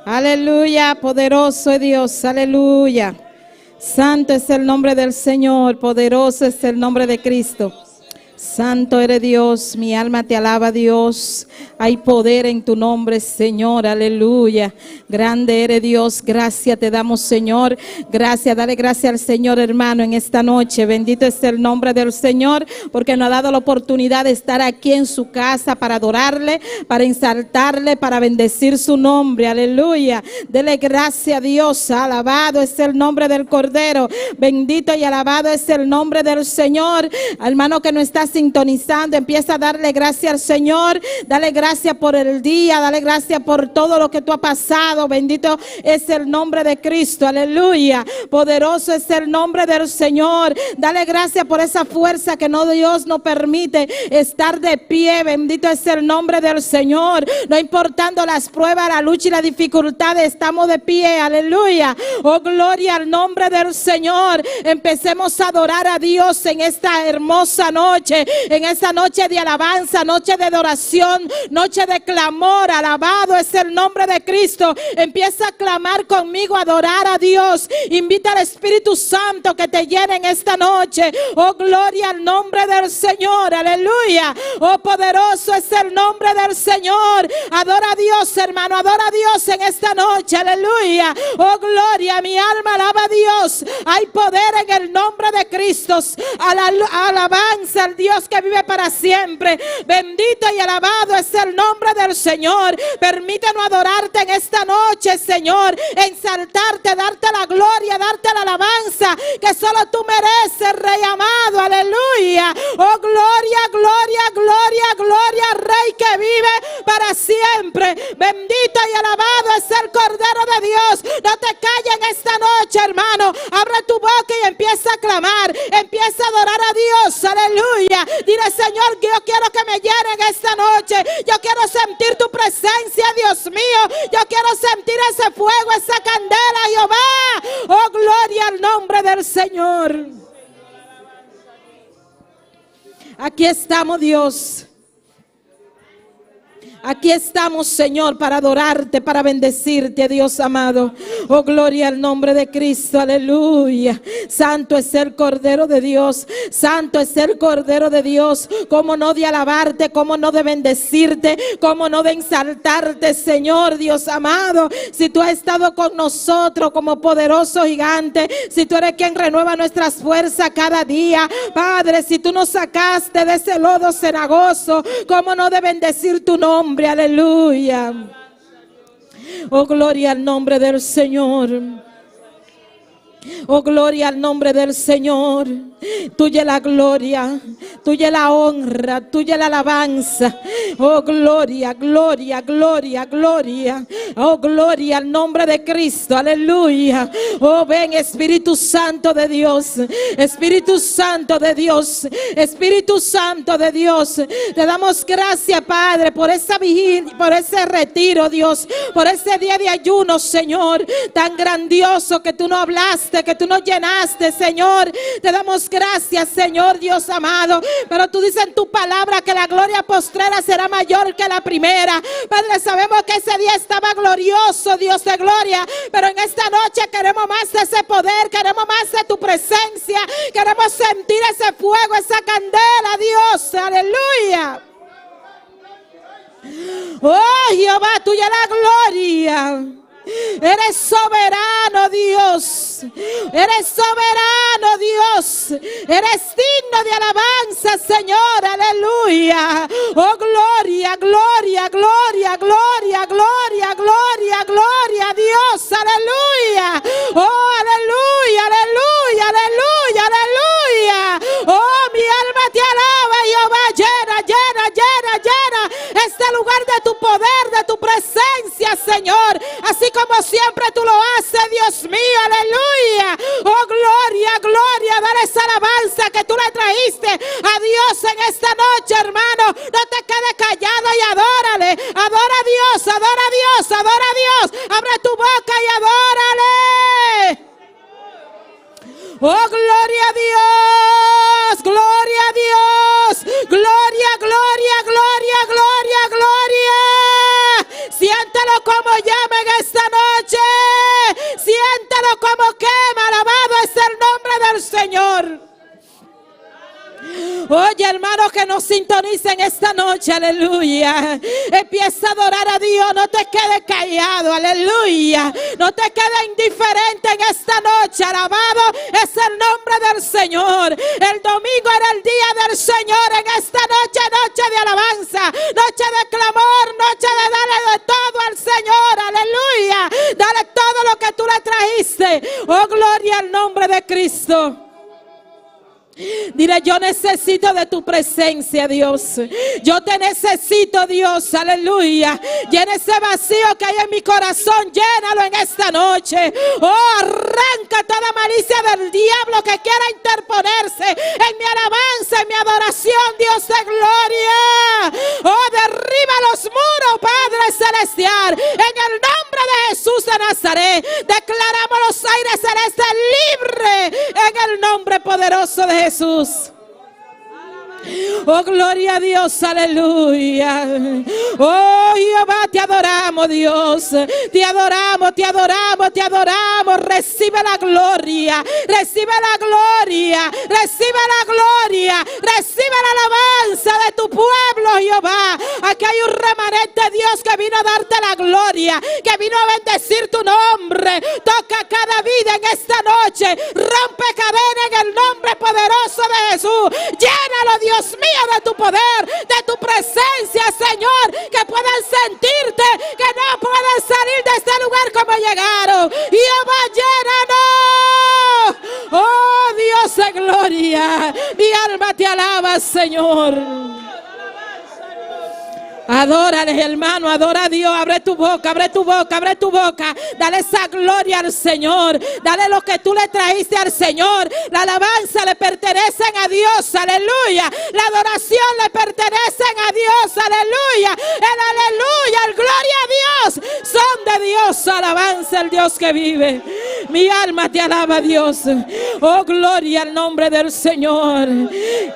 Aleluya, poderoso es Dios, aleluya. Santo es el nombre del Señor, poderoso es el nombre de Cristo. Santo eres Dios, mi alma te alaba, Dios. Hay poder en tu nombre, Señor, aleluya. Grande eres Dios, gracias te damos, Señor. Gracias, dale gracias al Señor, hermano, en esta noche. Bendito es el nombre del Señor, porque nos ha dado la oportunidad de estar aquí en su casa para adorarle, para exaltarle, para bendecir su nombre, aleluya. Dele gracias a Dios, alabado es el nombre del Cordero. Bendito y alabado es el nombre del Señor. Hermano que no está sintonizando, empieza a darle gracias al Señor. Dale gracias por el día, dale gracias por todo lo que tú has pasado. Bendito es el nombre de Cristo, aleluya. Poderoso es el nombre del Señor. Dale gracias por esa fuerza que no Dios nos permite estar de pie. Bendito es el nombre del Señor. No importando las pruebas, la lucha y la dificultad, estamos de pie, aleluya. Oh, gloria al nombre del Señor. Empecemos a adorar a Dios en esta hermosa noche, en esta noche de alabanza, noche de adoración, noche de clamor. Alabado es el nombre de Cristo. Empieza a clamar conmigo, a adorar a Dios. Invita al Espíritu Santo que te llene en esta noche. Oh, gloria al nombre del Señor, aleluya. Oh, poderoso es el nombre del Señor. Adora a Dios, hermano, adora a Dios en esta noche, aleluya. Oh, gloria, mi alma alaba a Dios. Hay poder en el nombre de Cristo. Alabanza al Dios que vive para siempre. Bendito y alabado es el nombre del Señor. Permítanos adorarte en esta noche, Señor. Exaltarte, darte la gloria, darte la alabanza que solo tú mereces, Rey amado, aleluya. Oh, gloria, gloria, gloria, gloria al Rey que vive para siempre. Bendito y alabado es el Cordero de Dios. No te calles en esta noche, hermano. Abre tu boca y empieza a clamar. Empieza a adorar a Dios, aleluya. Dile, Señor, que yo quiero que me llenen esta noche. Yo quiero sentir tu presencia, Dios mío. Yo quiero sentir ese fuego, esa candela, Jehová. Oh, gloria al nombre del Señor. Aquí estamos, Dios. Aquí estamos, Señor, para adorarte, para bendecirte, Dios amado. Oh, gloria al nombre de Cristo, aleluya. Santo es el Cordero de Dios. Santo es el Cordero de Dios. Cómo no de alabarte, cómo no de bendecirte, cómo no de exaltarte, Señor, Dios amado. Si tú has estado con nosotros como poderoso gigante, si tú eres quien renueva nuestras fuerzas cada día, Padre, si tú nos sacaste de ese lodo cenagoso, cómo no de bendecir tu nombre. Aleluya. Oh, gloria al nombre del Señor. Oh, gloria al nombre del Señor. Tuya la gloria, tuya la honra, tuya la alabanza. Oh, gloria, gloria, gloria, gloria. Oh, gloria al nombre de Cristo, aleluya. Oh, ven Espíritu Santo de Dios, Espíritu Santo de Dios, Espíritu Santo de Dios. Te damos gracias, Padre, por esa vigilia, por ese retiro, Dios, por ese día de ayuno, Señor, tan grandioso que tú nos hablaste, que tú nos llenaste, Señor. Te damos gracias, Señor Dios amado. Pero tú dices en tu palabra que la gloria postrera será mayor que la primera. Padre, sabemos que ese día estaba glorioso, Dios de gloria. Pero en esta noche queremos más de ese poder, queremos más de tu presencia. Queremos sentir ese fuego, esa candela, Dios, aleluya. Oh, Jehová, tuya la gloria. Eres soberano, Dios. Eres soberano, Dios. Eres digno de alabanza, Señor. Aleluya. Oh, gloria, gloria, gloria, gloria, gloria, gloria, gloria a Dios. Aleluya. Oh, aleluya, aleluya, aleluya, aleluya. Oh, mi alma te alaba, Jehová. Llena, llena, llena, llena este lugar de tu poder, de tu presencia, Señor. Así como siempre tú lo haces, Dios mío, aleluya. Oh, gloria, gloria, dale esa alabanza que tú le trajiste a Dios en esta noche, hermano. No te quedes callado y adórale. Adora a Dios, adora a Dios, adora a Dios. Abre tu boca y adórale. Oh, gloria a Dios, gloria a Dios, gloria, gloria, gloria, gloria, gloria. Siéntelo como llama en esta noche. como quema. Alabado es el nombre del Señor. Oye, hermano, que nos sintonicen esta noche, aleluya. Empieza a adorar a Dios, no te quedes callado, aleluya. No te quedes indiferente en esta noche, alabado es el nombre del Señor. El domingo era el día del Señor, en esta noche, noche de alabanza, noche de clamor, noche de darle de todo al Señor, aleluya. Dale todo lo que tú le trajiste. Oh, gloria al nombre de Cristo. Dile, yo necesito de tu presencia, Dios. Yo te necesito, Dios, aleluya. Llena ese vacío que hay en mi corazón, llénalo en esta noche. Oh, arranca toda malicia del diablo que quiera interponerse en mi alabanza, en mi adoración, Dios de gloria. Oh, derriba los muros, Padre celestial, en el nombre de Jesús de Nazaret. Declaramos los aires celestes libres en el nombre poderoso de Jesús. Oh, gloria a Dios, aleluya. Oh, Jehová, te adoramos, Dios. Te adoramos, te adoramos, te adoramos. Recibe la gloria, recibe la gloria, recibe la gloria, recibe la alabanza de tu pueblo, Jehová. Aquí hay un remanente, Dios, que vino a darte la gloria, que vino a bendecir tu nombre. Toca cada vida en esta noche. Rompe cadena en el nombre poderoso de Jesús. Llénalo, Dios mío, de tu poder, de tu presencia, Señor, que puedan sentirte, que no puedan salir de este lugar como llegaron. Jehová, llénanos. Oh, Dios de gloria, mi alma te alaba, Señor. Adórale, hermano, adora a Dios. Abre tu boca, abre tu boca, abre tu boca. Dale esa gloria al Señor. Dale lo que tú le trajiste al Señor. La alabanza le pertenecen a Dios, aleluya. La adoración le pertenecen a Dios, aleluya. El aleluya, el gloria a Dios son de Dios. Alabanza al Dios que vive. Mi alma te alaba, Dios. Oh, gloria al nombre del Señor.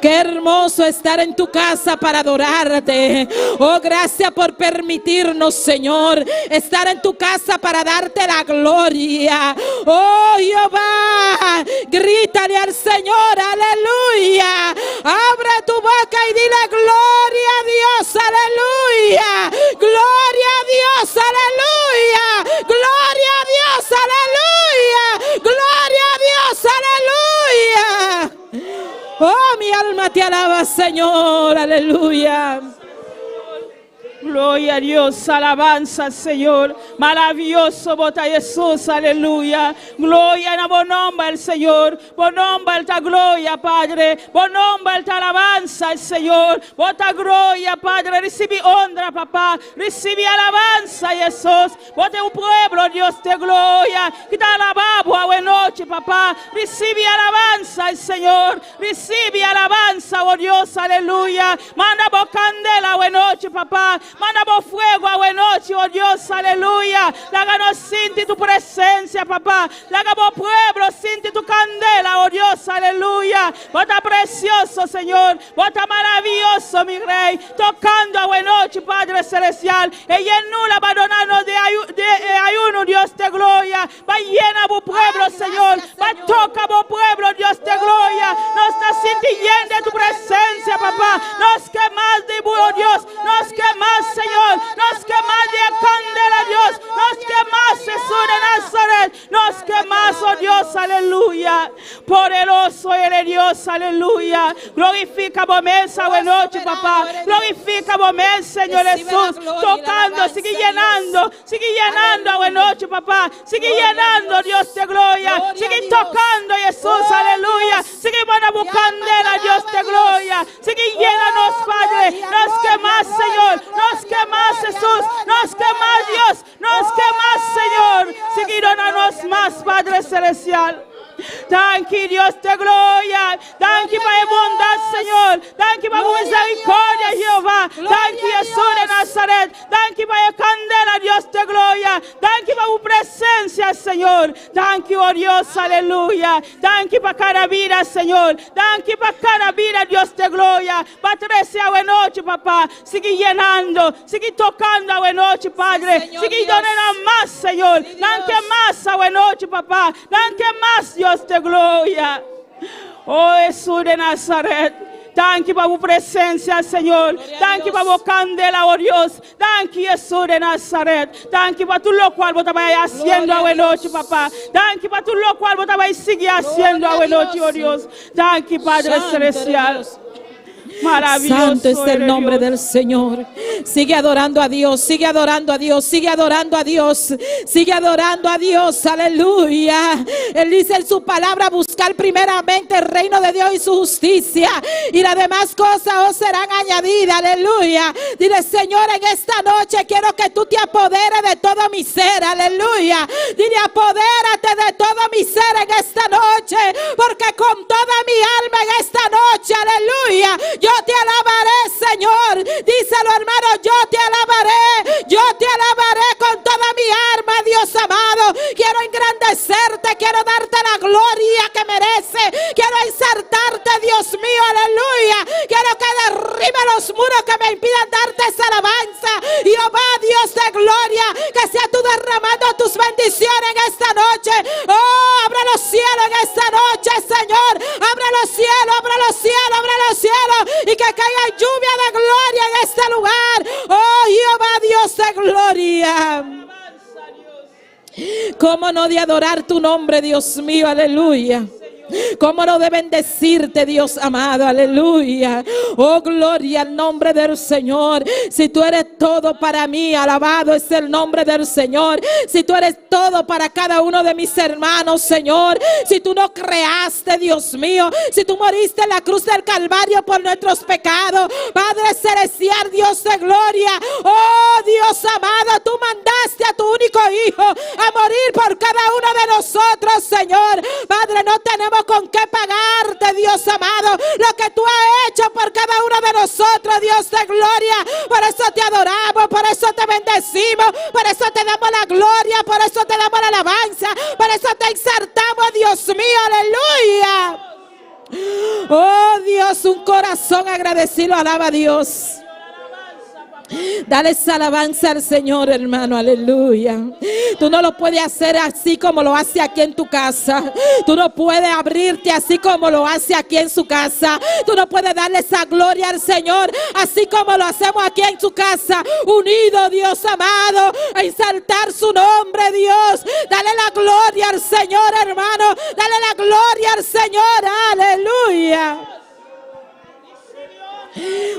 Qué hermoso estar en tu casa para adorarte. Oh, gracias por permitirnos, Señor, estar en tu casa para darte la gloria. Oh, Jehová, grítale al Señor, aleluya. Abre tu boca y dile gloria a Dios, aleluya. Gloria a Dios, aleluya. Gloria a Dios, aleluya. Gloria a Dios, aleluya. Oh, mi alma te alaba, Señor, aleluya. Gloria a Dios, alabanza al Señor. Maravilloso bota Jesús, aleluya. Gloria en buen nombre al Señor. Buen nombre alta gloria, Padre. Buen nombre alta alabanza al Señor. Bota gloria, Padre. Recibe honra, papá. Recibe alabanza, Jesús. Bota un pueblo, Dios de gloria. Que te alabamos a buena noche, papá. Recibe alabanza al Señor. Recibe alabanza, oh Dios, aleluya. Manda por candela a buena noche, papá. Manda por fuego a buena noche, oh Dios, aleluya. Láganos siente tu presencia, papá. Láganos por pueblo, siente tu candela, oh Dios, aleluya. Bota precioso, Señor. Bota maravilloso, mi Rey. Tocando a buena noche, Padre Celestial. Ella nula abandonarnos de ayuno, Dios de gloria. Va llena por pueblo, Señor. Va toca por pueblo, Dios de gloria. Nos está sintiendo de tu presencia, papá. Nos quemas de oh Dios. Nos quemas, Señor, nos quemas de candela, Dios, nos quemas, Jesús de Nazaret, nos quemas, oh Dios, aleluya, poderoso eres Dios, aleluya. Glorifica vos mesa, buena noche, papá. Glorifica vos mesa, Señor Jesús, tocando, sigue llenando, buena noche, papá. Sigue llenando, Dios de gloria, sigue tocando, Jesús, aleluya. Sigue mandando candela, Dios de gloria, sigue llénanos, Padre, nos quemas, Señor. Nos quemas, Jesús, nos quemas, Dios, nos quemas, Señor. Sigue dándonos más, Padre Celestial. Thank you, Dios de gloria. Thank you por la bondad, Señor. Thank you por tu misericordia, Jehová. Thank you, Jesús de Nazaret. Thank you por la candela, Dios de gloria. Thank you por tu presencia, Señor. Thank you, oh Dios, aleluya. Thank you por cada vida, Señor. Thank you por cada vida, Dios de gloria. Para 13 a buena noche, papá. Sigue llenando, sigue tocando a buena noche, Padre. Sigue donando más, Señor. Thank you más a buena noche, papá. Thank you más, Dios de gloria. Oh Jesús de Nazaret. Thank you por tu presencia, Señor. Thank you por tu candela, oh Dios. Thank you, Jesús de Nazaret. Thank you por todo lo cual vos estabas haciendo a buena noche, papá. Thank you por todo lo cual vos estabas seguir haciendo a buena noche, oh Dios. Thank you, Padre Celestial. Maravilloso. Santo es el nombre del Señor. Sigue adorando a Dios, sigue adorando a Dios, sigue adorando a Dios, sigue adorando a Dios, aleluya. Él dice en su palabra: buscar primeramente el reino de Dios y su justicia, y las demás cosas os serán añadidas, aleluya. Dile: Señor, en esta noche quiero que tú te apoderes de todo mi ser, aleluya. Dile: apodérate de todo mi ser en esta noche, porque con toda mi alma en esta noche, aleluya, yo te alabaré, Señor. Díselo, hermano: yo te alabaré, yo te alabaré con toda mi alma, Dios amado. Quiero engrandecerte, quiero darte la gloria que merece, quiero exaltarte, Dios mío, aleluya. Quiero que derribe los muros que me impidan darte esa alabanza. Jehová, Dios de gloria, que sea tú derramando tus bendiciones en esta noche. Oh, abre los cielos en esta noche, Señor. Abre los cielos, abre los cielos, abre los cielos, y que caiga lluvia de gloria en este lugar. Oh, Jehová, Dios de gloria. ¿Cómo no de adorar tu nombre, Dios mío? Aleluya. ¿Cómo no de bendecirte, Dios amado? Aleluya. Oh, gloria al nombre del Señor. Si tú eres todo para mí, alabado es el nombre del Señor. Si tú eres todo para cada uno de mis hermanos, Señor. Si tú no creaste, Dios mío, si tú moriste en la cruz del Calvario por nuestros pecados, Padre celestial, Dios de gloria. Oh, Dios amado, tú mandaste a tu único Hijo a morir por cada uno de nosotros, Señor. Padre, no tenemos con qué pagarte, Dios amado, lo que tú has hecho por cada uno de nosotros, Dios de gloria. Por eso te adoramos, por eso te bendecimos, por eso te damos la gloria, por eso te damos la alabanza, por eso te exaltamos, Dios mío, aleluya. Oh Dios, un corazón agradecido alaba a Dios. Dale esa alabanza al Señor, hermano, aleluya. Tú no lo puedes hacer así como lo hace aquí en tu casa. Tú no puedes abrirte así como lo hace aquí en su casa. Tú no puedes darle esa gloria al Señor así como lo hacemos aquí en su casa. Unido, Dios amado, a exaltar su nombre, Dios. Dale la gloria al Señor, hermano. Dale la gloria al Señor, aleluya.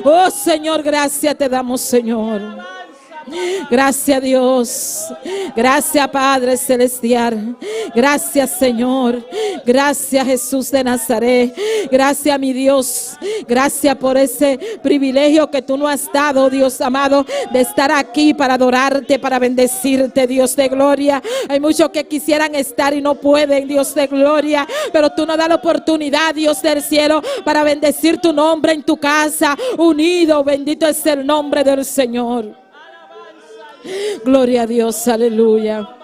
Oh Señor, gracias te damos, Señor. Gracias, Dios. Gracias, Padre celestial. Gracias, Señor. Gracias, Jesús de Nazaret. Gracias, mi Dios. Gracias por ese privilegio que tú nos has dado, Dios amado, de estar aquí para adorarte, para bendecirte, Dios de gloria. Hay muchos que quisieran estar y no pueden, Dios de gloria, pero tú nos das la oportunidad, Dios del cielo, para bendecir tu nombre en tu casa, unido. Bendito es el nombre del Señor. Gloria a Dios, aleluya.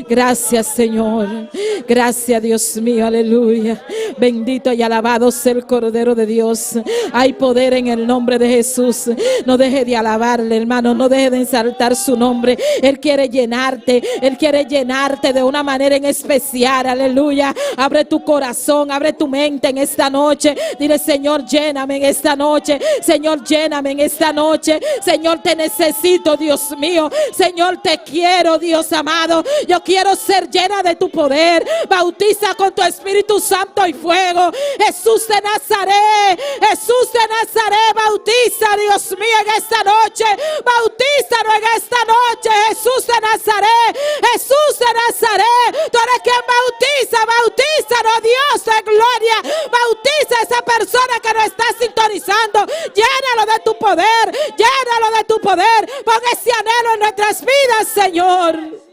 Gracias, Señor. Gracias, Dios mío, aleluya. Bendito y alabado sea el Cordero de Dios. Hay poder en el nombre de Jesús. No deje de alabarle, hermano. No deje de exaltar su nombre. Él quiere llenarte. Él quiere llenarte de una manera en especial, aleluya. Abre tu corazón, abre tu mente en esta noche. Dile: Señor, lléname en esta noche. Señor, lléname en esta noche. Señor, te necesito, Dios mío. Señor, te quiero, Dios amado. Yo quiero ser llena de tu poder. Bautiza con tu Espíritu Santo y fuego. Jesús de Nazaret, Jesús de Nazaret, bautiza, Dios mío, en esta noche. Bautízanos en esta noche, Jesús de Nazaret, Jesús de Nazaret. Tú eres quien bautiza, bautízanos, Dios de gloria. Bautiza a esa persona que nos está sintonizando. Llénalo de tu poder, llénalo de tu poder. Pon ese anhelo en nuestras vidas, Señor,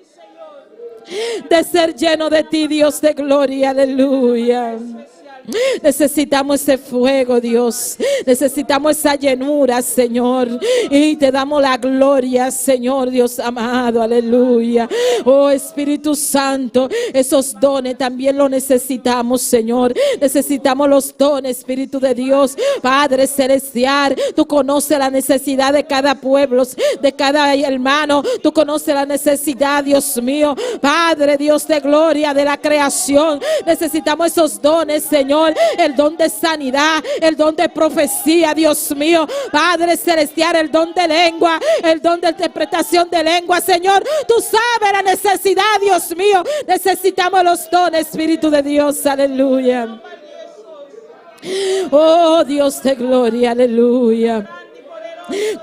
de ser lleno lleno de ti, Dios de gloria, aleluya. Necesitamos ese fuego, Dios. Necesitamos esa llenura, Señor. Y te damos la gloria, Señor, Dios amado, aleluya. Oh Espíritu Santo, esos dones también los necesitamos, Señor. Necesitamos los dones, Espíritu de Dios. Padre celestial, tú conoces la necesidad de cada pueblo, de cada hermano. Tú conoces la necesidad, Dios mío. Padre, Dios de gloria, de la creación. Necesitamos esos dones, Señor. El don de sanidad, el don de profecía, Dios mío. Padre celestial, el don de lengua, el don de interpretación de lengua, Señor. Tú sabes la necesidad, Dios mío. Necesitamos los dones, Espíritu de Dios, aleluya. Oh Dios de gloria, aleluya.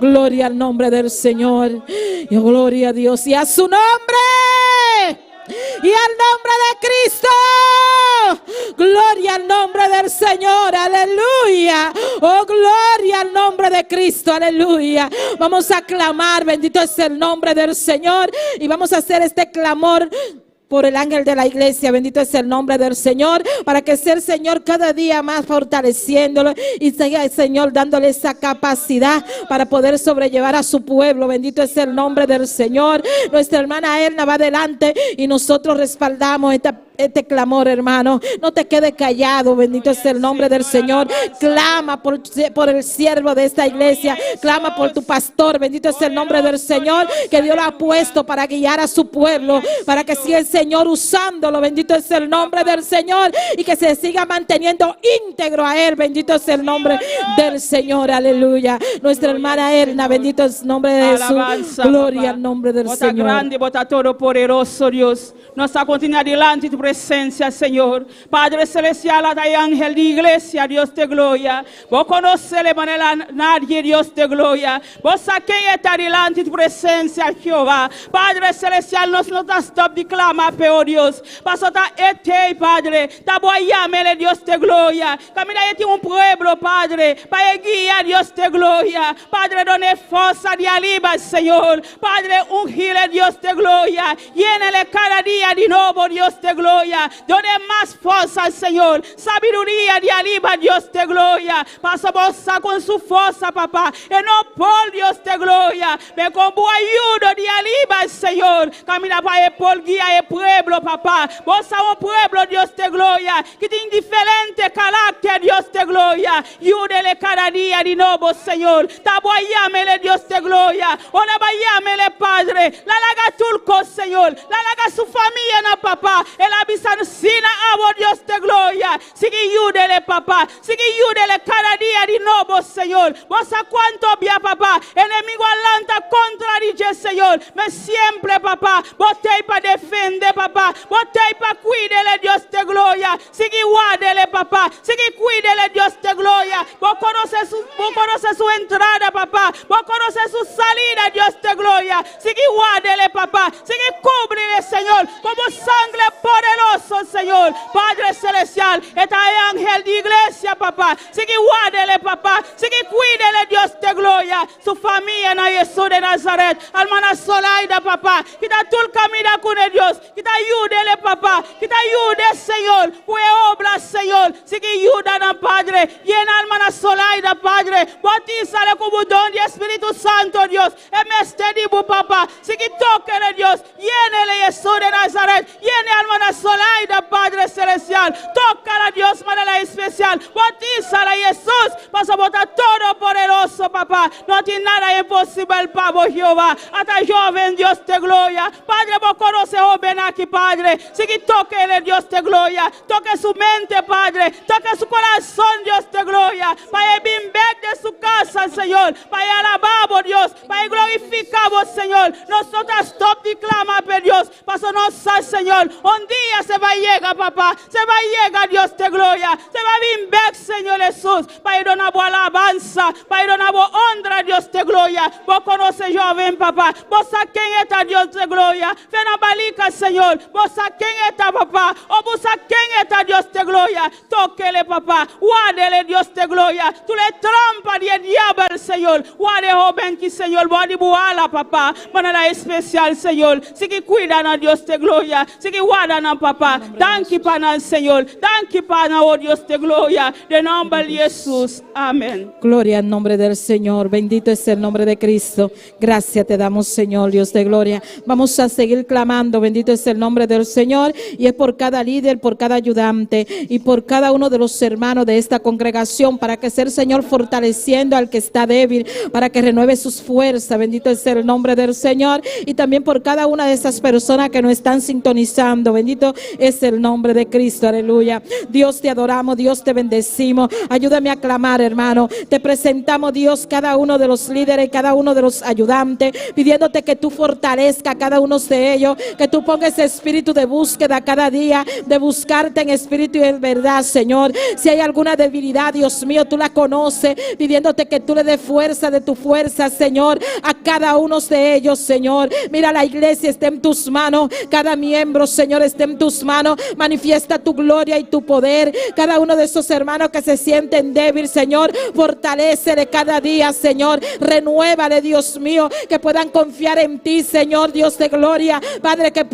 Gloria al nombre del Señor. Y gloria a Dios y a su nombre. Y al nombre de Cristo. Gloria al nombre del Señor, aleluya. Oh, gloria al nombre de Cristo, aleluya. Vamos a clamar, bendito es el nombre del Señor. Y vamos a hacer este clamor por el ángel de la iglesia, bendito es el nombre del Señor, para que sea el Señor cada día más fortaleciéndolo y sea el Señor dándole esa capacidad para poder sobrellevar a su pueblo. Bendito es el nombre del Señor. Nuestra hermana Erna va adelante y nosotros respaldamos este clamor, hermano. No te quedes callado, bendito es el nombre del Señor. Clama por el siervo de esta iglesia, clama por tu pastor, bendito es el nombre del Señor, que Dios lo ha puesto para guiar a su pueblo, para que siga el Señor usándolo, bendito es el nombre del Señor, y que se siga manteniendo íntegro a él, bendito es el nombre del Señor, aleluya. Nuestra hermana Erna, bendito es el nombre de Jesús, gloria al nombre del Señor. Grande, bota todo poderoso, Dios. Nos continúa adelante tu presencia, Señor. Padre celestial, a ti ángel de iglesia, Dios de gloria. Vos conoces de manera nadie, Dios de gloria. Vos saqué está adelante tu presencia, Jehová. Padre celestial, nos stop de clamar, peor Dios. Pasota este, Padre. Taboyamele, Dios de gloria. Camina y un pueblo, Padre. Para guiar, Dios de gloria. Padre, done fuerza de aliba, Señor. Padre, ungile, Dios de gloria. Llénale cada día de nuevo, Dios de gloria. Done más fuerza, Señor. Sabiduría de aliba, Dios de gloria. Pasa bolsa con su fuerza, papá. Y no por Dios de gloria. Me con bu ayuda de aliba, Señor. Camina para el guía el pueblo, papá. Vos a un pueblo, Dios de gloria. Que tiene diferente carácter, Dios de gloria. Ayúdele cada día de nuevo, Señor. Taboyamele, Dios de gloria. Ona bayamele, Padre. La laga turco, Señor. La laga su familia, na papá. El avisan sina abo, Dios de gloria. Sigue ayúdele, papá. Sigue ayúdele cada día de nuevo, Señor. Vos a cuánto via, papá. Enemigo alanta contra dice, Señor. Me siempre, papá. Botei para defender, papá. Botei para cuidele, Dios de gloria. Sigue guardele, papá. Sigue cuidele, Dios de gloria. Vos conoces su entrada, papá. Vos conoces su salida, Dios de gloria. Sigue guardele, papá. Sigue cúbrele, Señor. Como sangre poderoso, Señor. Padre celestial, está ángel de iglesia, papá. Sigue guardele, papá. Sigue cuídele, Dios de gloria. Su familia en Jesús de Nazaret. Almana Solaida, papá. Quita tú el camino con Dios. Quita ayúdele, papá. Quita ayude, Señor. Fue obra, Señor. Sigue ayuda, Padre. Llena almana Solaida, Padre. Bautízale como don de Espíritu Santo, Dios. En este dibu, papá. Sigue toquele, Dios. Llénele, Jesús de Nazaret. Llene almana Solaida, Padre celestial. Tócala, Dios, manera especial. Bautízala, Jesús. Pasa a botar todo poderoso, papá. No tiene nada imposible, Pavo Jehová. Hasta joven, Dios de gloria. Padre, vos conoces joven aquí, Padre. Sigue toquele, Dios de gloria. Toque su mente, Padre. Toque su corazón, Dios de gloria. Para el bimbek de su casa, Señor. Para alabar, Dios. Para glorificar, Señor. Nosotros stop de clamar, Dios. Paso no sal, Señor. Un día se va a llegar, papá. Se va a llegar, Dios de gloria. Se va a bimbek, Señor Jesús. Para donar alabanza. Para donar honra, Dios de gloria. Vos conoces joven, papá. Vos a quién está, Dios de gloria. Fena balica, Señor. Vos a quién está, papá. O vos a quién está, Dios de gloria. Tóquele, papá. Guárdele, Dios de gloria. Tú le trampas de diablo, Señor. Guarde joven que, Señor. Guarde buala, papá. Manera especial, Señor. Sigue cuidan a Dios de gloria. Sigue guardan pana, papá. Danke, pana, Señor. Danke, pana, oh Dios de gloria. De nombre de Jesús. Amén. Gloria al nombre del Señor. Bendito es el nombre de Cristo. Gracias te damos, Señor, Dios de gloria. Vamos a seguir clamando. Bendito es el nombre del Señor. Y es por cada líder, por cada ayudante y por cada uno de los hermanos de esta congregación, para que sea el Señor fortaleciendo al que está débil, para que renueve sus fuerzas. Bendito es el nombre del Señor. Y también por cada una de esas personas que nos están sintonizando. Bendito es el nombre de Cristo. Aleluya. Dios, te adoramos. Dios, te bendecimos. Ayúdame a clamar, hermano. Te presentamos, Dios, cada uno de los líderes, cada uno de los ayudantes, pidiéndote que tú fortalezca a cada uno de ellos, que tú pongas ese espíritu de búsqueda cada día, de buscarte en espíritu y en verdad, Señor. Si hay alguna debilidad, Dios mío, tú la conoces, pidiéndote que tú le des fuerza de tu fuerza, Señor, a cada uno de ellos, Señor. Mira, la iglesia está en tus manos, cada miembro, Señor, está en tus manos. Manifiesta tu gloria y tu poder. Cada uno de esos hermanos que se sienten débiles, Señor, fortalécele cada día, Señor. Renuévale, Dios mío, que puedan confiar en ti, Señor, Dios de gloria. Padre, que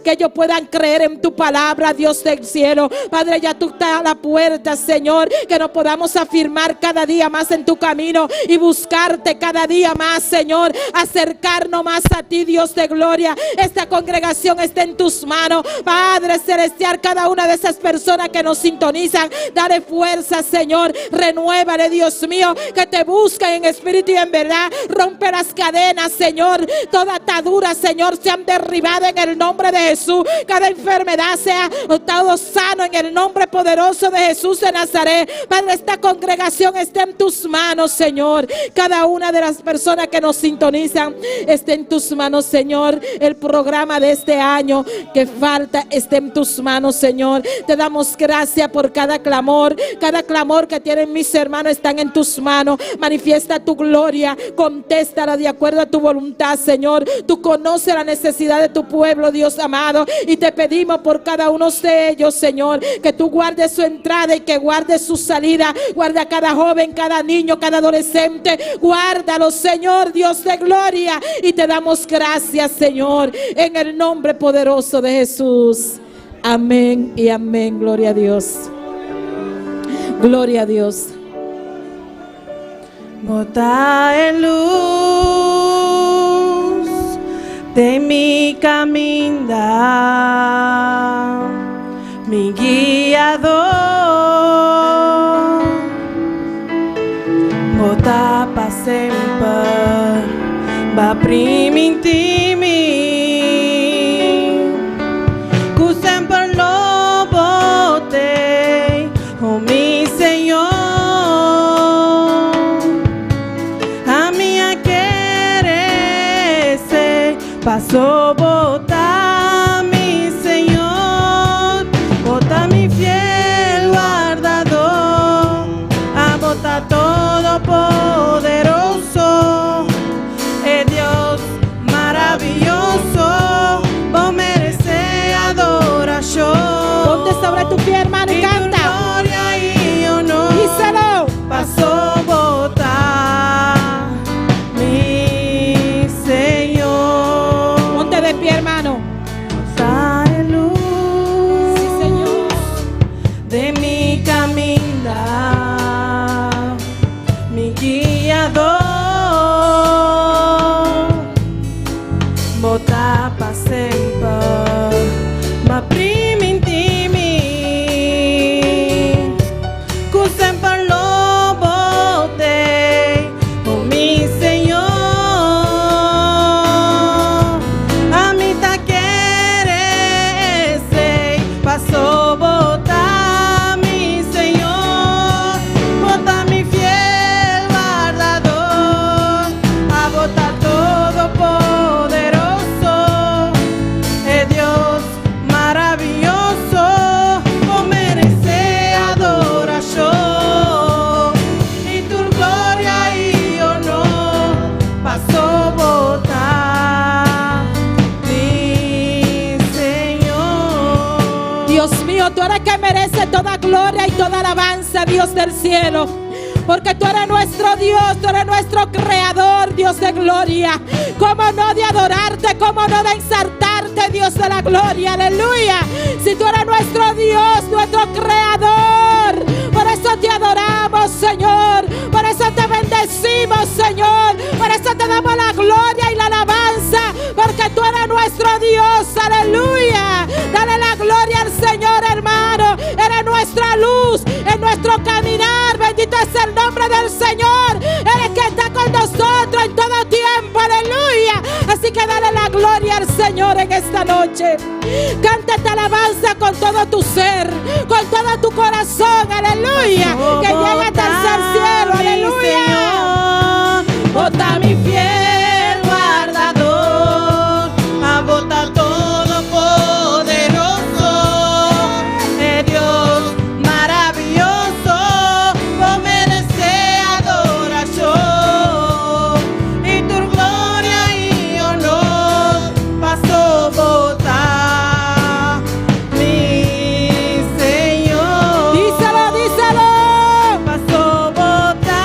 ellos puedan creer en tu palabra, Dios del cielo. Padre, ya tú estás a la puerta, Señor, que nos podamos afirmar cada día más en tu camino y buscarte cada día más, Señor. Acercarnos más a ti, Dios de gloria. Esta congregación está en tus manos, Padre celestial. Cada una de esas personas que nos sintonizan, dale fuerza, Señor. Renuévale, Dios mío, que te busquen en espíritu y en verdad. Rompe las cadenas, Señor. Toda atadura, Señor, sean derribadas en el nombre de Jesús. Cada enfermedad sea todo sano en el nombre poderoso de Jesús de Nazaret. Padre, esta congregación está en tus manos, Señor. Cada una de las personas que nos sintonizan está en tus manos, Señor. El programa de este año que falta está en tus manos, Señor. Te damos gracias por cada clamor que tienen mis hermanos, están en tus manos. Manifiesta tu gloria, contéstala de acuerdo a tu voluntad, Señor. Tú conoces la necesidad de tu pueblo, Dios amado, y te pedimos por cada uno de ellos, Señor, que tú guardes su entrada y que guardes su salida. Guarda a cada joven, cada niño, cada adolescente. Guárdalo, Señor, Dios de gloria, y te damos gracias, Señor, en el nombre poderoso de Jesús. Amén y amén. Gloria a Dios. Gloria a Dios. Bota en luz de mi caminar, mi guiador. Bota pa sempre, va prima in timi, cu sempre lo botei, oh mi Senhor. Passou botar mi Senhor, botar mi fiel guardador, a botar todo poderoso, é Deus maravilhoso, vos merece adoración. Ponte sobre tu pie, hermano, y canta. Gloria y honor. Díselo. Passou botar mi Senhor. Ponte de pie, hermano. Sale luz, Sí, Señor. de mi caminar, mi guiador, botar pa sempre, ma prima in timi, cu sempre lo botei, oh mi Senhor. A mim tá querer sei, passou botar mi Senhor, botar mi fiel guardador, a botar todo poderoso, é Deus maravilhoso, vos merece adoração, e tu glória e honor, passou botar mi Senhor. Dios mío, tú eres que merece toda gloria y toda alabanza, Dios del cielo. porque tú eres nuestro Dios, tú eres nuestro creador, Dios de gloria. Cómo no de adorarte, cómo no de exaltarte, Dios de la gloria, aleluya. Si tú eres nuestro Dios, nuestro creador, por eso te adoramos, Señor, por eso te bendecimos, Señor, por eso te damos la gloria y la alabanza, porque tú eres nuestro Dios, aleluya. Dale la gloria al Señor, hermano. Eres nuestra luz en nuestro caminar. Bendito es el nombre del Señor. Eres que está con nosotros en todo tiempo, aleluya. Así que dale la gloria al Señor en esta noche. Canta esta alabanza con todo tu ser, con todo tu corazón, aleluya. Que llegue hasta el cielo, aleluya. Bota mi fiel guardador, a bota todopoderoso, Dios maravilloso, vos merece adoración, y tu gloria y honor pasó bota, mi Señor. Díselo, díselo. Pasó bota,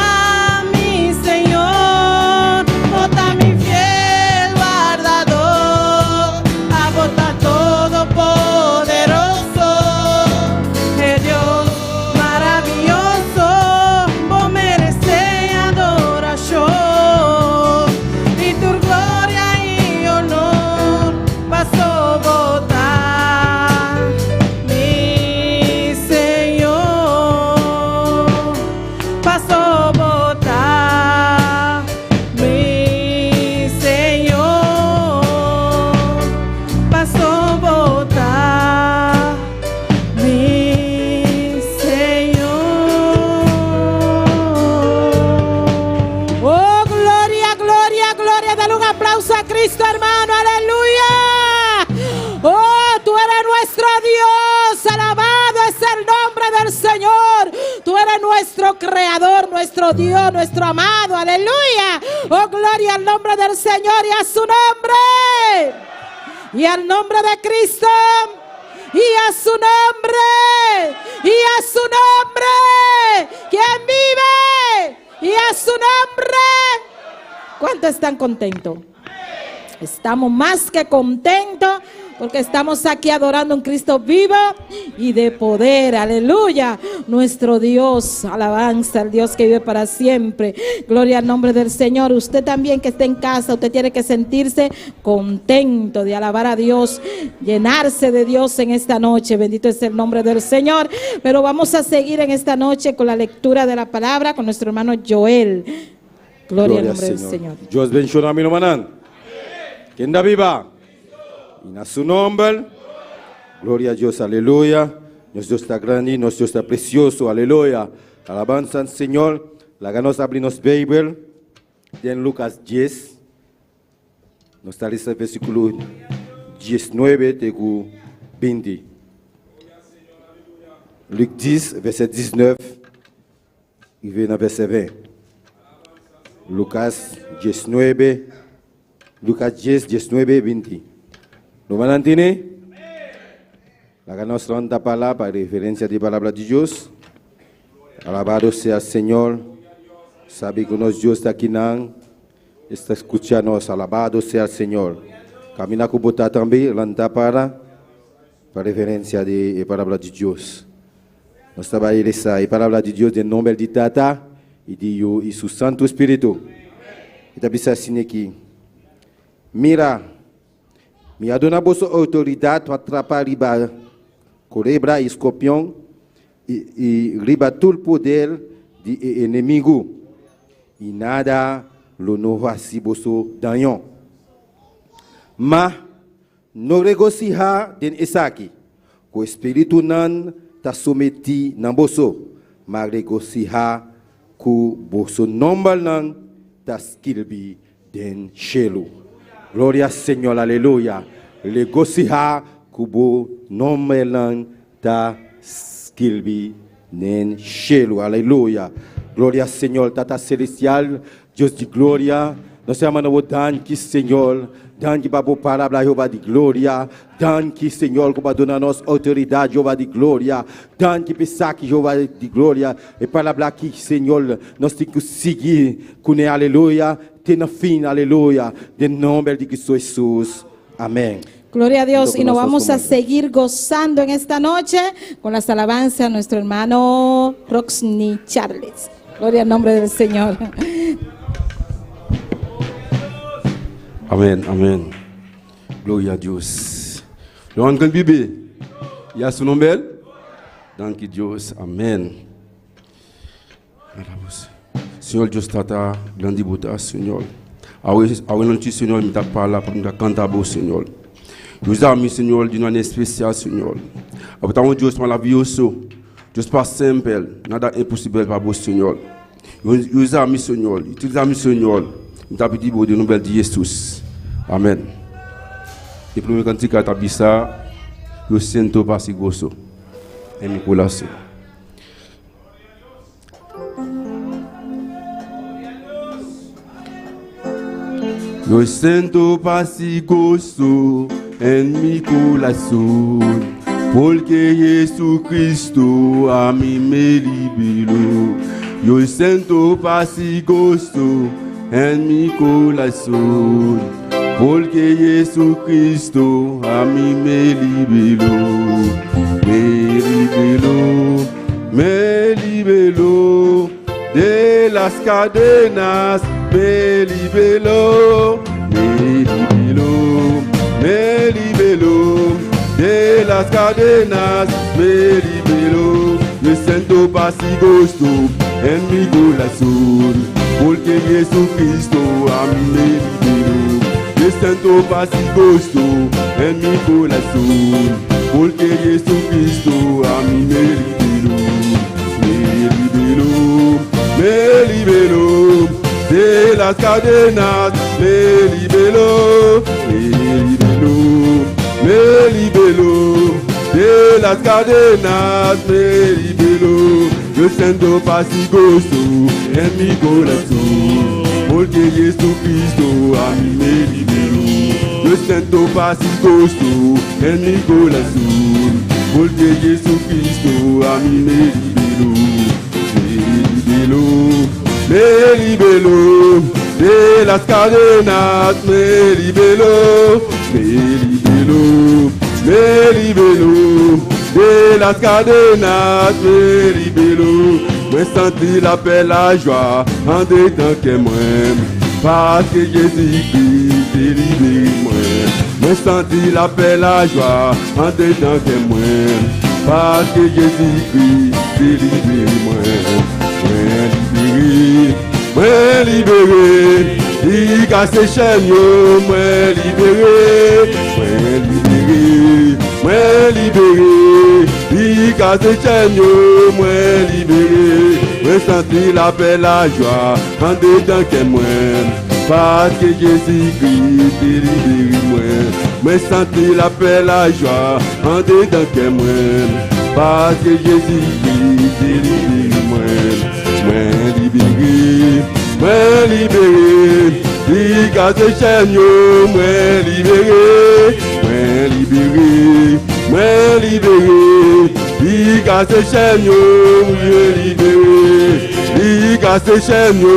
mi Señor, bota mi fiel guardador, a bota todopoderoso, Dios maravilloso, vos mereces adoración, y tu gloria y honor pasó bota, mi Señor. Pasó bota, mi Señor. Pasó bota, mi Señor. Oh, gloria, gloria, gloria. Dale un aplauso a Cristo, hermano. Aleluya. Oh, tú eres nuestro Dios. Alabado es el nombre del Señor. Tú eres nuestro creador, nuestro Dios, nuestro amado. Aleluya. Oh, gloria al nombre del Señor y a su nombre. Y al nombre de Cristo. Y a su nombre. Y a su nombre. ¿Quién vive? Y a su nombre. ¿Cuántos están contentos? Estamos más que contentos porque estamos aquí adorando a un Cristo vivo y de poder. Aleluya. Nuestro Dios, alabanza al Dios que vive para siempre. Gloria al nombre del Señor. Usted también que está en casa, usted tiene que sentirse contento de alabar a Dios, llenarse de Dios en esta noche. Bendito es el nombre del Señor. Pero vamos a seguir en esta noche con la lectura de la palabra con nuestro hermano Joel. Gloria al nombre del Señor. Dios bendiga a mi hermano. ¿Quién da viva? Y a su nombre. Gloria a Dios, aleluya. Nuestro Dios está grande, nuestro Dios está precioso, aleluya. Alabanza al Señor. La ganos abrimos Bible. En Lucas 10. Nos está lista el versículo 19 de 20. Luc 10, verset 19. Y viene verset 20. Lucas 19, Lucas 10, 19, 20. ¿Lo van a entender? La ganas ronda palabra para referencia de palabra de Dios. Alabado sea el Señor. Sabe que nos Dios está aquí, está escuchando, alabado sea el Señor. Camina con bota también, lanta para referencia de palabra de Dios. Nos estaba ahí esa palabra de Dios en nombre de Tata y de yo y su Santo Espíritu. Y también se así aquí. Mira, me ha donado vossa autoridade para atrapar riba, cobra e escorpião e riba todo o poder de inimigo. E nada lo no assim vosso danho. Mas não regocija den Isaac, o Espírito não está someti na vosso, mas regocija que vosso nome não está escrito den cielo. Gloria al Señor, aleluya. Regocija que vosso nome não está escrito en cielo, aleluya. Gloria al Señor, Tata Celestial, Dios de gloria. Nós chamamos Dan que Senhor, Dan que para palavra Jeová de glória, Dan que Senhor que para donar nos autoridade Jeová de glória, Dan que pensar que Jeová de glória e palavra que Senhor nós temos que seguir com aleluia, ter no fim aleluia, em nome de Cristo Jesus. Amém. Gloria a Dios. Junto Y con nos vamos a nosotros, seguir gozando en esta noche con las alabanzas a nuestro hermano Roxney Charles. Gloria al nombre del Señor. Amen, amen. Gloria a Dios. Le ángel bébé, il y a son nom belle. Danke Dios, amen. Senhor Deus tata, grande bota, Senhor. Awe non ti Senhor, me t'a parlé pour me canter beau Senhor. Nous amis Senhor, d'une manière spéciale Senhor. Après Dieu sur la vie aussi. Dieu pas simple, nada impossible para beau Senhor. Nous amis Senhor, tous amis Senhor. Me t'a petit beau de nouvelle de Jesus. Amen. E pour me canter catabissa, eu sinto passi gozo. E me colasse. Eu sinto passi gozo em mi coração, porque Jesus Cristo a mim me liberou. Eu sinto passi gozo em mi coração, porque Jesus Cristo a mim me liberou. Me liberou, me liberou de las cadenas, me liberou, me liberou, me liberou de las cadenas, me liberou. Eu sinto paz e gosto em mi coração, porque Jesus Cristo a mim me liberou. Eu sinto paz e gosto em mi coração, porque Jesus Cristo a mim me liberou. Me liberou, me liberou de las cadenas, me liberou, me liberou, me liberou de las cadenas, me liberou. Eu sinto paz e gosto em mi coração, porque Jesus Cristo a mim me liberou. Eu sinto paz e gosto em mi coração, porque Jesus Cristo a mim me liberou. Me liberou de las cadenas, me liberou, me liberou, me liberou de las cadenas, me liberou. Me senti la paix, la joie, en dedans que moi, parce que Jésus-Christ est libéré moi. Me senti la paix, la joie, en dedans que moi, parce que Jésus-Christ est libéré moi. Me libéré, il casse ses chaînes, me libéré, me libéré, me libéré, il casse ses chaînes, me libéré. Me senti la paix, la joie, en dedans que moi, parce que Jésus-Christ est libéré moi. Me senti la paix, la joie, en dedans que moi, parce que Jésus-Christ est libéré moi. Me libéré, me libéré, il casse ses chaînes, me libéré, me libéré, me libéré, il casse ses chaînes, me libéré, il casse ses chaînes, me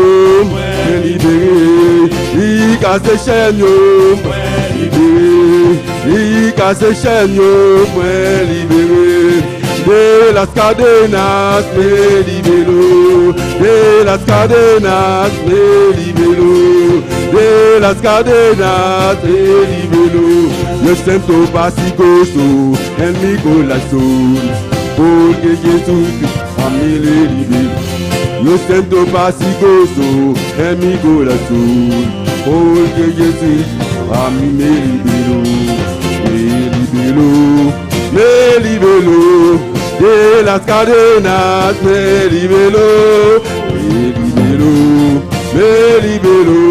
libéré, il casse ses chaînes, me libéré, il casse ses chaînes, me libéré. De las cadenas me liberó, de las cadenas me liberó, de las cadenas me liberó. Yo siento paz y gozo en mi corazón, porque Jesús a mí le liberó. Yo siento paz y gozo en mi corazón, porque Jesús a mí me liberó, me liberó, me liberó. De las cadenas me liberó, me liberó, me liberó.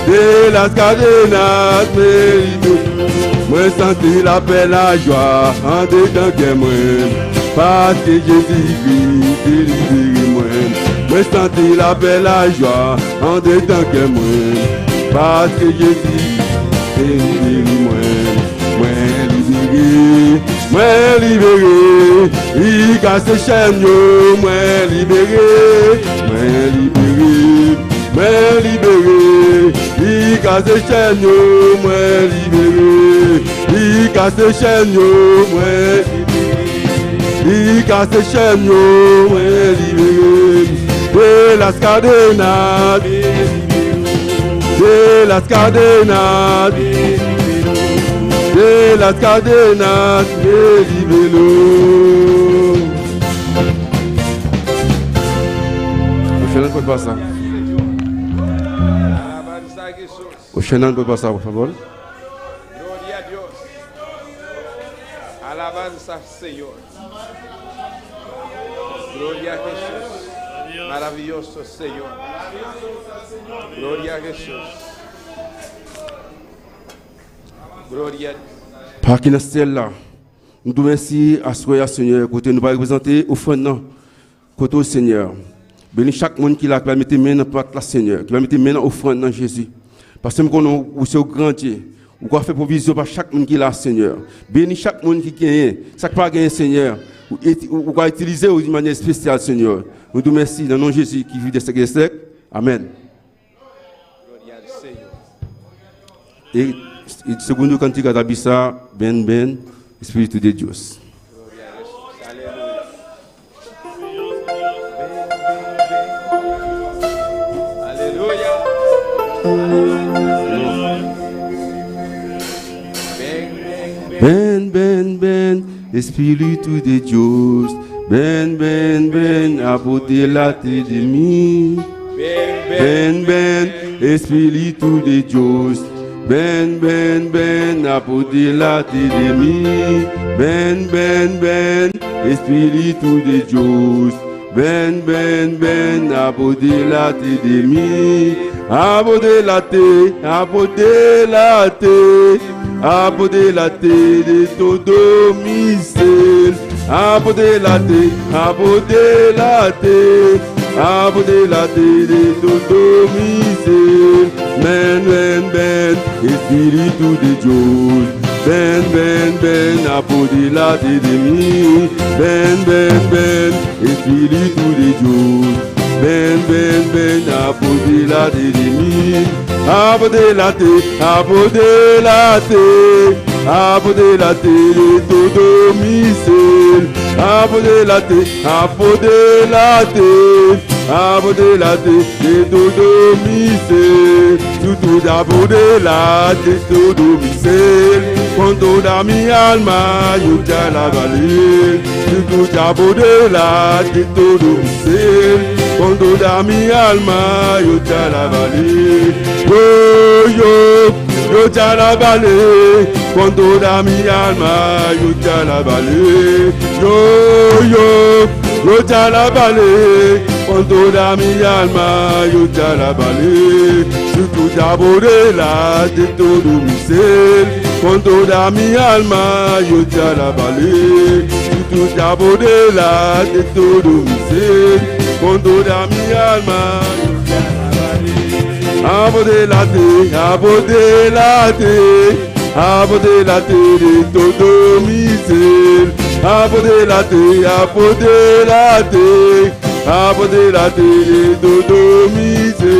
De las cadenas me liberó. Me senti la paix, la joie, en dedans que moi, parce que Jésus-Christ est libéré moi. Me senti la paix, la joie, en dedans que moi, parce que Jésus libéré, moi libéré, il casse les chaînes, moi libéré, il casse les chaînes, moi libéré, il casse les chaînes, moi il casse les chaînes, moi libéré, de las cadenas, de las cadenas, de las cadenas, me libéré. Oceanan puede pasar. Oceanan puede pasar, por favor. Gloria a Dios. Alabanza, Señor. Gloria a Jesús. Maravilloso, Señor. Gloria a Jesús. Gloria a Dios. Par qui dans ce ciel-là, nous te remercions à ce Seigneur, côté nous va représenter au fond, côté au Seigneur. Bénis chaque monde qui l'a mis main dans la Seigneur, qui va mettre main dans l'offrande dans Jésus. Parce que nous connaissons au grand Dieu, nous avons fait provision par chaque monde qui l'a Seigneur. Bénis chaque monde qui gagne, chaque pas gagne Seigneur, ou va utiliser de manière spéciale Seigneur. Nous te remercions dans le nom de Jésus qui vit des siècles et des siècles. Amen. Gloria al Señor. Et segundo cantiga da Bissa, ben, Espírito de Deus. Gloria a Jesús. Aleluya. Ben, Espírito de Deus. Ben, apoderate de mim. Ben, Espírito de Deus. Ben, apoderate de mim. Ben, Espírito de Deus. Ben, apoderate de mim. Apoderate de todo mi ser. Apoderate de todo mi ser. Ben, Espírito de Deus. Ben, apoderate de mim. Ben, Espírito de Deus. Ben, apoderate de mim. Apoderate de todo mi ser. Apoderate de todo mi ser. Tudo apoderate de todo mi ser. Con toda mi alma yo te alabaré. Tudo apoderate de todo mi ser. Con toda mi alma yo te alabaré. Yo te alabaré. Con toda mi alma yo te alabaré. Yo te alabaré. Con toda mi alma yo te alabaré. Si tú te apoderas de todo mi ser. Con toda mi alma yo te alabaré. Si tú te apoderas de todo mi ser. Con toda mi alma yo te alabaré. Apoderate de todo mi ser. Apoderate de todo mi ser.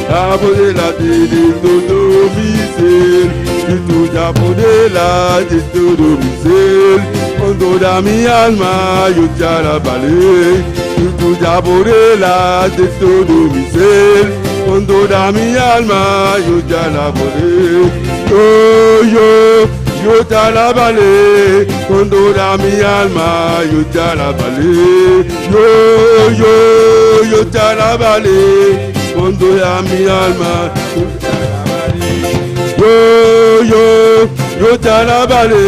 Apoderate de todo mi ser. Si tú te apoderas de todo mi ser. Con toda mi alma yo te alabaré. Si tú te apoderas de todo mi ser. Con toda mi alma yo te alabaré. Yo te alabaré. Con toda mi alma yo te alabaré. Yo te alabaré. Con toda mi alma yo te alabaré. Yo te alabaré.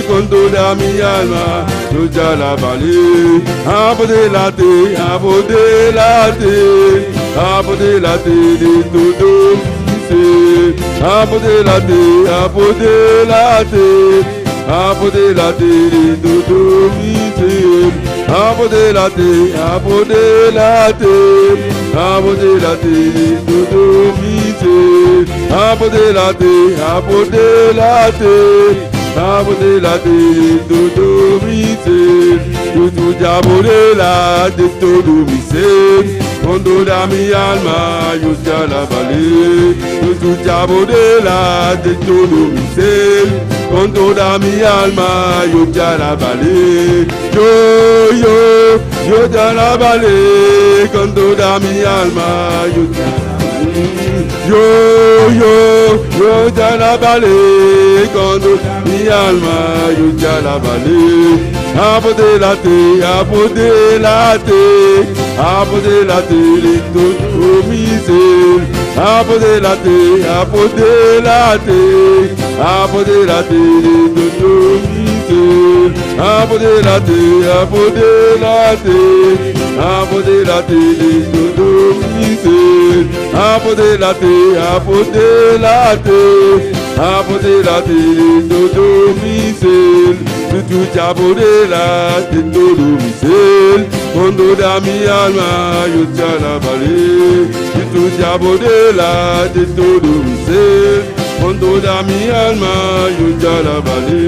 Con toda mi alma yo te alabaré. Apoderate de todo mi ser. Apoderate apporter la terre, dodo misère. Apporter la terre, apporter la terre, apporter la terre, dodo misère. Apporter la terre, apporter la terre, apporter la terre, dodo misère. Tutu jabode la de todo misère. Quando da mi alma yo ya la vale, tu jabode la de todo mi ser. Quando da mi alma yo ya la vale, yo ya la vale. Quando da mi alma yo ya la vale, yo ya la vale. Quando da mi alma yo ya la vale. Apporter la terre, apporter la terre, apporter la terre, toute misère. Apporter la terre, apporter la terre, apporter la terre, toute misère. Apporter la terre, apporter la terre, apporter la terre, toute misère. Apporter la terre, apporter la terre, apporter la terre, toute misère. Tu jabode la de todo misère. Quando da mi alma yo ya la vale, tu jabode la de todo misère. Quando da mi alma yo ya la vale,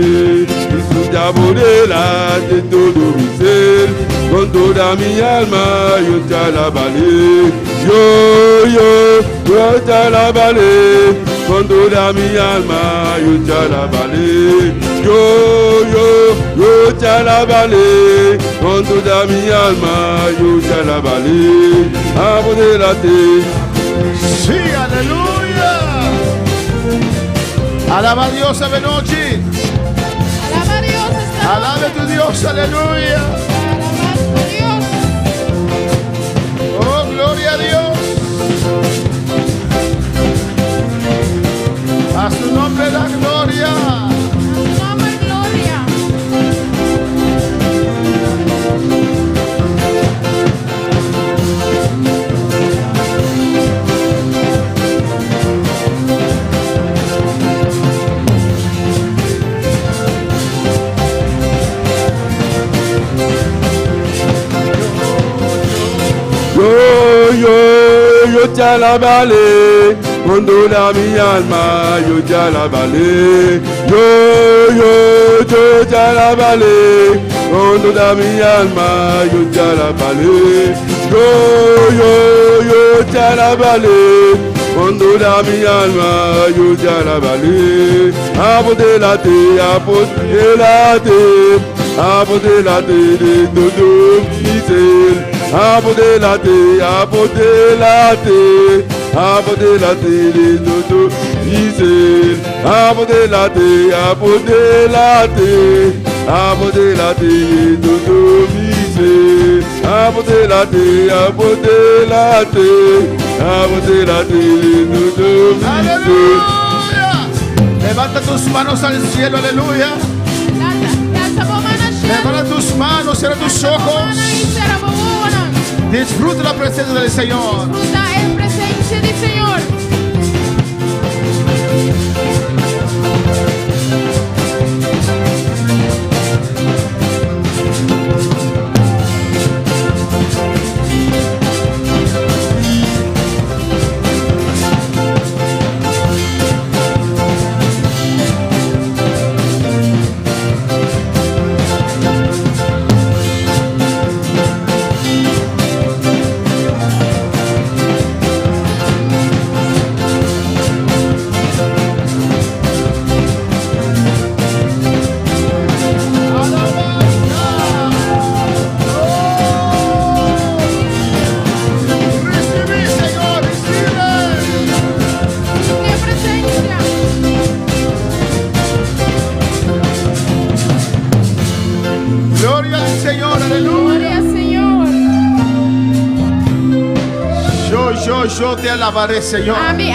tu jabode la de todo misère. Quando da mi alma yo ya la vale, yo ya la vale. Quando da mi alma yo ya la vale, yo ya la vale. Quando da mi alma yo ya la vale. Apporter la terre. Sí, aleluya. Alaba a Dios esta noche. Alaba a Dios esta noche. Alabe tu Dios, aleluya. Alabando a Dios. Oh, gloria a Dios. A su nombre la gloria. A su nombre gloria. Yo ya la vale. Quando da mi alma yo ya la vale, yo ya la vale. Quando da mi alma yo ya la vale, yo ya la vale. Quando da mi alma yo ya la vale. Apporter la terre, apporter la terre, apporter la terre, todo misère. Apporter la terre, apporter la terre, apporter la terre, todo misère. Apporter la terre, apporter la terre, apporter la terre, todo misère. Apporter la terre, apporter la terre, apporter la terre, todo misère. Aleluya. Levanta tus manos al cielo, aleluya. Levanta tus manos, cierra tus ojos. Disfruta la presencia del Señor. Disfruta en presencia del Señor. Yo te alabaré, Señor. A mí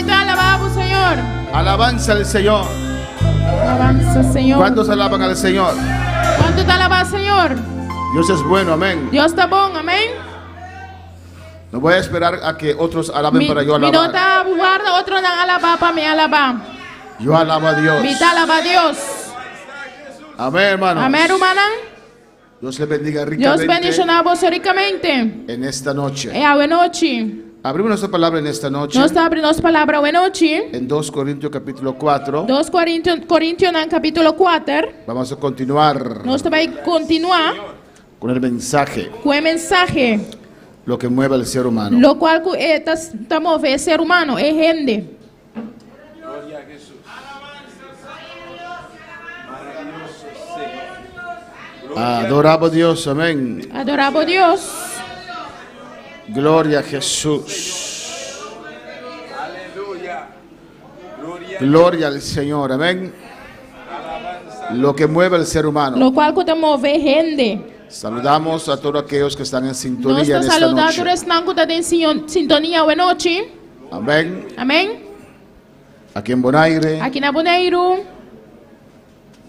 te alabamos, Señor. Alabanza al Señor. Alabanza, Señor. ¿Cuántos alaban al Señor? ¿Cuánto te alabas, Señor? Dios es bueno, amén. Dios está bueno, amén. No voy a esperar a que otros alaben para yo alabar. Mi nota guarda, otro no alaba para mí alabar. Yo alabo a Dios. Mi te alaba a Dios. Amén, hermanos. Amén, hermana. Dios le bendiga Deus ricamente bendiga você ricamente. en esta noche. É a noite. Abrimos nuestra palabra en esta noche Nós estamos abrindo nossa palavra a noite. en 2 Corintios capítulo 4. 2 Coríntios no capítulo 4. Vamos a continuar Nós vamos continuar con el mensaje, com o mensagem, lo que mueve al ser humano. lo qual está movendo o ser humano, é rende. Gloria a Jesús. Maravilloso Señor. Adoramos a Dios, amén. Adorava a Deus. Gloria a Jesús. Aleluya. Gloria Gloria al Señor, amén. Lo que mueve al ser humano. Lo qual está movendo rende. Saludamos a todos aquellos que están en Nós sintonía en estamos esta saludando noche. os que estão em sintonia a noite. Amén. Amém. Aquí en Bonaire, Aqui na Bonaire,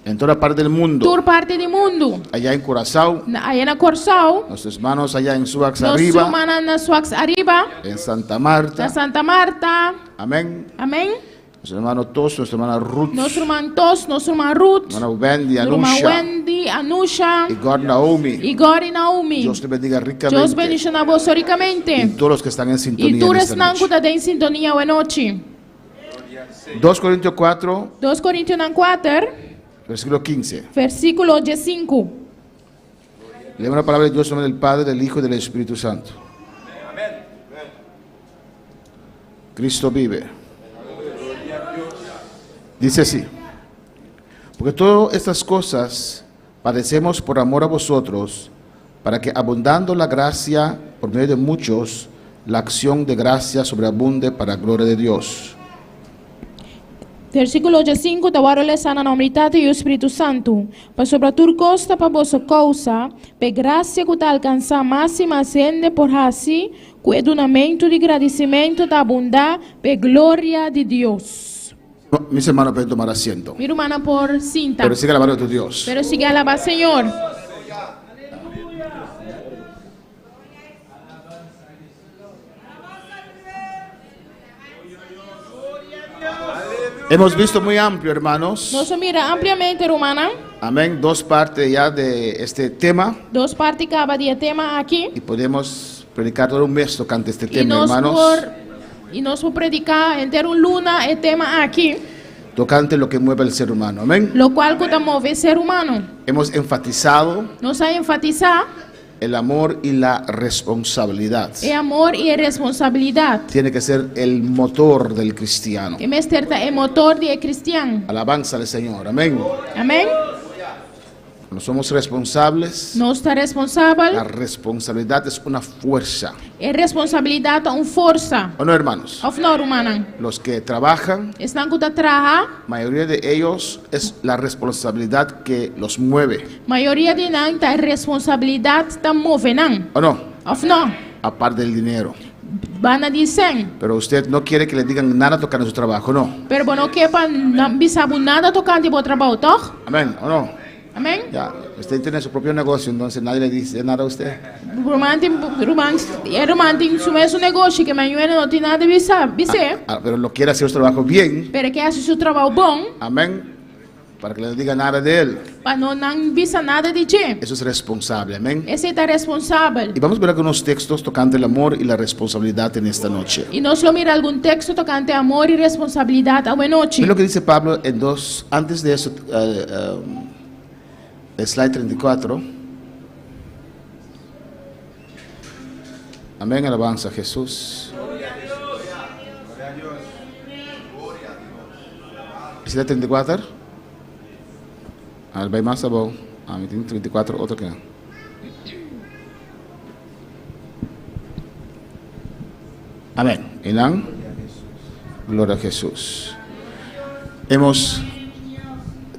en toda parte del mundo. toda parte do mundo. Allá en Curazao, Aí na Corsal, nuestros hermanos allá en Suax nós arriba, humanos na Suax arriba, en Santa na Marta. Santa Marta. Amén. Amém. Nuestro hermano Tos, nuestra hermana Ruth, Nosso irmão Tos, nossa irmã Ruth, hermana Wendy, nossa irmã Anusha, Wendy, Anusha, y God Naomi. Igor e Naomi. Dios te bendiga Deus ricamente. bendiga na você ricamente. Y todos los que están en sintonía E en todos esta não noche. que em sintonia a noite. 2 Corintios 4, 2 Coríntios 4, versículo 15. versículo 5. Leemos la palabra de Dios en nombre del Padre, del Hijo y del Espíritu Santo. Cristo vive. Dice así: porque todas estas cosas padecemos por amor a vosotros, para que abundando la gracia por medio de muchos, la acción de gracia sobreabunde para gloria de Dios. Versículo 5, da hora lesana na unidade e o Espírito Santo. Mas sobre tudo costa para vossa causa, pe graça que ta alcançar máxima ascende por assim, com edunamento de agradecimento da abundar, pe glória de Deus. No, mis hermanos pueden tomar asiento, Mi hermana por cinta. pero sigue alabando a tu Dios. Pero sigue alabar Señor. Hemos visto muy amplio, hermanos. Nos mira ampliamente, hermana. Amén. 2 partes ya de este tema. 2 partes cada dia tema aqui. Y podemos predicar todo un mes tocante este E tema, nós hermanos. por predicar inteiro luna e tema aqui. Tocante lo que mueve al ser humano. Amén. Lo qual que move ser humano. Hemos enfatizado Nós a enfatizar el amor y la responsabilidad. é amor e responsabilidade. Tiene que ser el motor del cristiano. E mesterta é motor de cristiano. Alabanza al Señor. Amén. Amém? No somos responsables. Nós está responsável. La responsabilidad es una fuerza. É responsabilidade força. ¿O no, hermanos? Of não, humana. Los que trabajan, Estão que trabalha. mayoría de ellos es la responsabilidad que los mueve. Maioria de nós tá responsabilidade está movendo. ¿O no? Of não. Aparte del dinero. Bana dizem. Pero usted no quiere que le digan nada tocando su trabajo, ¿no? Pero bueno, que para não bisabu nada tocante ao trabalho, toch? Amén, ¿o no? Amém? Ya, usted tiene su propio negocio, entonces nadie le dice nada a usted. Román tem su mesmo negócio que amanhã não tem nada a bisar, Pero lo quiere hacer su trabajo bien. pero que hace seu trabalho bom, Amén. Para que le diga nada de él. para não bisa nada de ti. Eso es responsable, amén. Esse está responsável. Y vamos a ver algunos textos tocando el amor y la responsabilidad en esta noche. E nós vamos mirar algum texto tocante amor e responsabilidade à noite. Ve lo que dice Pablo en antes de eso, slide 34. Amén, alabanza a Jesús. Slide 34. Al vai más abajo. A mí tiene 34, otro que no. Amén. Ilan. Gloria a Jesús. Hemos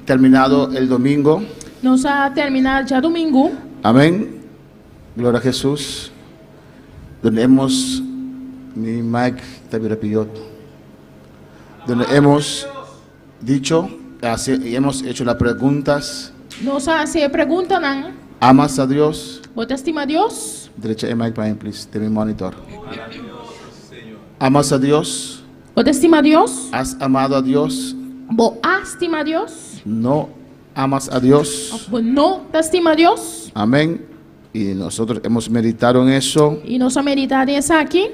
terminado el domingo. Nós a terminar já domingo, Amén. Gloria a Jesús. Donde hemos, mi Mike también pidió, donde hemos dicho y hemos hecho las preguntas. nós a se pergunta não, ¿Amas a Dios? você estima Deus? Derecha, Mike, para mí, please. De mi monitor. ¿Amas a Dios? Você estima Deus? ¿Has amado a Dios? Você estima Deus? No amas a Dios. Of no te estima a Dios. Amén. Y nosotros hemos meditado en eso. Y nos ha meditado eso aquí.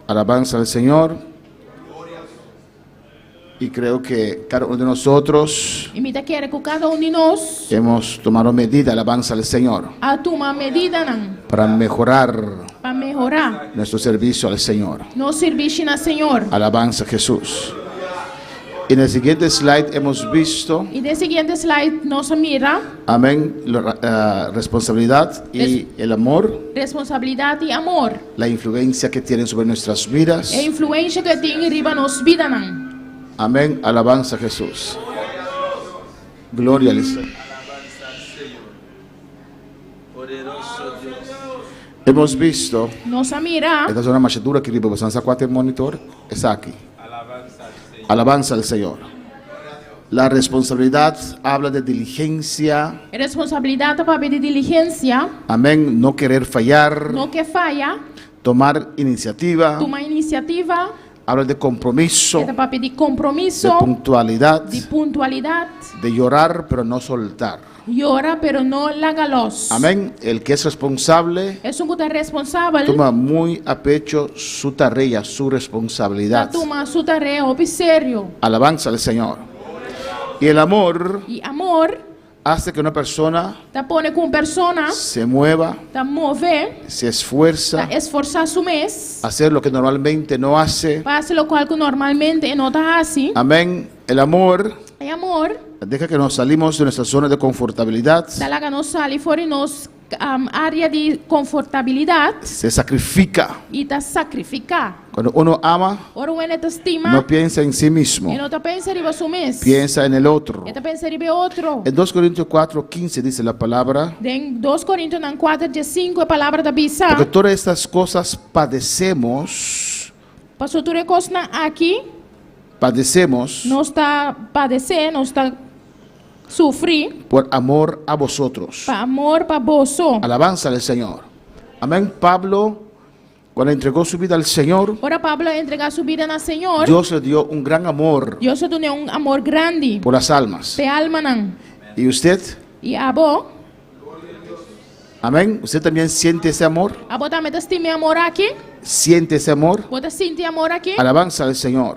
Alabanza al Señor. Y creo que cada uno de nosotros Y mira que cada uno de nós hemos tomado medida, alabanza al Señor, a tomar medida não, para mejorar para melhorar nuestro servicio al Señor. no serviço na Senhor. Alabanza a Jesús. En el siguiente slide hemos visto, E no seguinte slide nós mira amén, la responsabilidad y el amor, responsabilidade e amor. la influencia que tienen sobre nuestras vidas. É a influência que tem em riba nos vida não. Amén, alabanza a Jesús. Gloria al Señor. Poderoso Dios. Hemos visto, Nós mira esta es una machadura que riba, ¿vos cuatro monitor? Es aquí. Alabanza al Señor. La responsabilidad habla de diligencia. é responsabilidade para de diligência, Amén, no querer fallar, não que falha, tomar iniciativa. tomar iniciativa, Habla de compromiso, é para pedir compromisso, de puntualidad, de pontualidade, de llorar pero no soltar. llora pero não lagalos. Amén. El que es responsable É um que é responsável, toma muy a pecho su tarea, su responsabilidad. toma sua tarefa op sério. Alabanza al Señor. Y el amor E amor hace que una persona te pone com persona, se mueva, te move, se esfuerza te esforçar su mês, a hacer lo que normalmente no hace. faz lo qual que normalmente não está assim. Amén. El amor E amor, deja que nos salimos de nuestra zona de confortabilidad, talaga nos sale fora nos área de confortabilidade se sacrifica. e te sacrificar. Cuando uno ama, Ora o te estima, no piensa en sí mismo, e não te pensa riba su mês, piensa en el otro. e te pensa riba outro. En 2 Corintios 4:15 dice la palabra, Em 2 Coríntios 4:5 a palavra da Bisa. porque todas estas cosas padecemos, Pastor tu recosna aqui, não está padecer, não está sofrer, por amor a vosotros. para amor para vosso. Alabanza al Señor. Amén. Pablo, cuando entregó su vida al Señor, Ora Pablo entregar sua vida na Senhor. Dios le dio un gran amor Deus te deu amor grande por las almas. pe alma não. ¿Y usted? E abo Amén. ¿Usted también siente ese amor? também te estima amor aqui. ¿Siente ese amor? Você sente amor aqui? Alabanza al Señor.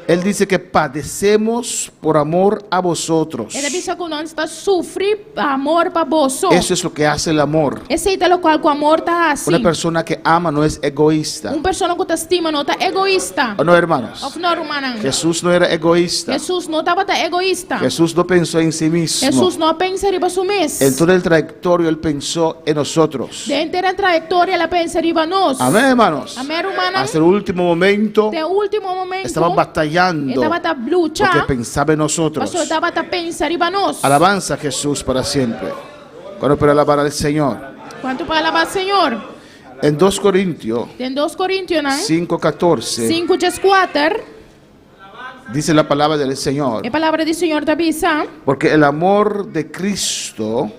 Él dice que padecemos por amor a vosotros. Ele diz que nós está sofrer amor para vosso. Eso es lo que hace el amor. Esse é o qual o amor tá assim. Una persona que ama no es egoísta. Pessoa que te estima não tá egoísta. ¿O no, hermanos? Of não, romana. Jesús no era egoísta. Jesus não estava egoísta. Jesús no pensó en sí mismo. Jesus não pensa riba su mês. En todo el trayectorio Él pensó en nosotros. De inteira trajetória ela pensa riba nós. Amén, hermanos. Amém, romana. Hasta el último momento Até o último momento. estaba batallando Estava a porque lutar. pensaba en nosotros. Pastor estava a pensar riba nós. Alabanza a Jesús para siempre. Cuando para alabar al Señor. Quanto para alabar Senhor? En 2 Corintios Tem 2 Coríntios, não? 5:14 5:4. dice la palabra del Señor. É palavra do Senhor da Bisa. Porque el amor de Cristo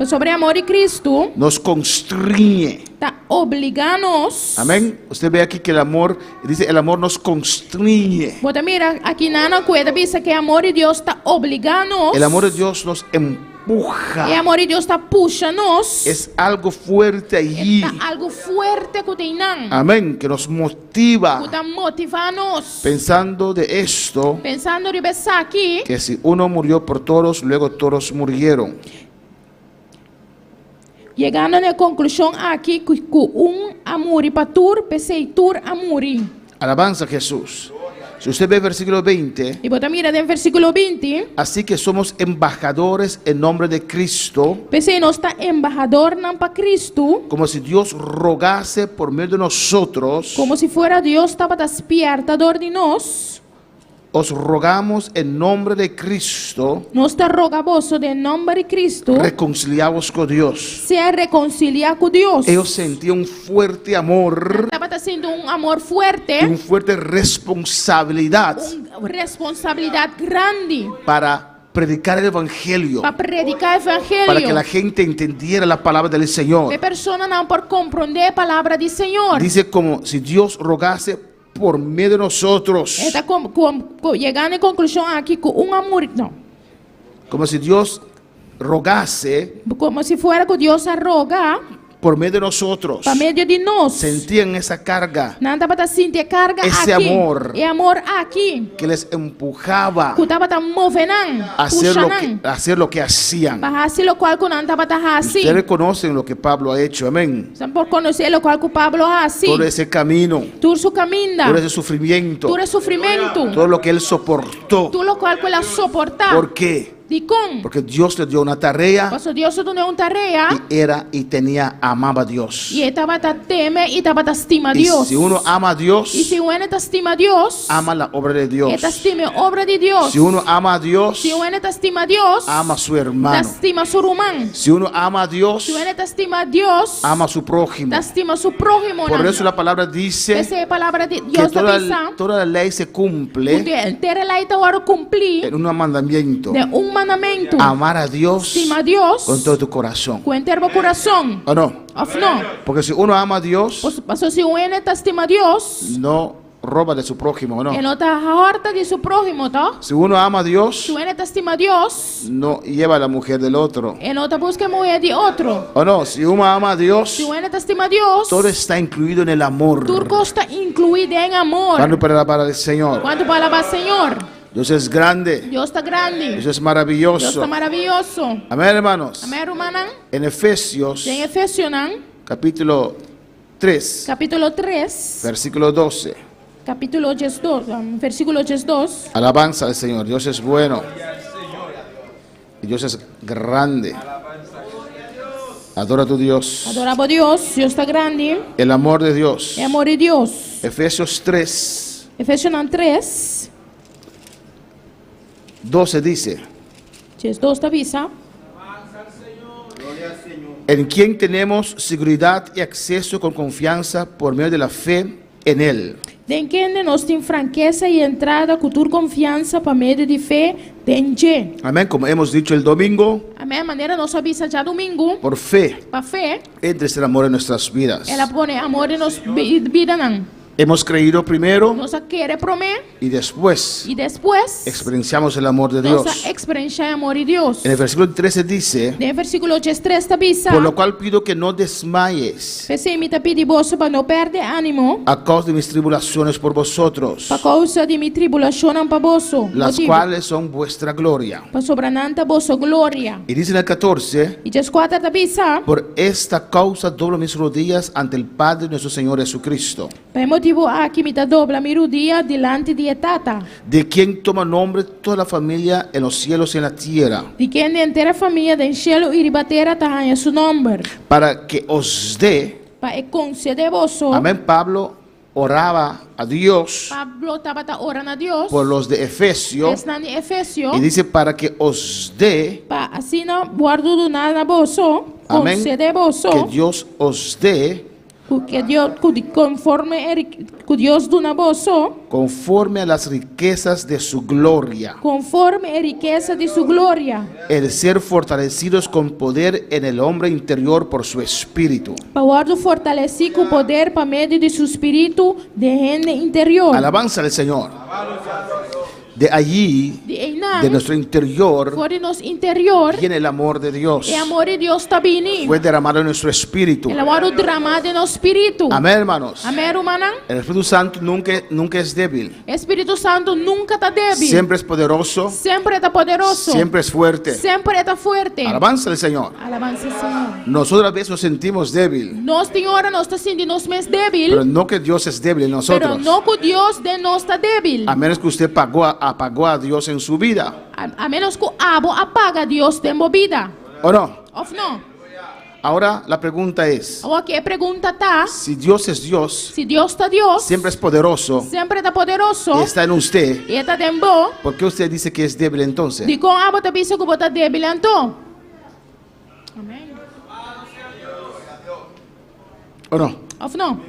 Sobre amor de Cristo. nos constriñe. Está obrigando-nos. Amén. Usted ve aquí que el amor, dice el amor nos constriñe. Bota mira, aqui na coisa diz que amor de Deus está obrigando-nos. El amor de Dios nos empuja. E amor de Deus está puxa-nos. Es algo fuerte allí. Está algo fuerte que tem não. Amén. Que nos Que motiva. está motivando-nos. Pensando de esto, Pensando de pensar aqui, que si uno murió por todos, luego todos murieron. chegando na conclusão aqui que amor para tur, peseitur amor. Alabanza a Jesús. Si usted ve el versículo 20, E bota mira no versículo 20, así que somos embajadores en nombre de Cristo, pensei nós está embajador não para Cristo, como si Dios rogase por medio de nosotros. como se fuera Deus estava despiartador de nós. Os rogamos en nombre de Cristo, Nós está rogavoso de nome de Cristo, reconciliados con Dios. se reconciliar com Deus. Ellos sentían un fuerte amor Estava sendo amor y fuerte, una fuerte responsabilidad responsabilidade grande para predicar el Evangelio, para predicar o para que la evangelho. gente entendiera la palabra del A Señor. pessoa não pode compreender a palavra do Senhor. Dice como si Dios rogase por medio de nosotros. Está chegando em conclusão aqui com amor. Não. como si Dios rogase como si fuera que Dios roga por medio de nosotros. para medio de nós. Sentían esa carga Nada para sentir carga Ese aqui. amor. E amor aqui. que les empujaba Que estava movendo, a hacer lo que hacían. para fazer o qual que não estava assim. Ustedes conocen lo que Pablo ha hecho, amén. Estamos por conhecer o qual que Pablo assim. Todo ese camino, Todo su caminho, todo ese sufrimiento, todo o sofrimento, todo lo que él soportó. todo o qual que ele suportar. ¿Por qué? De como? Porque Dios le dio una tarea Porque Deus te deu uma tarefa y amaba a Dios. e estava a teme e estava a estima Y Deus. si uno ama a Dios, E se uno te estima Deus, ama la obra de Dios. te estima a obra de Deus. Si uno ama a Dios, Se uno te estima Deus, ama a su te hermano. estima seu irmão. Si uno ama a Dios, Se uno te estima Deus, ama a su prójimo. te estima seu prójimo. Por eso la palabra dice Essa é a palavra de que Deus da visão. toda la ley se cumple Ter a lei agora cumprir en un mandamiento. de mandamento. Amar a Dios Estima a Deus con todo tu corazón. com inteiro coração. ¿O no? Of não. Porque si uno ama a Dios, Mas se uno te estima Deus, no roba de su prójimo, ¿o no? e não te horta de seu prójimo, tá? Si uno ama a Dios, Se uno te estima Deus, no lleva a la mujer del otro. e não te busca mulher de outro. ¿O no? Si uno ama a Dios, Se uno te estima Deus, todo está incluido en el amor. tudo está incluído em amor. Cuando para la palabra del Señor. Quanto para alabar Senhor, Dios es grande. Deus está grande. Dios es Deus maravilloso. está maravilhoso. Amén, hermanos. Amém, irmã? En Efesios, Em Efésios, capítulo 3, capítulo 3, versículo 12. capítulo 2, versículo 2. Alabanza al Señor. Dios es bueno. Y Dios es grande. Adora a tu Dios. Adorava Deus, Deus está grande. El amor de Dios. É amor de Deus. Efesios 3, Efésios 3, 12 dice: 2 da visa. en quien tenemos seguridad y acceso con confianza por medio de la fe en Él. De quem nós tem franqueza e entrada, cultura confiança para meio de fé, de Amén. Como hemos dicho el domingo, Amém. Maneira nós avisa já domingo, por fe para fé, entra ese amor en nuestras vidas. ela põe amor em nossa vida não. Hemos creído primero Nós quer promer y después e depois experienciamos el amor de Dios. nós experiencia amor de Deus. En el versículo 13 dice: De versículo 3 da visa. por lo cual pido que no desmayes Pensei me pedir vos para não perder ânimo, a causa de mis tribulaciones por vosotros, para causa de minha tribulação para vosso. las cuales son vuestra gloria. Para sobrananta vossa glória. Y dice en el 14: E 4 da visa. por esta causa doblo mis rodillas ante el Padre de nuestro Señor Jesucristo, Para motivo aqui me dobla mi rodilla delante de Tata, de quien toma nombre toda la familia en los cielos y en la tierra, de quem de inteira família do cielo e de batera tahanha su nome, para que os dé. para conceder vosso. Amén. Pablo oraba a Dios Pablo estava orando a Deus, por los de Efesio está em Efésio, y dice: para que os dé, para assim não guardo do nada vosso, amén, conceder vosso, que Dios os dé que Deus, conforme que Deus dona vosso, conforme a las riquezas de su gloria, conforme a riqueza de sua glória, el ser fortalecidos con poder en el hombre interior por su espíritu. para guardo fortalecer com poder para meio de seu espírito de gente interior. Alabanza al Señor. De allí, De de Einan, nuestro interior, fora nos interior, viene el amor de Dios. e amor de Deus está vindo. Fue derramado en nuestro espíritu. Ele agora o drama de nosso espírito. Amén, hermanos. Amém, irmã? El Espíritu Santo nunca es débil. Espírito Santo nunca está débil. Siempre es poderoso. Sempre está poderoso. Siempre es fuerte. Sempre está forte. Alabanza al Señor. Alabanza ao Senhor. Nosotros a veces nos sentimos débil, Nós, Senhora, nós está sentindo nos mais débil, pero no que Dios es débil en pero nosotros. não que Deus de nós está débil. A menos que usted apagó a Dios en su vida. A menos que o abo apaga Deus de vida. ¿O no? Of não? Ahora la pregunta es: Ou aqui a pergunta tá, si Dios es Dios, se Deus está Deus, siempre es poderoso sempre está poderoso, y está en usted, e está tempo, ¿por qué usted dice que es débil entonces? de com abo está pensa que está débil então. Amém. ¿O no? Of não?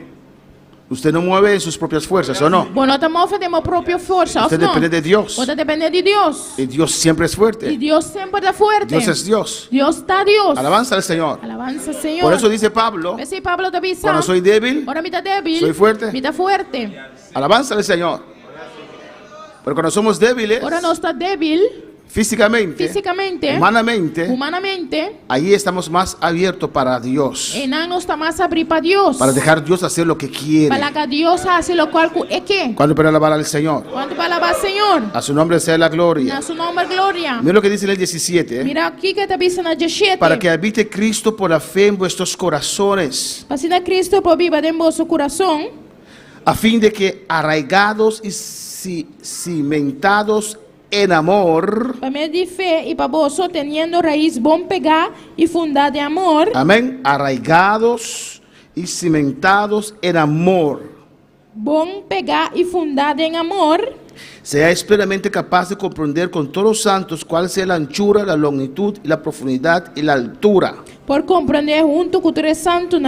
Usted no mueve en sus propias fuerzas, ¿o no? Bom, nós estamos fazendo a própria força, of Usted não? depende de Dios. Você depende de Deus. Y Dios siempre es E fuerte. Deus sempre está forte. Dios es Dios. Deus está Deus. Alabanza al Señor. Alabanza, Senhor. Por eso dice Pablo: Esse Pablo está pensando. cuando soy débil, Ahora me está débil. soy fuerte. Me está forte. alabanza al Señor. Pero cuando somos débiles, Ahora nós está débil. físicamente, humanamente, ahí estamos más abiertos para Dios. não está mais abrir para Deus. Para dejar Dios hacer lo que quiere. Para que Deus faça o qual é que. Cuando para alabar al Señor. Quando para alabar Senhor. A su nombre sea la gloria. A su nombre glória. Mira lo que dice en el 17. Mira aqui que está dizendo na 17. Para que habite Cristo por la fe en vuestros corazones. Para que Cristo por viva em vosso coração. A fin de que arraigados y cimentados en amor. Para meio de fé e para vosso teniendo raiz bom pegar e fundada em amor. Amén. Arraigados y cimentados en amor. Bom pegar e fundada em amor. Seáis plenamente capaz de comprender con todos los santos cuál sea la anchura, la longitud, y la profundidad y la altura. Por compreender junto com os santos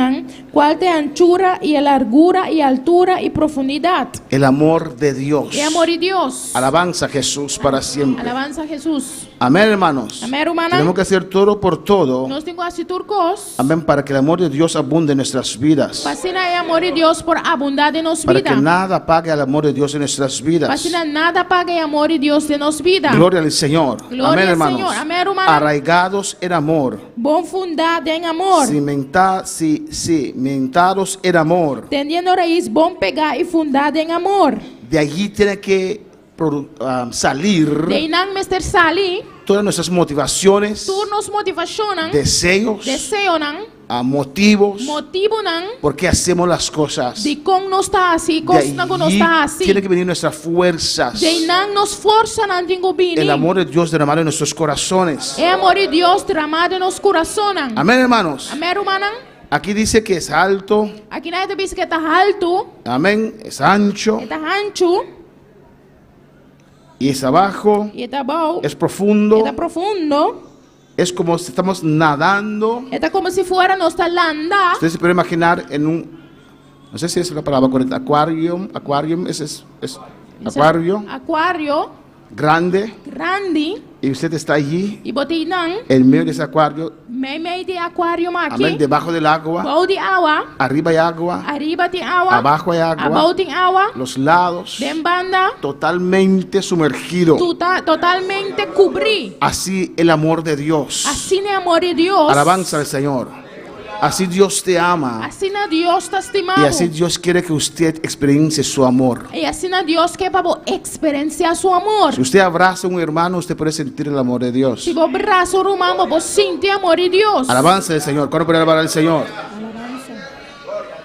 qual é a anchura e a largura e a altura e profundidade. El amor de Dios. El amor de Dios. Alabanza a Jesús para siempre. Alabanza a Jesús. Amén, hermanos. Amén, hermanos. Tenemos que hacer todo por todo. Nós temos que fazer turcos. Amén, para que el amor de Dios abunde en nuestras vidas. Para que o amor de Deus por abundar em nossas Para vidas. que nada apague el amor de Dios en nuestras vidas. Para que nada apague o amor de Deus de nossas vidas. Gloria al Señor. Gloria Amén, al hermanos. Señor. Amén, hermanos. Arraigados en amor. Bom fundado em amor. Cimentados en amor. Teniendo raiz bom pegar e fundada em amor. De allí tiene que salir De não mestre sali. todas nuestras motivaciones, Turnos motivacionan. deseos, motivos, Motivo não. por qué hacemos las cosas. De como não está assim, De coisa não allí está assim. tiene que venir nuestras fuerzas. De não nos força não tem bini. El amor de Dios derramado en nuestros corazones. É amor de Deus derramado em nosso coração. Amén, hermanos. Amém, hermano. Aquí dice que es alto. Aqui não é diz que está alto, Amén. Es ancho. está ancho, Y es abajo. e está bom, Es profundo. está profundo. Es como si estamos nadando. Está como se fuera nossa landa. Usted se puede imaginar en un, no sé si es la palabra correcta, aquarium, es acuario Aquário grande, grande y usted está allí e botinang en medio de ese acuario, meio de aquário amén, aqui. debajo del agua, Bom de água, arriba hay agua, arriba tem água, abajo hay agua, abaixo tem água, los lados dem banda, totalmente sumergido. totalmente cobrir. Así el amor de Dios. Assim é amor de Deus. Alabanza al Señor. Así Dios te ama. Assim é Deus te estimado. Y así Dios quiere que usted experiencie su amor. E assim é Deus quer para experienciar seu amor. Si usted abraza a un hermano, usted puede sentir el amor de Dios. Se você abraça o irmão, você sente amor de Deus. Alabanza al Señor. ¿Cuándo puede alabar al Señor?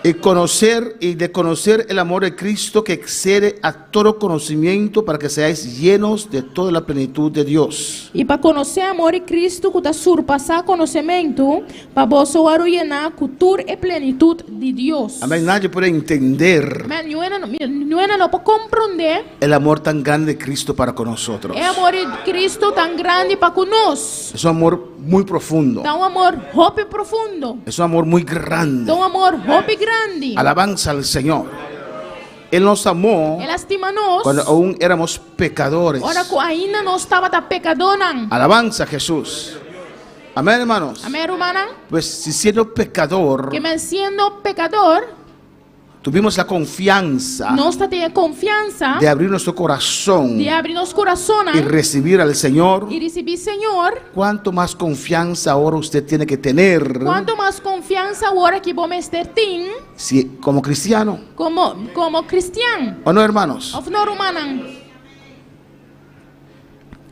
Y de conocer el amor de Cristo que excede a todo conocimiento, para que seáis llenos de toda la plenitud de Dios. E para conhecer o amor de Cristo, que está surpassar conhecimento, para você arruinar cultura e plenitude de Deus. Amén. Nadie puede entender Não pode compreender el amor tan grande de Cristo para con nosotros. o amor de Cristo tão grande para conosco. Es un amor muy profundo. Dá amor hope profundo. Es un amor muy grande. Dá amor hope grande. Alabanza al Señor. Él nos amó Ele estima nós. cuando aún éramos pecadores. Ora que ainda não estava da pecadona. Alabanza a Jesús. Amén, hermanos. Amém, hermana? Pues si siendo pecador, Que me sendo pecador, tuvimos la confianza nós temos confiança de abrir nuestro corazón de abrir nosso coração y recibir al Señor. e receber Senhor. ¿Cuánto más confianza ahora usted tiene que tener Quanto mais confiança agora que vamos ter si, como cristiano? como cristiano. ¿O no, hermanos? Of não, hermana?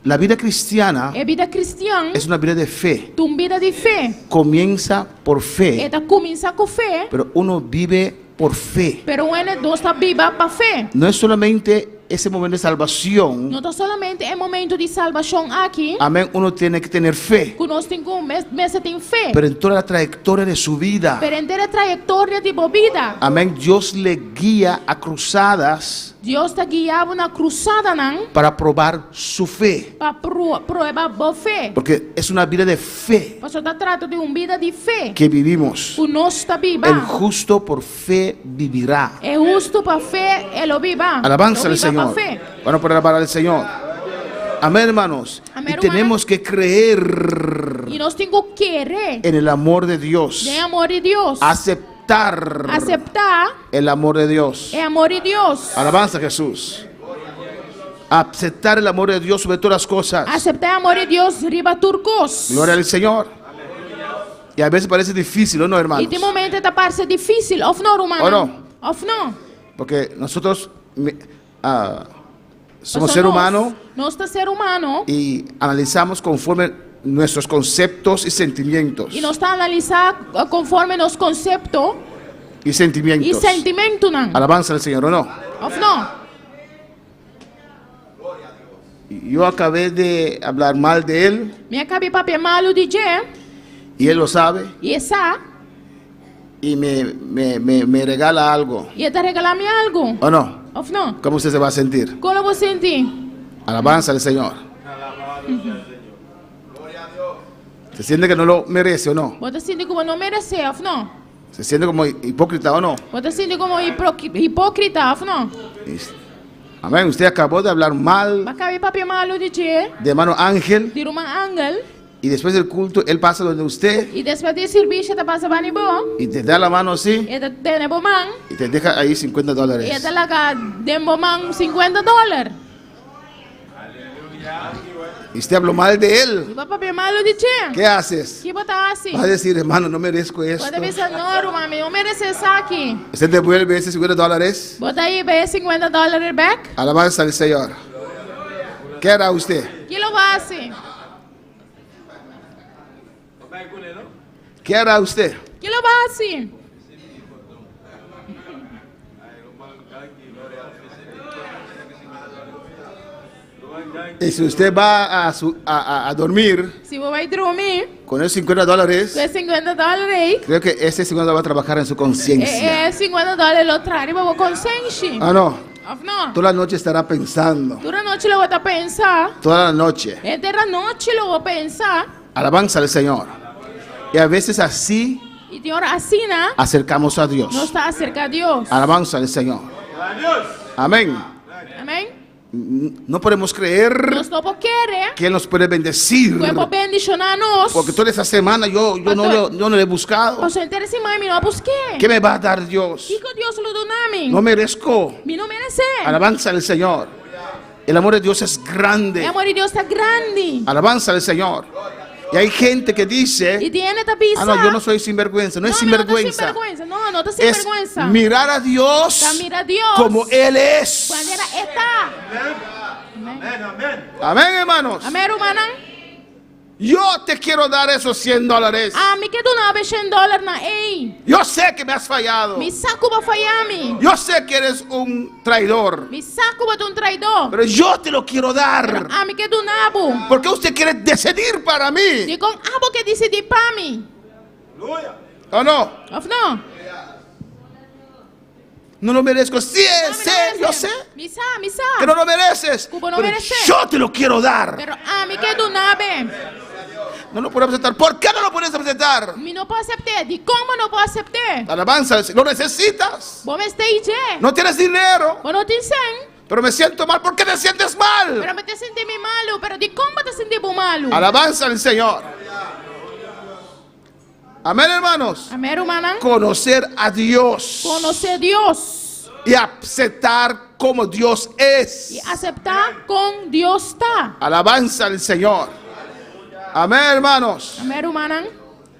La vida cristiana É vida cristã. es una vida de fe. Tu vida de fé. Comienza por fe, Eta começa com fé, pero uno vive por fe. pero ele não está viva para fé. No es solamente ese momento de salvación. Não está somente é momento de salvação aqui. Amén. Uno tiene que tener fe, Que nós temos fé. pero en toda la trayectoria de su vida. Pero em a trajetória de vida, Amén. Dios le guía a cruzadas Deus te guiava na cruzada para probar su fe. para provar boa fé. Porque es una vida de fe Você está tratando de uma vida de fé. que vivimos. O nosso está viva. El justo por fe vivirá. É justo para fé, ele viva. Alabanza Lo al viva Señor. pa' fé. Bueno, para alabar al Señor. Amén, hermanos. Amén, Y tenemos que creer E nós temos que querer en el amor de Dios. de amor de Deus. Aceptar Aceptar el amor de Dios. é amor de Deus. Alabanza a Jesús. Aceptar el amor de Dios sobre todas las cosas. Aceitar o amor de Deus riba turcos. Gloria al Señor. Y a veces parece difícil, ¿o no, hermanos? E de momento está parece difícil, of no, Romana? ¿O no? Of no? Porque nosotros somos ser humano Nós está ser humano. y analizamos conforme nuestros conceptos y sentimientos. E nós está a analisar conforme nos concepto Y sentimientos. e sentimento, não? Alabanza al Señor, ¿o no? Of no? Y yo acabé de hablar mal de él Me acabei papel malo de je, y él lo sabe e essa, y me regala algo, e está regalar-me algo. ¿o no? Of no? ¿Cómo usted se va a sentir? Como você sentir? Alabanza al Señor. ¿Se siente que no lo merece o no? Você sente como não merecer, of no? ¿Se siente como hipócrita o no? Você sente como hipócrita, of no? Amén. Usted acabó de hablar mal Acabei papel malo de je, de hermano Ángel de uma ángel, y después del culto él pasa donde usted e depois de serviço está passando bem bom, y te da la mano así e está tendo man, y te deja ahí $50. e está lá dando man $50. Y usted habló mal de él. E papel malo de je. ¿Qué haces? Que botar assim? Va a decir, hermano, no merezco esto. Pode pensar, não, mami, não merece isso aqui. Usted devuelve ese $50. Bota aí, vai $50 back. Alabanza al Señor. ¿Qué hará usted? Que lo vai assim? ¿Qué hará usted? Que lo vai assim? Y si usted va a dormir Se você vai dormir con esos $50, com esses $50 aí, creo que ese $50 va a trabajar en su conciencia. é $50 lo traz para consciência. Ah, no. Of não? Toda la noche estará pensando. Toda noite eu vou estar pensar. Toda la noche. Toda noite eu vou pensar. Alabanza al Señor. Y a veces así E de hora assim, né? acercamos a Dios. Não está acerca de Deus. Alabanza al Señor. Amén. Amém? No podemos creer Nós não queremos que Él nos puede bendecir. que eu vou bendicionar nós. Porque toda esa semana yo no le he buscado. Você interessa mais, me não busquei. ¿Qué me va a dar Dios? Que Deus lo dá a mim? No merezco. Me não merece. Alabanza al Señor. El amor de Dios es O grande. amor de Deus está grande. Alabanza al Señor. Y hay gente que E dice, tiene esta pizza. no, yo no soy sinvergüenza. No es sinvergüenza. Não, não está sem Es vergüenza. mirar a Dios Está mira a Deus. como Él es. Quando era está. Amén, hermanos. Amém, hermana? Yo te quiero dar esos $100. Ah, me quedo na $100 na ei. Yo sé que me has fallado. Me saco para falhar-me. Yo sé que eres un traidor. Me saco para um traidor. Pero yo te lo quiero dar. Ah, me quedo nabo. Porque usted quiere decidir para mí. Digo, abo que decidi para mim. ¿O no? Of não? No lo merezco. Sí, sé, yo sé Me sa. que no lo mereces. Como no Pero merece. yo te lo quiero dar. Pero me quedo nabe. No lo puedo aceptar. ¿Por qué no lo puedes aceptar? Me não posso aceitar. De como não posso aceitar? Alabanza, lo necesitas. Vou me estejar. No tienes dinero. Vou não te sem. Pero me siento mal. ¿Por qué te sientes mal? Pero me te senti malo. Pero de como te senti malo? Alabanza al Señor. Amén, hermanos. Amém, hermana? Conocer a Dios Conhecer Deus. y aceptar como Dios es. E aceitar com Deus está. Alabanza al Señor. Amén, hermanos. Amém, hermana?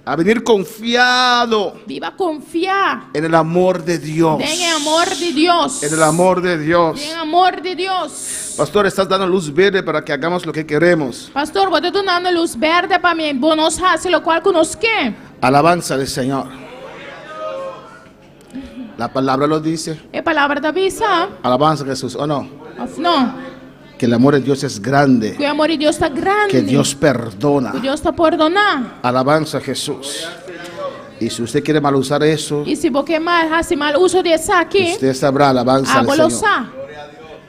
A venir confiado Viva confiar. en el amor de Dios. Tem amor de Deus. En el amor de Dios. Tem amor de Deus. Pastor, estás dando luz verde para que hagamos lo que queremos. Pastor, você está dando luz verde para mim. Bom, nós fazemos o qual conosco. Alabanza al Señor. La palabra lo dice. É palavra da bisa. Alabanza a Jesús. ¿O no? Of não. Que el amor de Dios es grande. Que o amor de Deus está grande. Que Dios perdona. Que Deus está perdonar. Alabanza a Jesús. Y si usted quiere mal usar eso, E se você mais mal uso desse aqui, usted sabrá alabanza al vou Señor. usar.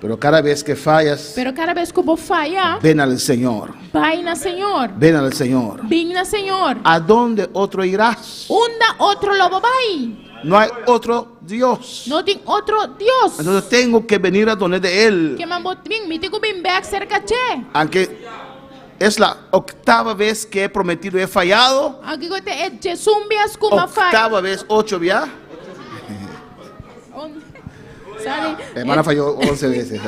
Pero cada vez que fallas, Pero cada vez que eu vou falhar, ven al Señor. vai na Senhor. Ven al Señor. Vem na Senhor. ¿A dónde otro irás? Unda outro lobo vai. No hay otro Dios. Não tem outro Deus. Entonces tengo que venir a donde de Él. Que man botin, me tengo bem back cerca de. Aunque es la octava vez que he prometido y he fallado. Aqui que te é de zumbias como faz. Octava vez, 8 ya. Sabe? Hermana falló 11 veces.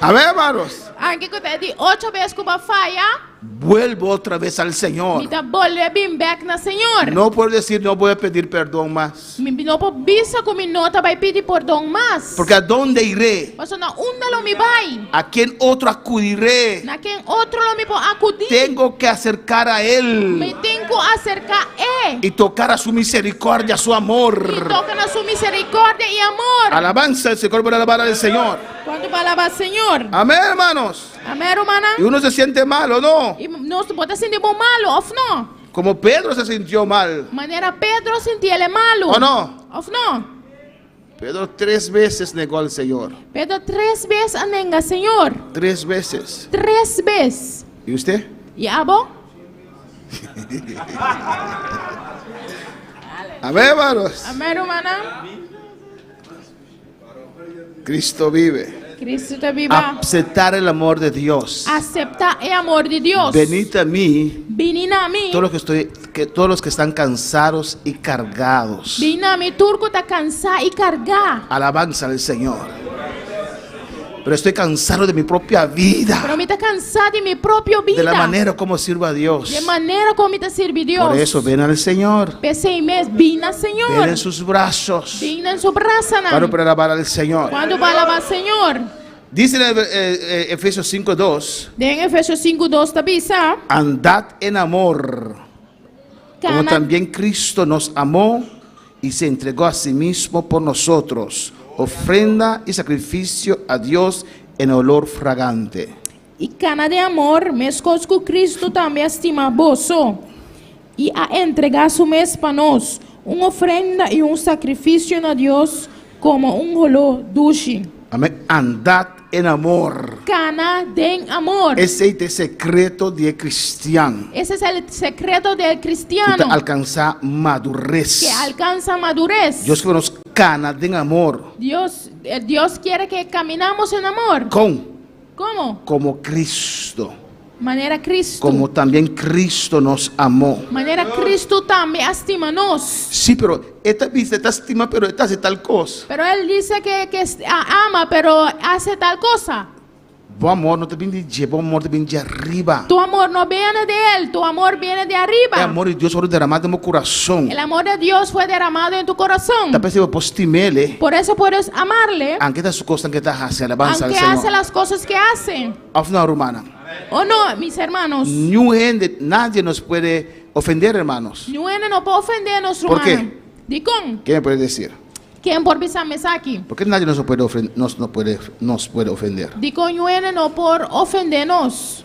Amén, hermanos. Anche que te di 8 vezes que va falha, Vuelvo otra vez al Señor. me tá bolhe bem back na Senhor. No puedo decir, no voy a pedir perdón más. Me não pode bisa que me nota vai pedir perdão mais. Porque ¿a dónde iré? Mas na onda lo me vai. ¿A quién otro acudiré? Na quem outro lo me pode acudir. Tengo que acercar a Él Me tenho que acercar y tocar a su misericordia, a su e amor. toca na sua misericórdia e amor. Alabanza al Señor por alabar al Señor. Quando vai alabar o Senhor. Amén, hermanos. Amém, romana? Y uno se siente mal, ¿o no? E nós pode sentir bom malo, ou não? Como Pedro se sintió mal, Maneira Pedro sentia ele malo. ¿o no? Ou não? Pedro 3 veces negó al Señor. Pedro 3 vezes anenga Senhor. 3 veces. 3 vezes. ¿Y usted? E abo? Amén, hermanos. Amém, romana? Cristo vive. Cristo te viva. Aceptar el amor de Dios. Aceptar o amor de Deus. Venid a mí, Venina a mim. todos los que están cansados y cargados. Venina a mim, turco tá cansar e cargar. Alabanza al Señor. Pero estoy cansado de mi propia vida, Pero me tá cansado de minha própria vida. de la manera como sirvo a Dios. De maneira como me tá servindo Deus. Por eso ven al Señor, Pensei mesmo, vina Senhor. ven en sus brazos, Vina em sua braça, para alabar al Señor. Quando vai alabar Senhor. Dice en Efesios 5:2, Em Efésios 5:2 tá bisa. andad en amor, como Cana, también Cristo nos amó y se entregó a sí mismo por nosotros, ofrenda y sacrificio a Dios en olor fragante. e cana de amor, mesmo que Cristo também estima vosso. E a entregar su mes para nós, ofrenda e sacrifício a Deus como olor dulce. Amén. Andad en amor. Cana de amor. Ese es el secreto de cristiano. Esse é o secreto del Usted cristiano alcanza madurez. que alcança madurez. Dios que nos cana en amor. Deus quer que caminamos em amor. Como? Como Cristo. Maneira Cristo. Como también Cristo nos amó. Maneira Cristo também estima nós. Sí, pero esta vista, esta estima, pero esta hace tal cosa. Pero él dice que ama, pero hace tal cosa. Bom amor no te viene de allí, bom amor te viene de arriba. Tu amor no viene de él, tu amor viene de arriba. El amor de Dios fue derramado en mi corazón. El amor de Dios fue derramado en tu corazón. Está pensando postimele. Por eso puedes amarle, Aunque estas cosas que estás haciendo, alabanza al aunque hace Señor. las cosas que hace. Afna romana. ¿O no, mis hermanos? Nadie nos puede ofender, hermanos. No puede ofendernos, ¿Por qué? hermano. Dicon, ¿Qué me puede decir? ¿quién por pisarme aquí? ¿Por qué nadie nos puede ofender? Dicon, no por ofendernos.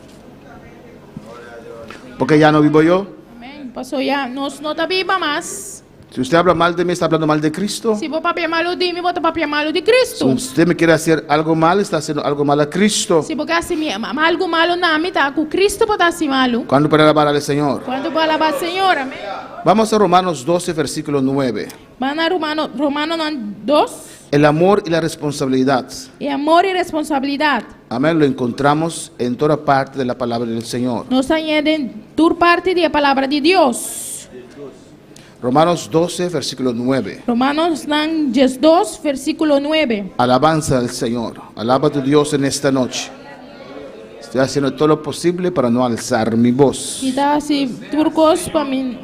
Porque ya no vivo yo. Amén. Pasó ya, nos no te viva más. Si usted habla mal de mí, está hablando mal de Cristo. Si vos papel malo de mí, vos papel malo de Si Cristo. usted me quiere hacer algo mal, está haciendo algo mal a Cristo. Si porque assim algo malo na mim tá com Cristo pode assim malo. ¿Cuándo para alabar al Señor? Quando vai alabar o Senhor, amém. Vamos a Romanos 12, versículo 9. Vai na Romano 2, El amor y la responsabilidad. é amor e responsabilidade. Amén. Lo encontramos en toda parte de la palabra del Señor. Nós estamos em toda parte da palavra de Deus. Romanos 12, versículo 9. Romanos 2, versículo 9. Alabanza al Señor. Alaba a tu Dios en esta noche. Estoy haciendo todo lo posible para no alzar mi voz. E tá assim, turcos para mim.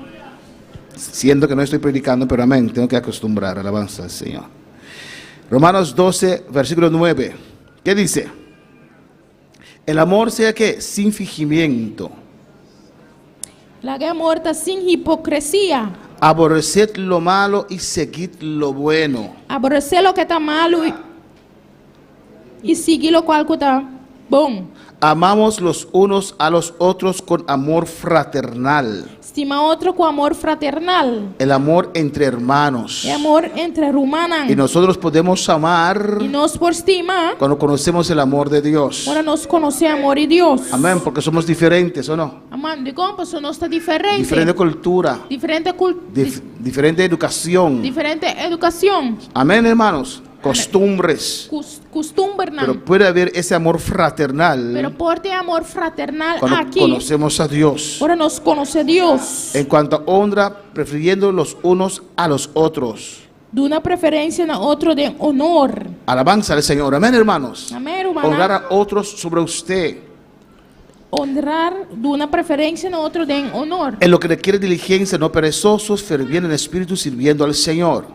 Siendo que no estoy predicando, pero amén, tengo que acostumbrar. Alabanza al Señor. Romanos 12, versículo 9. ¿Qué dice? El amor sea que sin fingimiento. La que amor tá sem hipocrisia. Aborreced lo malo y seguid lo bueno. Aborrecer lo que está malo e seguir lo qual que tá bom. Amamos los unos a los otros con amor fraternal. Estima outro com amor fraternal. El amor entre hermanos. É amor entre humanos. Y nosotros podemos amar E nós por estima, cuando conocemos el amor de Dios. agora nós conhecemos amor de Deus. Amén, porque somos diferentes, ¿o no? Amando, de como pessoa nós está diferente. Diferente cultura, Diferente cultura. diferente educación. Diferente educação. Amén, hermanos. Costumbres. Costumbre, não. Pero puede haber ese amor fraternal Pero por ter amor fraternal cuando aqui, conocemos a Dios. agora nós conhecemos Deus. En cuanto a honra, prefiriendo los unos a los otros. De uma preferência na outro de honor. Alabanza al Señor. Amén, hermanos. Amém, humana. honrar a otros sobre usted. Honrar de una preferencia en otro den honor. En lo que requiere diligencia, no perezosos, ferviendo en espíritu, sirviendo al Señor.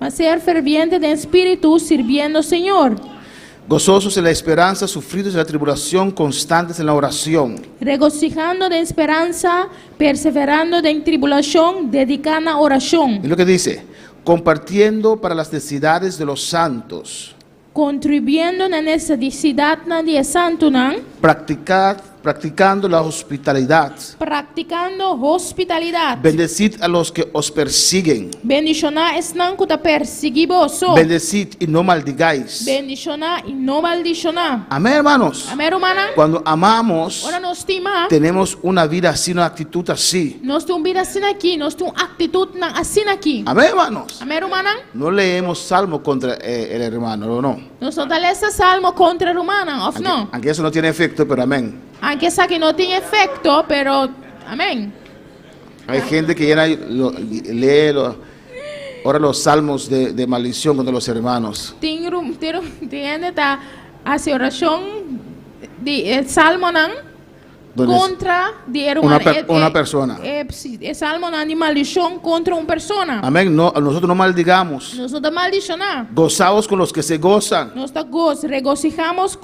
Va a ser ferviente de espíritu, sirviendo al Señor. Gozosos en la esperanza, sufridos en la tribulación, constantes en la oración. Regocijando de esperanza, perseverando de tribulación, dedicando a oración. Y lo que dice, compartiendo para las necesidades de los santos. Contribuyendo en la necesidad de santo, Practicando la hospitalidad. practicando hospitalidad. Bendecid a los que os persiguen. Bendicionar están que te perseguiboso. Bendecid y no maldigáis. Bendicionar y no maldicionar. Amén, hermanos. Amén, hermana. Cuando amamos, Ahora nos estima. tenemos una vida así, una actitud así. Nos tu vida así aquí, nos tu actitud así aquí. Amén, hermanos. Amén, hermana. No leemos salmo contra el hermano, no. Nosotros leemos salmo contra el hermano, ¿o no? Aunque eso no tiene efecto, pero amén. Aunque esa que no tiene efecto, pero amén. Hay gente que lee ahora los salmos de maldición contra los hermanos. Tiene esta oración de salmo Donde contra de hermano. una persona. El salmo de maldición contra una persona. Amén. No, nosotros no maldigamos. Nosotros maldicionar. Gozaos con los que se gozan. Nosotros regocijamos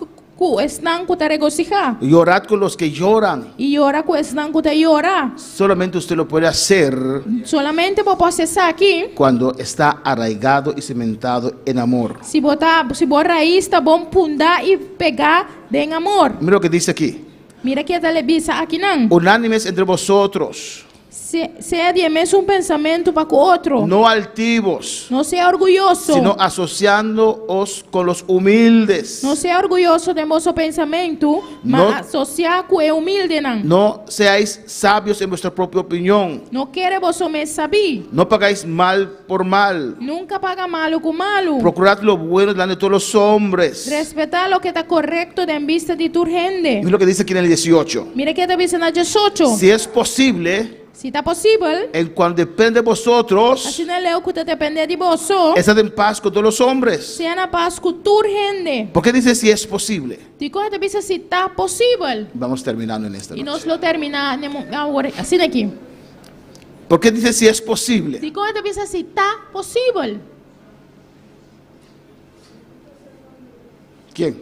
están que te regocija. Y orad con los que lloran. Y llora que están que te llora. Solamente usted lo puede hacer Solamente puedo accesar aquí. cuando está arraigado y cimentado en amor. Si vos raíz está bom pundar y pegar en amor. Mira lo que dice aquí. Mira que te le dice aquí nan. Unánimes entre vosotros, Sea de un pensamiento para otro. no altivos, No sea orgulloso. sino asociándoos con los humildes. No sea orgulloso de vuestro pensamiento, No. mas asociar con el humilde nan. No seáis sabios en vuestra propia opinión. No quiere vos me sabí. No pagáis mal por mal. Nunca paga malo con malo. Procurad lo bueno delante de todos los hombres. Respetar lo que está correcto de en vista de tu gente. Mira lo que dice aquí en el 18. Mira que te dice en el 18. Si es posible, Si está posible, en cuanto depende de vosotros, así no leo que te depende de vos. estad en paz con todos los hombres. Sea na paz con tu gente. ¿Por qué dice si es posible? Digo te dice si está posible. Vamos terminando en esta Y nos noche. lo termina ahora, así de aquí. ¿Por qué dice si es posible? Digo te dice si está posible. ¿Quién?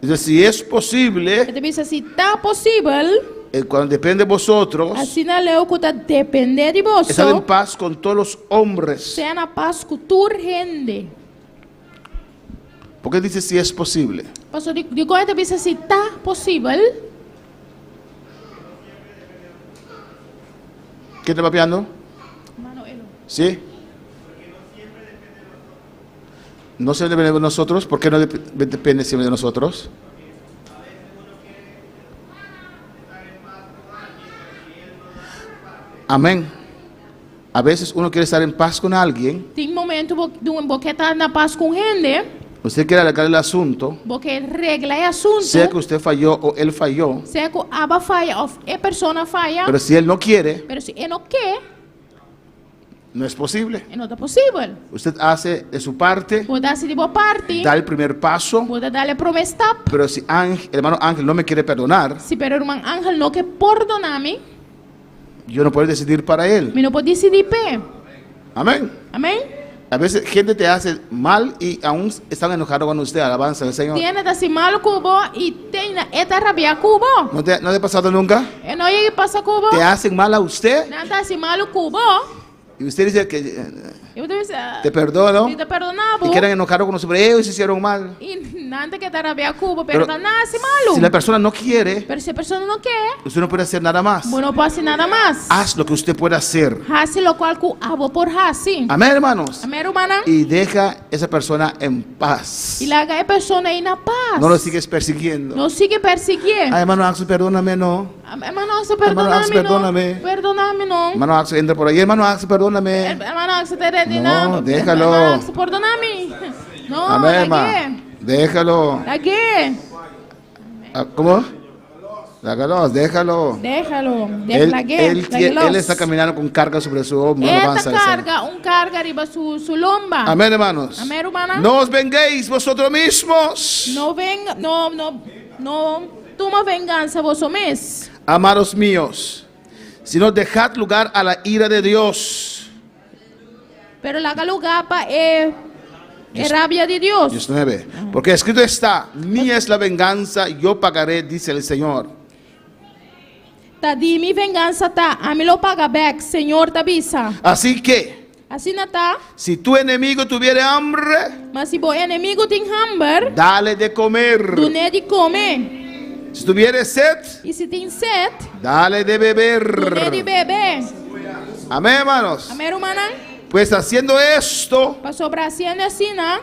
Dice si es posible, Te dice si está posible, cuando depende de vosotros, así no leo que te depende de vos. estad en paz con todos los hombres. Sea na paz con tu gente. ¿Por qué dice si es posible? Pastor, digo te dice si está posible. ¿Quién está papeando? Manuelo. ¿Sí? No se depende de nosotros. ¿Por qué no depende siempre de nosotros? Amén. A veces uno quiere estar en paz con alguien. Tem momento que está na paz com gente, Usted quiere arreglar el asunto. porque regla é assunto. Sea que usted falló o él falló. Sea que aba falha ou a persona falha, Pero si él no quiere, pero se não quer, no es posible. não é possível. Usted hace de su parte, Pode dar-se de boa parte, da el primer paso. pode dar-lhe primeiro step. Pero si el hermano Ángel no me quiere perdonar, Se pero irmão Ángel não quer perdonar-me, yo no puedo decidir para él. me não pode decidir pé. Amén. Amém? A veces gente te hace mal y aún están enojados con usted. Alabanza al Señor. Tiene da se malo cubo e tem na eta rabia cubo. ¿No te ha pasado nunca? E não ia passar cubo. Te hacen mal a usted Nada se malo cubo. y usted dice que Eu deve ser. te perdono Te perdonava. y quieren enojar con usted, pero ellos hicieron mal. E nada que te rabia cubo, Pero perdonar se malo. si la persona no quiere, Pero se a pessoa não quer, usted no puede hacer nada más. não pode fazer nada mais. Haz lo que usted pueda hacer. Hace lo cual que abo por hace. Amén, hermanos. Amém, hermana? Y deja esa persona en paz. E larga a pessoa aí na paz. No lo sigues persiguiendo. Não sigue perseguir. Ay, hermano Axel, perdóname, no. Hermano Axel, Hermano Axel, perdóname, perdóname. não. Perdóname, não. Hermano Axel, entra por ahí. Hermano Axel, perdóname. Hermano Axel, te redina. No, déjalo. Hermano Axel, perdóname. Não, Amén, la hermano. Déjalo. Aqui. Ah, ¿cómo? Déjalo. Déjalo. Él está caminando con carga sobre su hombro. Alabanza al Señor. Carga arriba su lomba. Amén, hermanos. Amén, hermana. No os venguéis vosotros mismos. No toma venganza vos mes. Amados míos, sino dejad lugar a la ira de Dios. Pero la lugar para rabia de Dios. 19. Porque escrito está: mía es la venganza, yo pagaré, dice el Señor. Ta di mi venganza ta, a mí lo paga back, Señor tabisa. Así que, Así no está. si tu enemigo tuviere hambre, Mas si vos enemigo tem hambre, dale de comer. do ne de comer. Si tuviere sed, E se tem sede, dale de do ne de beber. beber. Amén, hermanos. Amém, hermana? Pues haciendo esto, Passou para cima assim, né?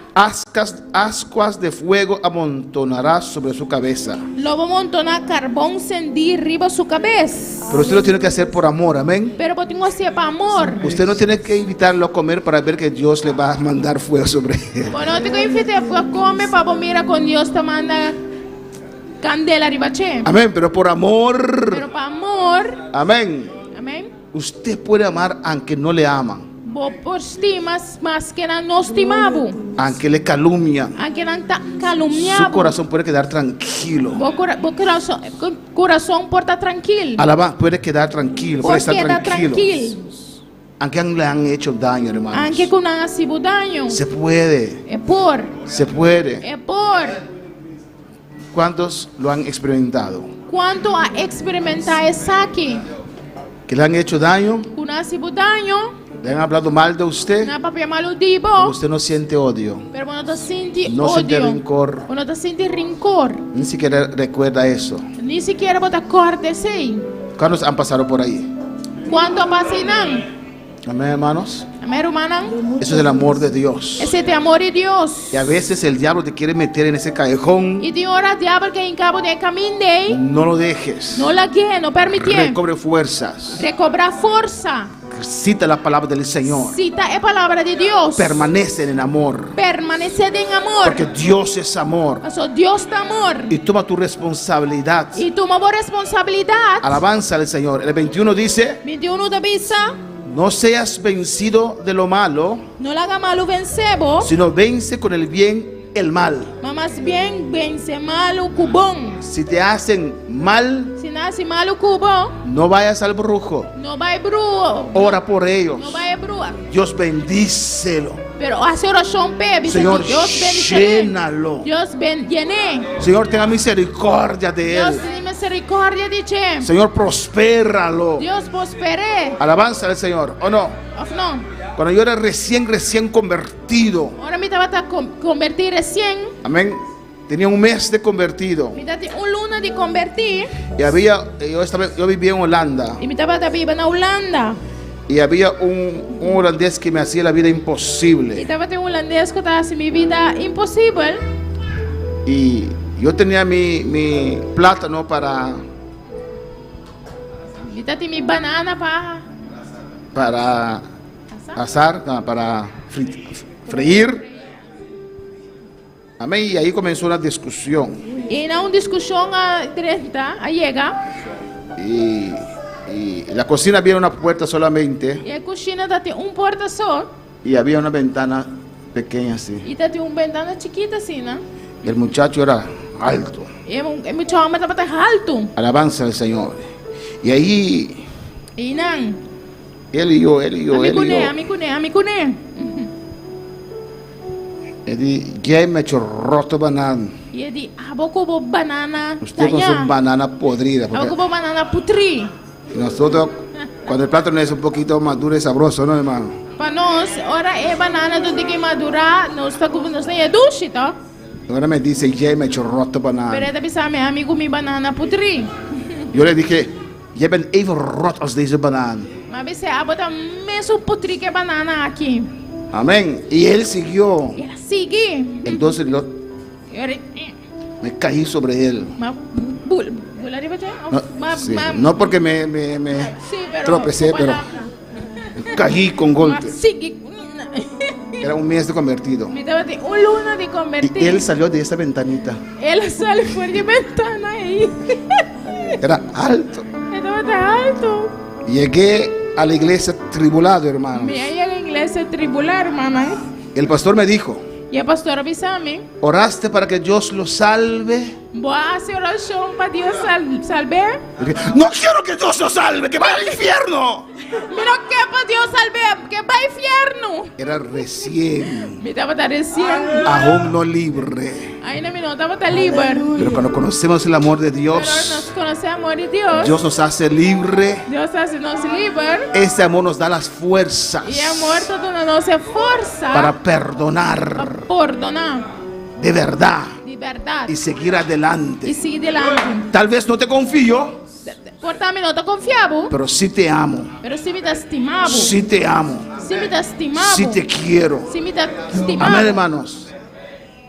ascuas de fuego amontonará sobre su cabeza. Lobo montonar carbón cendi riba su cabeça. Pero usted lo tiene que hacer por amor, amén. Pero eu tenho que ser para amor. Usted no tiene que invitarlo a comer para ver que Dios le va a mandar fuego sobre él. Bueno, eu tenho que invitar para comer para mira com Deus te manda candela riba che. Amén, pero por amor. Pero para amor, Amén. amém? Usted puede amar aunque no le aman, Vou por estimas, mas que não estimavo. aunque le calumnian. Aunque não tá Su calumniavo. corazón puede quedar tranquilo. Vou coração por estar tranquilo. Alaba, puede quedar tranquilo, puede Porque estar está tranquilo. tranquilo. Aunque le han hecho daño, hermanos. Aunque com não sido daño. Se puede, É por. se puede. É por. ¿Cuántos lo han experimentado? Quanto a experimentar isso aqui. Que le han hecho daño, Com não sido daño. le han hablado mal de usted, Não é para malo pero dibo. usted no siente odio, Pero não te sente no siente odio. rencor, Não te sente rancor. ni siquiera recuerda eso. Nem sequer botar corte assim. ¿Cuántos han pasado por ahí? Quanto a passinão. Amén, hermanos. Amém, hermana? Eso es el amor de Dios. Esse é o amor de Deus. Y a veces el diablo te quiere meter en ese callejón. E tem hora diabo que em cabo de caminho dei. No lo dejes. Não lague, não permitir. Recobre fuerzas. Recobrar força. Cita la palabra del Señor. Cita a palavra de Deus. Permanece en el amor. Permanecer em amor. Porque Dios es amor. Mas Deus é amor. Y toma tu responsabilidad. E toma boa responsabilidade. Alabanza al Señor. El 21 dice: 21 da bisa. no seas vencido de lo malo, Não laga malo vencebo. sino vence con el bien el mal. Mas bem vence malo com bom. Si te hacen mal, Se nasce malo com bom, no vayas al brujo. não vai bruo. Ora por ellos. Não vai brua. Dios bendícelo. Pero a oração pebe. Señor, Deus bendice. llénalo. Deus bendice. Señor, tenga misericordia de Deus él. tem misericórdia de ti. Señor, prospéralo. Deus prospere. Alabanza al Señor. ¿O no? Of não. Cuando yo era recién convertido, Ora me estava a convertir recém. amén, tenía un mes de convertido. Me estava luna de convertir. Y yo vivía en Holanda. E me estava a viver na Holanda. Y había un holandés que me hacía la vida E imposible. estava um holandês que estava assim, minha vida impossível. Y yo tenía mi plátano para E estava minha banana para asar, para freír. Amén. Y ahí comenzó una discusión. E na uma discussão a direita, a chega. Y la cocina había una puerta solamente E a cozinha tem porta só. y había una ventana pequeña así. E tem uma ventana chiquita assim, né? Y el muchacho era alto. E meu chama estava alto. Alabanza al Señor. Y ahí E não. él y yo. Amigo né. Él di, ya me hecho roto banana. E ele, aboko bo banana. Usted con su banana podrida. Aboko Porque bo banana putri. nosotros, cuando el plátano es un poquito maduro y sabroso, ¿no, hermano? Para nós, ora é banana do que madurar, nós está com nós é doce, tá? Ahora me dice, ya me hecho roto Pero banana. é pensar, meu amigo, mi banana putri. Yo le dije, je bent even rot als deze banaan. Mas você bota mesmo putri que banana aqui. Amén. Y él siguió. E ela sigue. Entonces me caí sobre él. Mas bula de bater? No, sí, no porque me tropecé, pero caí con golpe. Mas sigue. Era un mes de convertido. Me estaba de luna de Y convertir. él salió de esa ventanita. Ela sale por de ventana aí. Era alto. Estaba tan alto. Llegué a la iglesia tribulado, hermanos. Me llegué a la iglesia tribulada, hermana. El pastor me dijo, Y el pastor avisame. ¿oraste para que Dios lo salve? Voy a hacer oración para Dios salve. Y dije, no quiero que Dios lo salve, que vaya al infierno. Pero que para Dios salve, que va al infierno. Era recién, Me estaba recién. aún no libre. Ahí no me estaba tan libre. Pero cuando conocemos el amor de Pero nos Dios, conocemos de Dios. Dios nos hace libre. Dios hace nos libre. Ese amor nos da las fuerzas Y el muerto nos hace fuerza para perdonar para perdonar de verdad de verdad y seguir y adelante. seguir adelante. Tal vez no te confío, Portarme no te confiavo, pero sí te amo, pero si me te estimavo, sí te amo, si me te estimavo, sí te quiero. si me te Amén, estimavo. hermanos.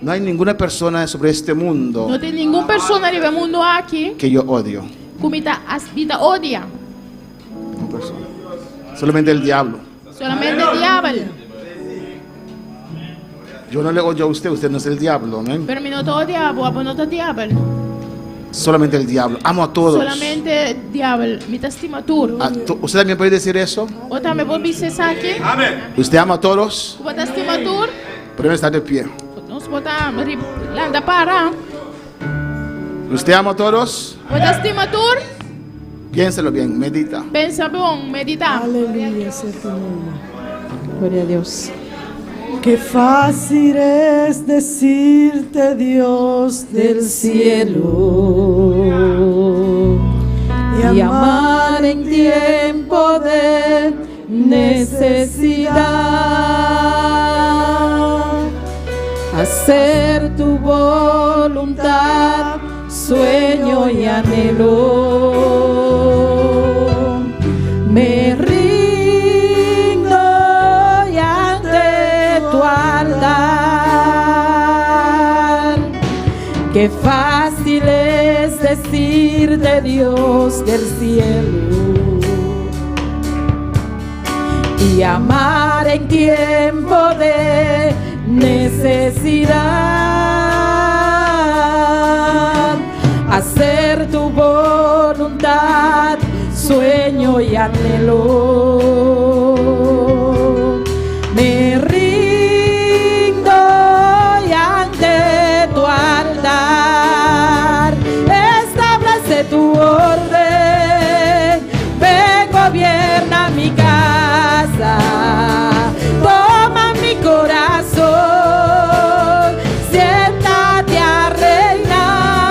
No hay ninguna persona sobre este mundo No tem nenhuma persona nesse mundo aqui que yo odio. que me vida odia. Ninguna persona. Solamente el diablo. Solamente o diabo. Yo no le odio a usted, usted no es el diablo. Amén. Pero me não tô o diabo, a não tô diabo. Solamente el diablo. Amo a todos. Solamente diabo, me te estima tudo. ¿Usted también puede decir eso? Ou também vou dizer aqui, ¿Usted ama a todos? vou te estima tudo. Primero está de pie. Nós botar lá anda para. ¿Usted ama a todos? Vou te estima tudo. Piénselo bien, medita. Pensa bom, medita. Aleluya, sea tu nombre. Gloria a Dios. Qué fácil es decirte, Dios del cielo, Y amar en tiempo de necesidad, hacer tu voluntad, sueño y anhelo. Me rindo y ante tu altar. Qué fácil es decirte, Dios del cielo, y amar en tiempo de necesidad, hacer tu voluntad, sueño y anhelo. Me rindo y ante tu altar, establece tu orden, ven, gobierna mi casa, toma mi corazón, siéntate a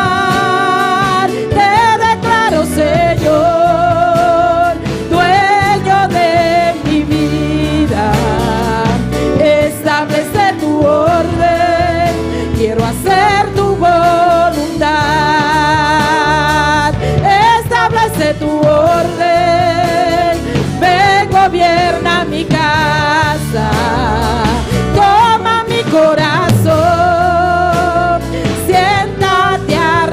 reinar, te declaro Señor, dueño de mi vida, establece tu orden, quiero hacer tu voluntad, establece tu orden, ven, gobierna mi casa, toma mi corazón, siéntate a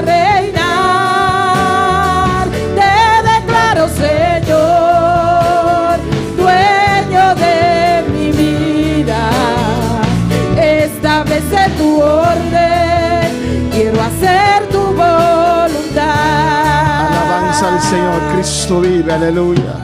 reinar, te declaro Señor, dueño de mi vida, establece tu orden, quiero hacer tu voluntad. Alabanza al Señor, Cristo vive, aleluya.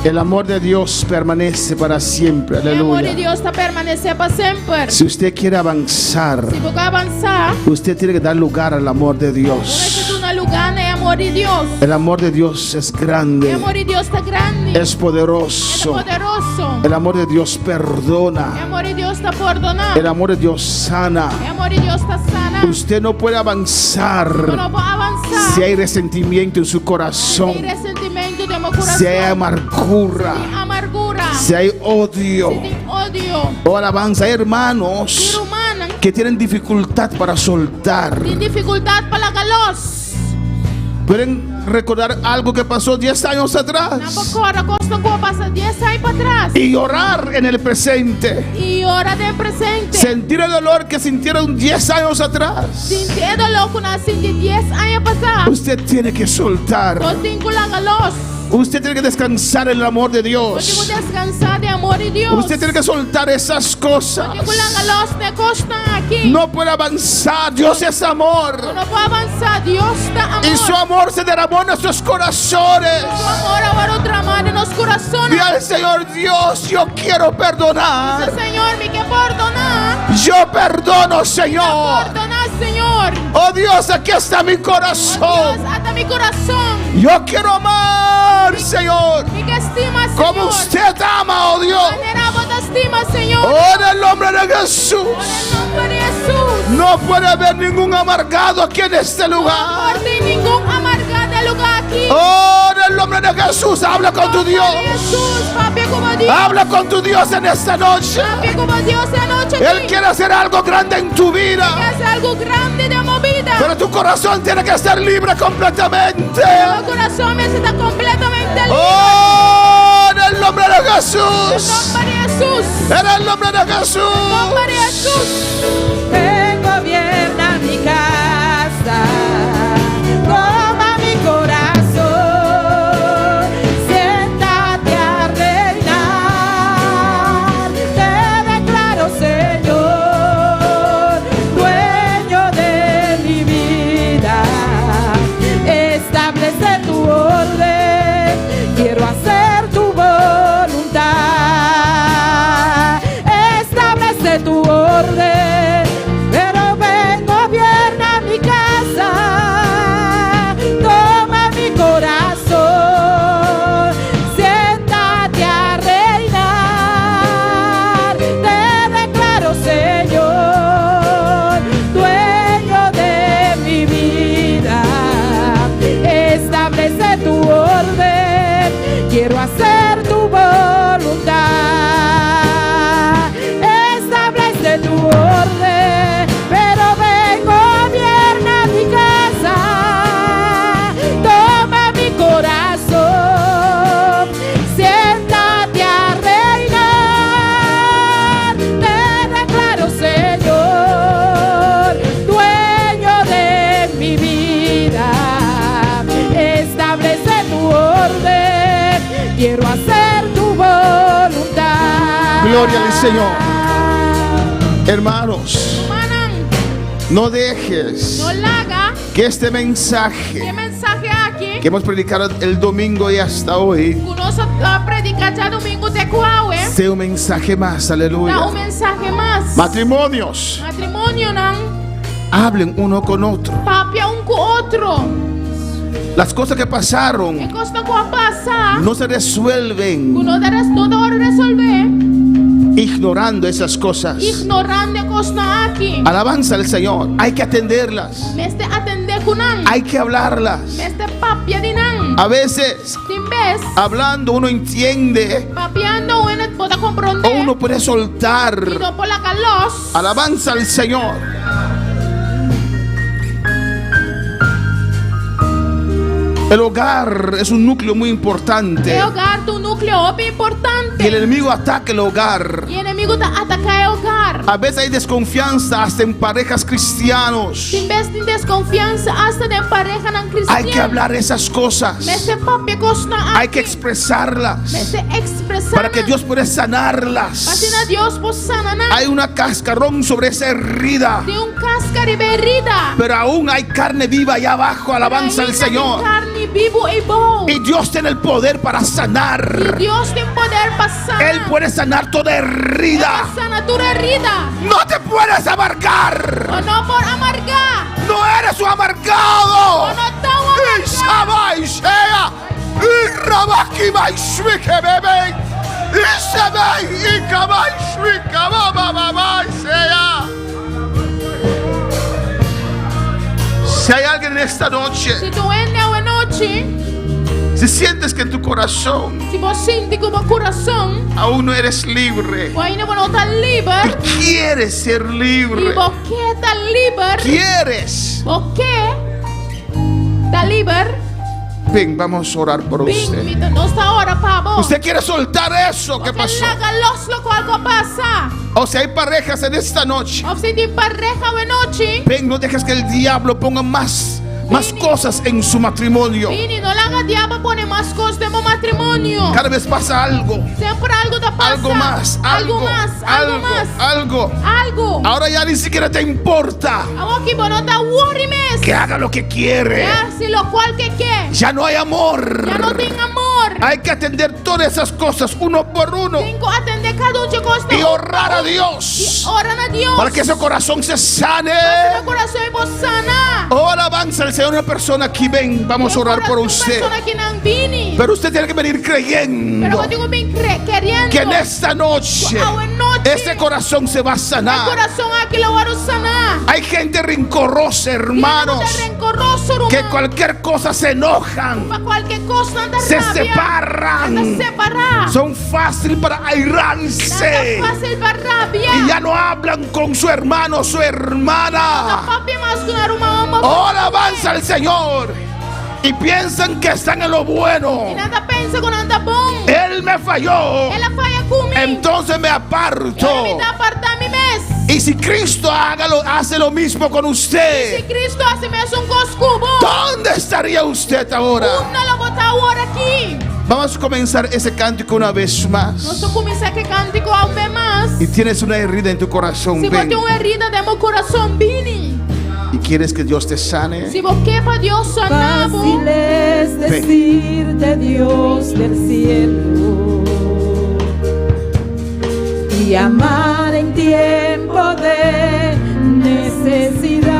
El amor de Dios permanece para siempre, O amor de aleluya. Deus está permanecer para sempre. Si usted quiere avanzar, Se for avançar, usted tiene que dar lugar al amor de não é Dios. tudo no lugar, né? Amor de Deus. El amor de Dios es O grande, amor de Deus está grande. es É poderoso. poderoso. El amor de Dios O perdona. amor de Deus está perdonando. El amor de Dios sana. O amor de Deus está sanando. Usted no puede avanzar Não pode avançar. si hay resentimiento en su Tem corazón, ressentimento de meu coração. si hay amargura, Tem amargura. si hay odio Tem ódio. o alabanza. Hay Ser hermanos humana que tienen dificultad para soltar. tem dificuldade para galos. Pueden recordar algo que pasó 10 años Na atrás bocora, costa que passa 10 anos para trás. y llorar en el presente. E hora de presente. Sentir el dolor que sintieron 10 años atrás. Sentir dolor que nasci de 10 anos passar. Usted tiene que soltar. Eu tenho que galos. Usted tiene que descansar en el amor de Pwede mo Dios. descansar de amor de Dios. Usted tiene que soltar esas cosas. Pwede ko lang alos na costa aquí. No puede avanzar. Dios es amor. No puedo avanzar. Dios da amor. Y su amor se derramó en nuestros corazones. Su amor ahora derramado en los corazones. Dile al Señor, Dios, yo quiero perdonar. Señor, me que perdonar. Yo perdono, Señor. Perdonar, Señor. Oh Dios, aquí está mi corazón. Dios, hasta mi corazón. Yo quiero amar, Señor, Mi que estima, Señor. como usted ama, oh Dios. Manera vos te estima, Señor. Oh, en el nombre de Jesús. En el nombre de Jesús. No puede haber ningún amargado aquí en este lugar. Por ti ningún amargado lugar aquí. Oh, en el nombre de Jesús, habla con tu Dios. Jesús, papi como Dios. Habla con tu Dios en esta noche. Papi como Dios anoche. Él quiere hacer algo grande en tu vida. hacer algo grande de mi vida. Pero tu corazón tiene que estar libre completamente. Mi corazón está completamente libre. Oh, en el nombre de En Jesús. nombre de Jesús. En el nombre de Jesús. En nombre de Jesús. Ven, gobierna mi casa, toma mi corazón, siéntate a reinar, te declaro Señor, dueño de mi vida, establece tu orden, quiero hacer tu voluntad, establece tu orden, pero ven, gobierna mi casa, toma mi corazón, siéntate a reinar, te declaro Señor, dueño de mi vida, establece tu orden, quiero hacer tu voluntad, establece tu orden, pero ven, gobierna mi casa, toma mi corazón, siéntate a reinar, te declaro Señor, dueño de mi vida, establece tu orden, quiero hacer tu voluntad. Gloria al Señor. Hermanos, Manan, no dejes no laga. que este ¿Qué mensaje mensaje aquí? que hemos predicado el domingo y hasta hoy Conoce la predicación domingo de Cuaue. sea un mensaje más. Da Aleluya. un mensaje más. Matrimonios, Matrimonio nan hablen uno con otro. papi un con otro. Las cosas que ¿Qué pasaron cosa que va a pasar? no se resuelven Uno de no debe resolver. ignorando esas cosas. Ignorando cosa aquí. Alabanza al Señor. Hay que atenderlas. Me este atender kunan. Hay que hablarlas. Me este papia dinan. A veces, Sin vez. hablando, uno entiende Papiando uno puede o comprender. uno puede soltar. Y no por la calos. Alabanza al Señor. El hogar es un núcleo muy importante. El hogar tu núcleo muy Y importante. el enemigo ataca el hogar. Y el enemigo te ataca el hogar. A veces hay desconfianza hasta en parejas cristianos. Sin vez de desconfianza hasta de pareja nan cristiano. Hay que hablar esas cosas. Me este papia cosa Hay que expresarlas Me este expresar. para que Dios pueda sanarlas. Pasina Dios por sanar. Hay una cascarón sobre esa herida, De un cascar y berrida. pero aún hay carne viva allá abajo. Alabanza al Señor. Carne vivo y bo. Y Dios tiene el poder para Y sanar. Dios tiene poder pasar. Él puede sanar toda herida. Sana tu herida. No te puedes amargar. O no por amargar. No eres un amargado. O no te amargar. Ishabai Shea. Irabaki Bai Shwike Bebe. Ishabai Ikabai Shwika Baba Shea. Si hay alguien en esta noche, Si tú vienes a noche. si sientes que en tu corazón Si vos sientes como corazón. aún no eres libre O ahí no estás y libre. quieres ser Y libre, vos que estás libre. quieres, ¿Vos qué? ¿Estás libre? ven, vamos a orar por usted. Ven, no está ahora, pavo. Usted quiere soltar eso que pasó. Lo que algo pasa. O si hay parejas en esta noche, O si tienes pareja o noche. ven, no dejes que el diablo ponga más cosas en su matrimonio. Vini, no le haga diabo pone más cosas de mi matrimonio. Cada vez pasa algo. Siempre algo te pasa. Algo más. Algo. Ahora ya ni siquiera te importa. Que haga lo que quiere. Ya no hay amor. Ya no tengo amor. Hay que atender todas esas cosas uno por uno. Tengo que atender cada una cosa. Y orar a Dios. Y orar a Dios. Para que ese corazón se sane. Para que ese corazón se sana. Oh, alabanza al Señor. Una persona aquí, ven, vamos a orar por usted. Pero usted tiene que venir creyendo que en esta noche ese corazón se va a sanar. Hay gente rencorosa, hermanos, que cualquier cosa se enojan, se separan, son fáciles para airarse y ya no hablan con su hermano o su hermana. Oh, alabanza al Señor. Y piensan que están en lo bueno. Él me falló. Entonces me aparto. Y si Cristo hace lo mismo con usted, ¿dónde estaría usted ahora? Vamos a comenzar ese cántico una vez más. Y tienes una herida en tu corazón. Ven. Y quieres que Dios te sane. Fácil es decirte, Dios del cielo, y amar en tiempo de necesidad,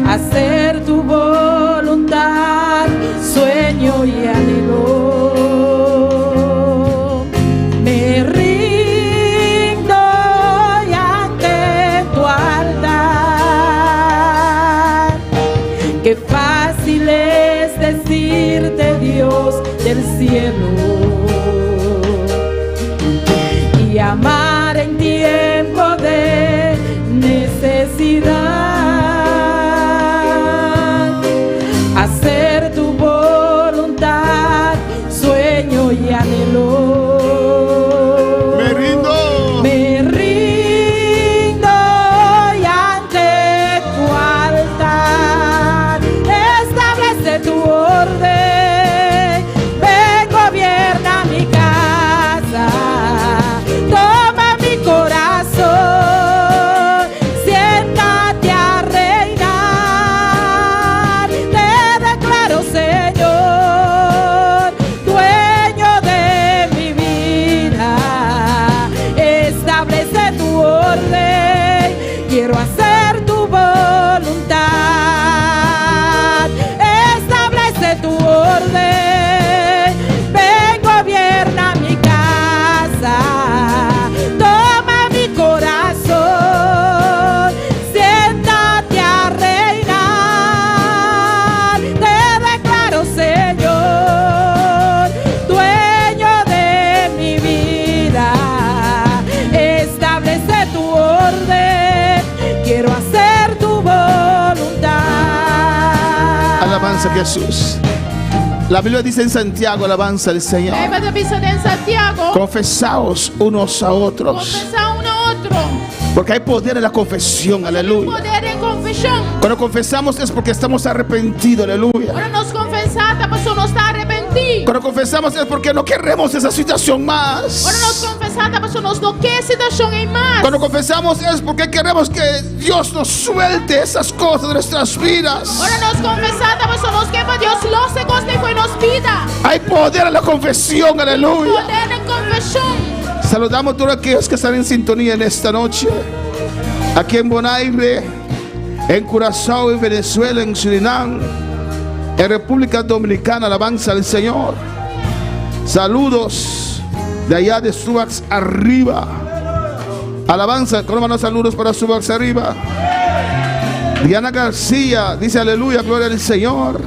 hacer tu voluntad, sueño y anhelo. Me rindo y ante tu altar. Qué fácil es decirte, Dios del cielo, y amar en tiempo de necesidad, hacer tu voluntad, sueño y anhelo. Me rindo y ante tu altar, establece tu orden, ven, gobierna mi casa, toma mi corazón, siéntate a reinar. Te declaro, Señor, dueño de mi vida, establece tu orden, quiero hacer tu voluntad, establece tu orden, ven, gobierna mi casa, toma mi corazón, siéntate a reinar. Te declaro, Señor, dueño de mi vida, establece tu orden, quiero hacer tu voluntad. Alabanza a Jesús. La Biblia dice en Santiago, alabanza al Señor. Confesaos unos a otros. Porque hay poder en la confesión, aleluya. Cuando confesamos es porque estamos arrepentidos, aleluya. Cuando confesamos es porque no queremos esa situación más. Cuando confesamos es porque queremos que Dios nos suelte esas cosas de nuestras vidas. Hay poder en la confesión, aleluya. Saludamos a todos aquellos que están en sintonía en esta noche. Aquí en Bonaire, en Curazao, en Venezuela, en Surinam, en República Dominicana, alabanza al Señor. Saludos de allá de Subax arriba. Alabanza, con hermanos, saludos para Subax arriba. Diana García dice aleluya, gloria al Señor.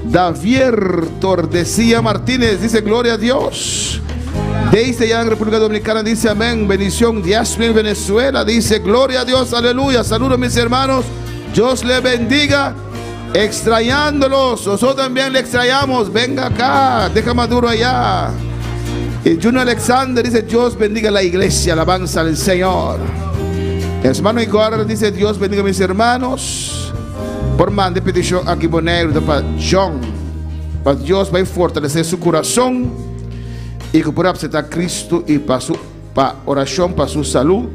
Davier Tordesía Martínez dice gloria a Dios. Desde allá en República Dominicana dice amén, bendición. Yasmin Venezuela dice gloria a Dios, aleluya. Saludos a mis hermanos, Dios le bendiga. Extrañándolos, nosotros también le extrañamos. Venga acá, deja Maduro allá. Y Junior Alexander dice Dios bendiga la iglesia, alabanza al Señor. Hermano Igor dice Dios bendiga a mis hermanos. Por mande petición aquí poner para John. Para Dios va a fortalecer su corazón y que pueda aceptar a Cristo y para su oración, para su salud,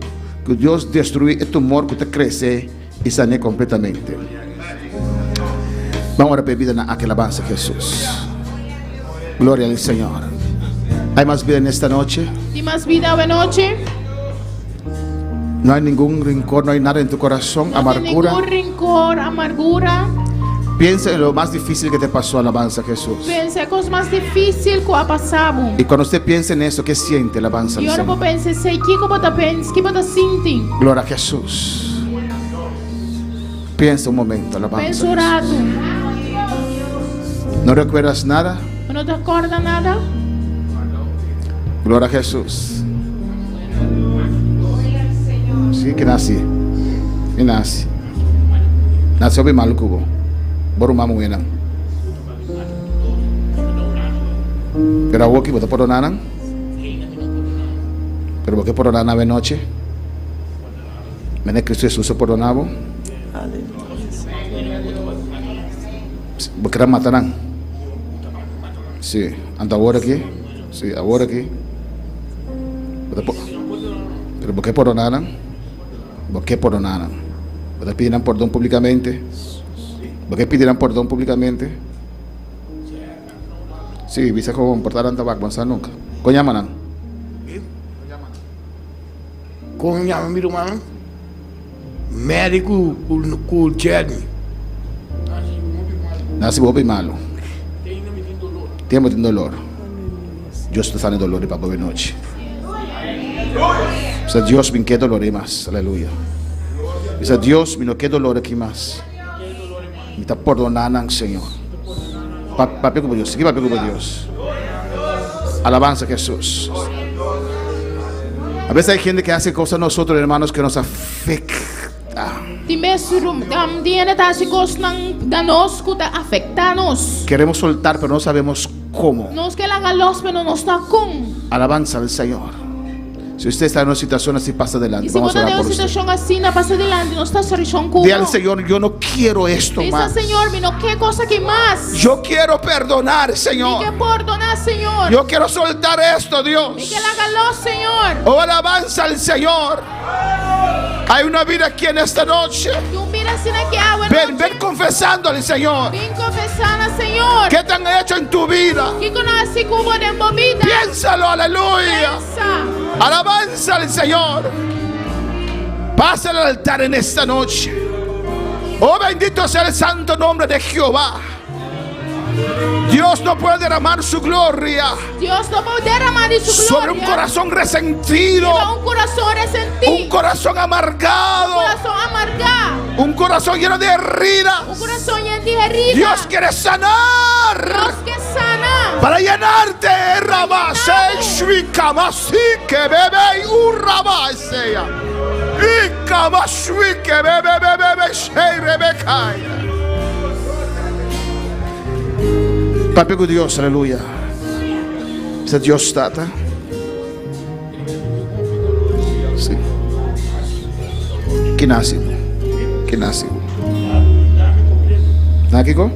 que Dios destruya el tumor que te crece y sane completamente. Vamos a pedir a que alabanza a Jesús. Gloria al Señor. ¿Hay más vida en esta noche? ¿Hay más vida hoy noche? No hay ningún rencor, no hay nada en tu corazón, No hay amargura. ningún rencor, amargura. Piensa en lo más difícil que te pasó, alabanza a Jesús. Pensé cosas más difíciles que ha pasado. Y cuando usted piensa en eso, ¿qué siente, alabanza al Y ahora Señor? pensé, sei que você pensa, que você sente. Gloria a Jesús. Piensa un momento, alabanza. Pensa a orado. Jesús. ¿No recuerdas nada? ¿No te acuerdas nada? Gloria a Jesús. Sí, que nací. Que nací. Nació bien mal, cubo. Boru mamu enang. Pero aku kita perdonanan. Pero porque perdonanan de noche. Mene Cristo Jesús perdonaba. Porque era matanan. Sí, anda ahora aquí. Sí, ahora aquí. Pero porque perdonanan. Porque perdonanan. Porque pidieran perdón públicamente. ¿Por qué pedirán perdón públicamente? Sí, bisa ko comportaran tabak bangsa nunca. Konya manang? Kung nyama miru man, médico ku Jeremy. Nasi bobi malo. Tiempo de dolor. Dios te sana dolor para bobe noche. O sea, Dios me queda dolor más. Aleluya. O sea, Dios me no queda dolor aquí más. Me está perdonando, Señor. Papi como Dios. Sigue papi como Dios. Alabanza a Jesús. A veces hay gente que hace cosas a nosotros, hermanos, que nos afecta. Queremos soltar, pero no sabemos cómo. Nos que la galos, pero no está con. Alabanza al Señor. Si usted está en una situación así, pasa adelante. Y si Vamos você a tem orar uma por usted. situação assim, passa adiante, não está solução com. Dile al Señor, yo no quiero esto Diz más. Senhor, me não quer coisa que mais. Yo quiero perdonar, Me Señor. quer perdonar, Senhor. Yo quiero soltar esto, Me Dios. quer la galos, Senhor. Oh, alabanza al Señor. Hay una vida aquí en esta noche. Tu mira assim que água. Ven confesando al Señor. Vem confessando, Senhor. ¿Qué te han hecho en tu vida? Que conosce como de movida. Piénsalo, aleluya. Pensa. Alabanza al Señor. Pasa al altar en esta noche. Oh, bendito sea el santo nombre de Jehová. Dios no puede derramar su gloria Dios no puede derramar de su sobre gloria. un corazón resentido, Lleva un corazón resentido. un corazón amargado, Un corazón amargado. un corazón lleno de heridas. Un corazón lleno de heridas. Dios quiere sanar Dios que sana. para llenarte. Rabase, shvikamasi, que bebe y urrabasea. Y kamashvi, que bebe, shei rebekaya. Papi con Dios, aleluya. Se Dios stata. Sí. ¿Qué nace? ¿Qué nace? ¿Nakiko?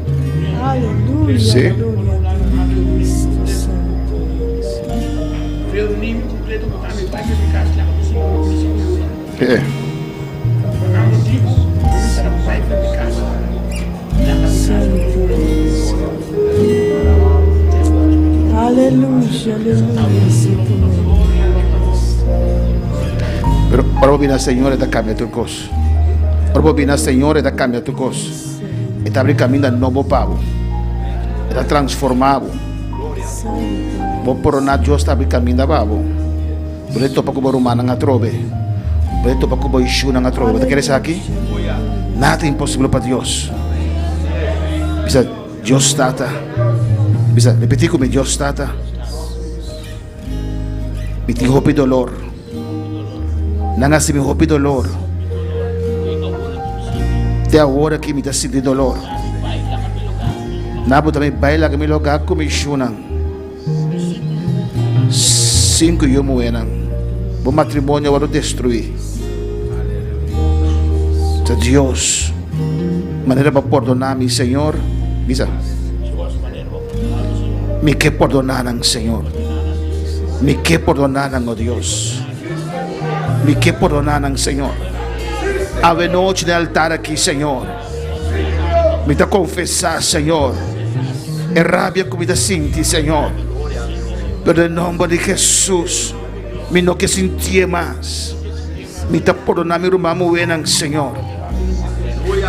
Aleluya. Sí. Aleluya, aleluya. Pero ahora viene el Señor y te cambia tu cosa. Ahora viene el Señor y te cambia tu cosa. Está abriendo camino al nuevo pavo. Está transformado. Vos por nada Dios está abriendo camino a pavo. Por esto poco por humana en atrobe. Por esto poco por ishuna en atrobe. ¿Te quieres aquí? Nada es imposible para Dios. Dice, Dios está. Bisa repetir conmigo, Dios está. Me te hopi dolor. Nanga se me hopi dolor. Te agora que me está sentindo dolor. Nabo também baila que me loga com me chunan. 5 eu moenan. O matrimônio agora destruir. Então Deus Manera para perdonar, mi Señor. Bisa. Me que perdonaran, Señor. Me que perdonaran, oh Dios. Me que perdonaran, Señor. Ave noche de altar aquí, Señor. Me te confesar, Señor. Es rabia que me te sentí, Señor. Pero en nombre de Jesús, me no que sentí más. Me te perdonar, mi hermano, venan, Señor.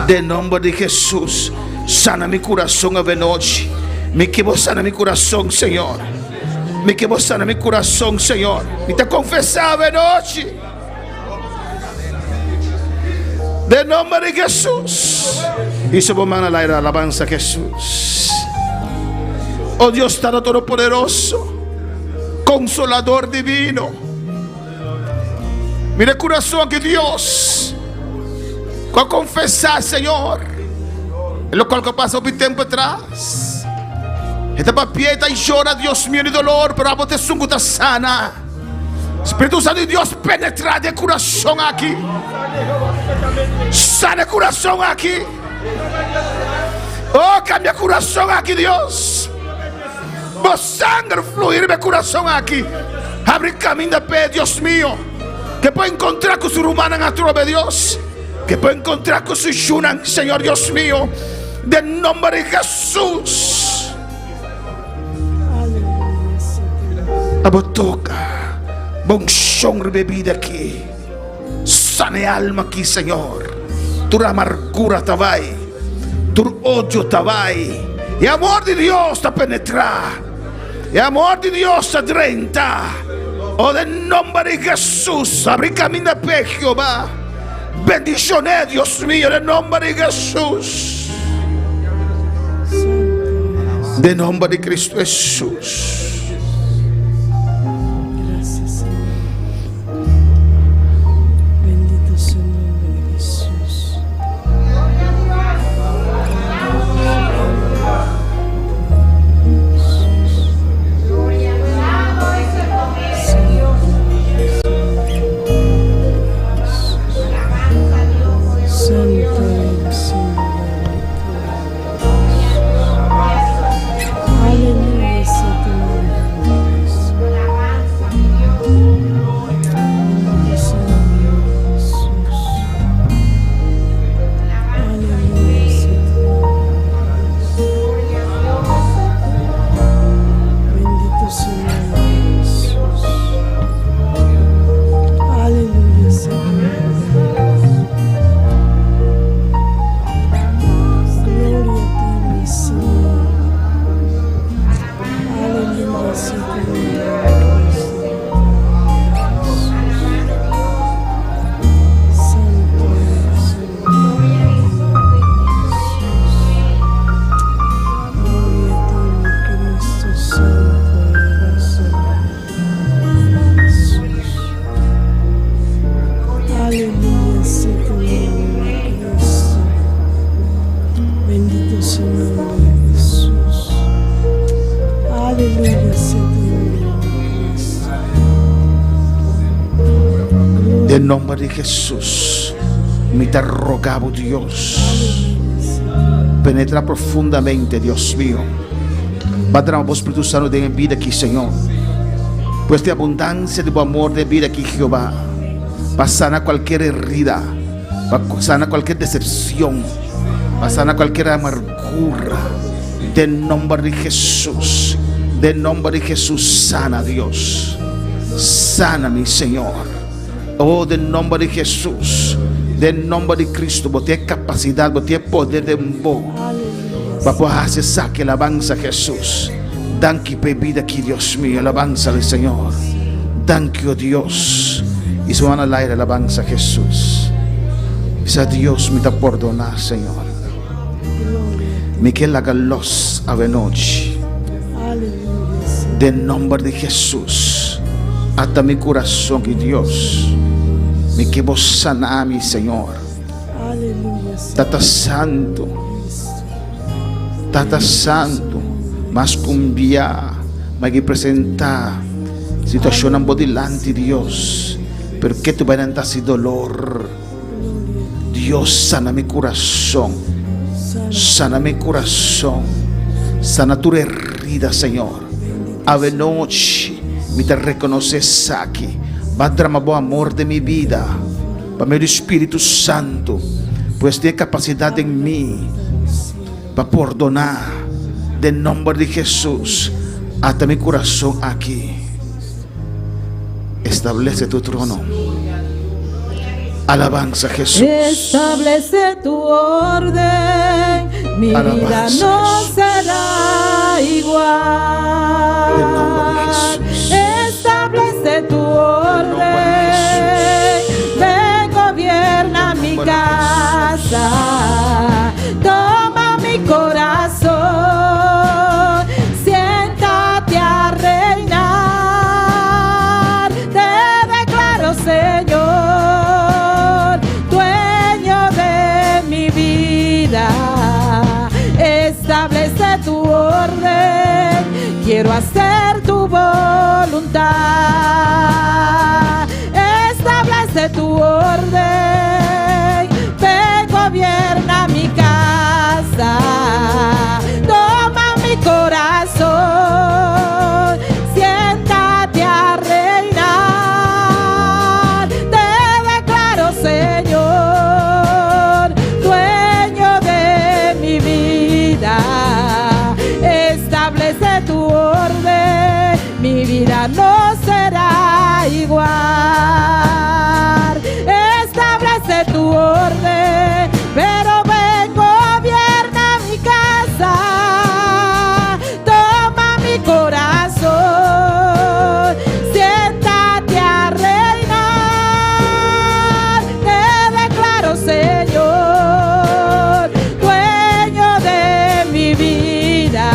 De nombre de Jesús, sana mi corazón ave noche. Me que vos sana mi corazón, Señor. Me que vos sana mi corazón, Señor. Me te confesar ave noche. De nombre de Jesús. Y se pongan al aire alabanza a Jesús. Oh Dios Todopoderoso, Consolador divino. Mira el corazón que Dios, con confesar, Señor, en lo cual que pasó un tiempo atrás. Esta papieta y llora, Dios mío, de dolor, pero a vos te sungo te sana. Espíritu Santo de Dios, penetra de corazón aquí. Sana el corazón aquí. Oh, cambia el corazón aquí, Dios. Vos sangre fluir de corazón aquí. Abre camino de fe, Dios mío. Que pueda encontrar con su humana en atro de Dios. Que pueda encontrar con su yunan, Señor Dios mío. De nombre de Jesús. A vos toca. Bonchón bebida aquí. Sane alma aquí, Señor. Tu amargura tabay. Tu odio tabay. Y amor de Dios te penetra. Y amor de Dios te drenta. Oh, de nombre de Jesús. Abre camino de Jehová. Bendiciones, Dios mío, de nombre de Jesús. De nombre de Cristo Jesús. En nombre de Jesús, me te rogaba, Dios, penetra profundamente, Dios mío. Padre, vos Espíritu Santo de vida aquí, Señor. Pues de abundancia de tu amor de vida aquí, Jehová, para sanar cualquier herida, para sanar cualquier decepción, para sanar cualquier amargura. De nombre de Jesús, de nombre de Jesús, sana, Dios. Sana, mi Señor. Oh, de nombre de Jesús, de nombre de Cristo, vos tienes capacidad, vos tienes poder de vos. Para hacer saque, alabanza a Jesús. Danke, bebida aquí, Dios mío, alabanza al Señor. Danke, oh Dios. Y se van al aire, alabanza a Jesús. Dice a Dios, me te perdonar, Señor. Me que la galos a noche. De nombre de Jesús, hasta mi corazón, y Dios. Me que vos sana, mi Señor. Tata Santo, Tata Santo, mas cumbia, mas que presentar situación en delante, Dios. Porque tu vas a ese dolor. Dios sana mi corazón. Sana mi corazón. Sana tu herida, Señor. Ave noche, me te reconoces aquí. Va a derramar amor de mi vida. Para medio Espíritu Santo, pues tiene capacidad en mí para perdonar. En nombre de Jesús, hasta mi corazón aquí. Establece tu trono. Alabanza, Jesús. Establece tu orden, mi Alabanza, vida no Jesús. será igual. En nombre de Jesús. Establece tu nombre de orden, ven, gobierna mi nombre de casa, toma mi corazón, siéntate a reinar, te declaro, Señor, dueño de mi vida. Establece tu orden, quiero hacer tu voluntad. Establece tu orden, ven, gobierna mi casa, toma mi corazón, siéntate a reinar, te declaro, Señor, dueño de mi vida. Establece tu orden, mi vida no será igual. Establece tu orden, pero ven, gobierna mi casa, toma mi corazón, siéntate a reinar, te declaro, Señor, dueño de mi vida.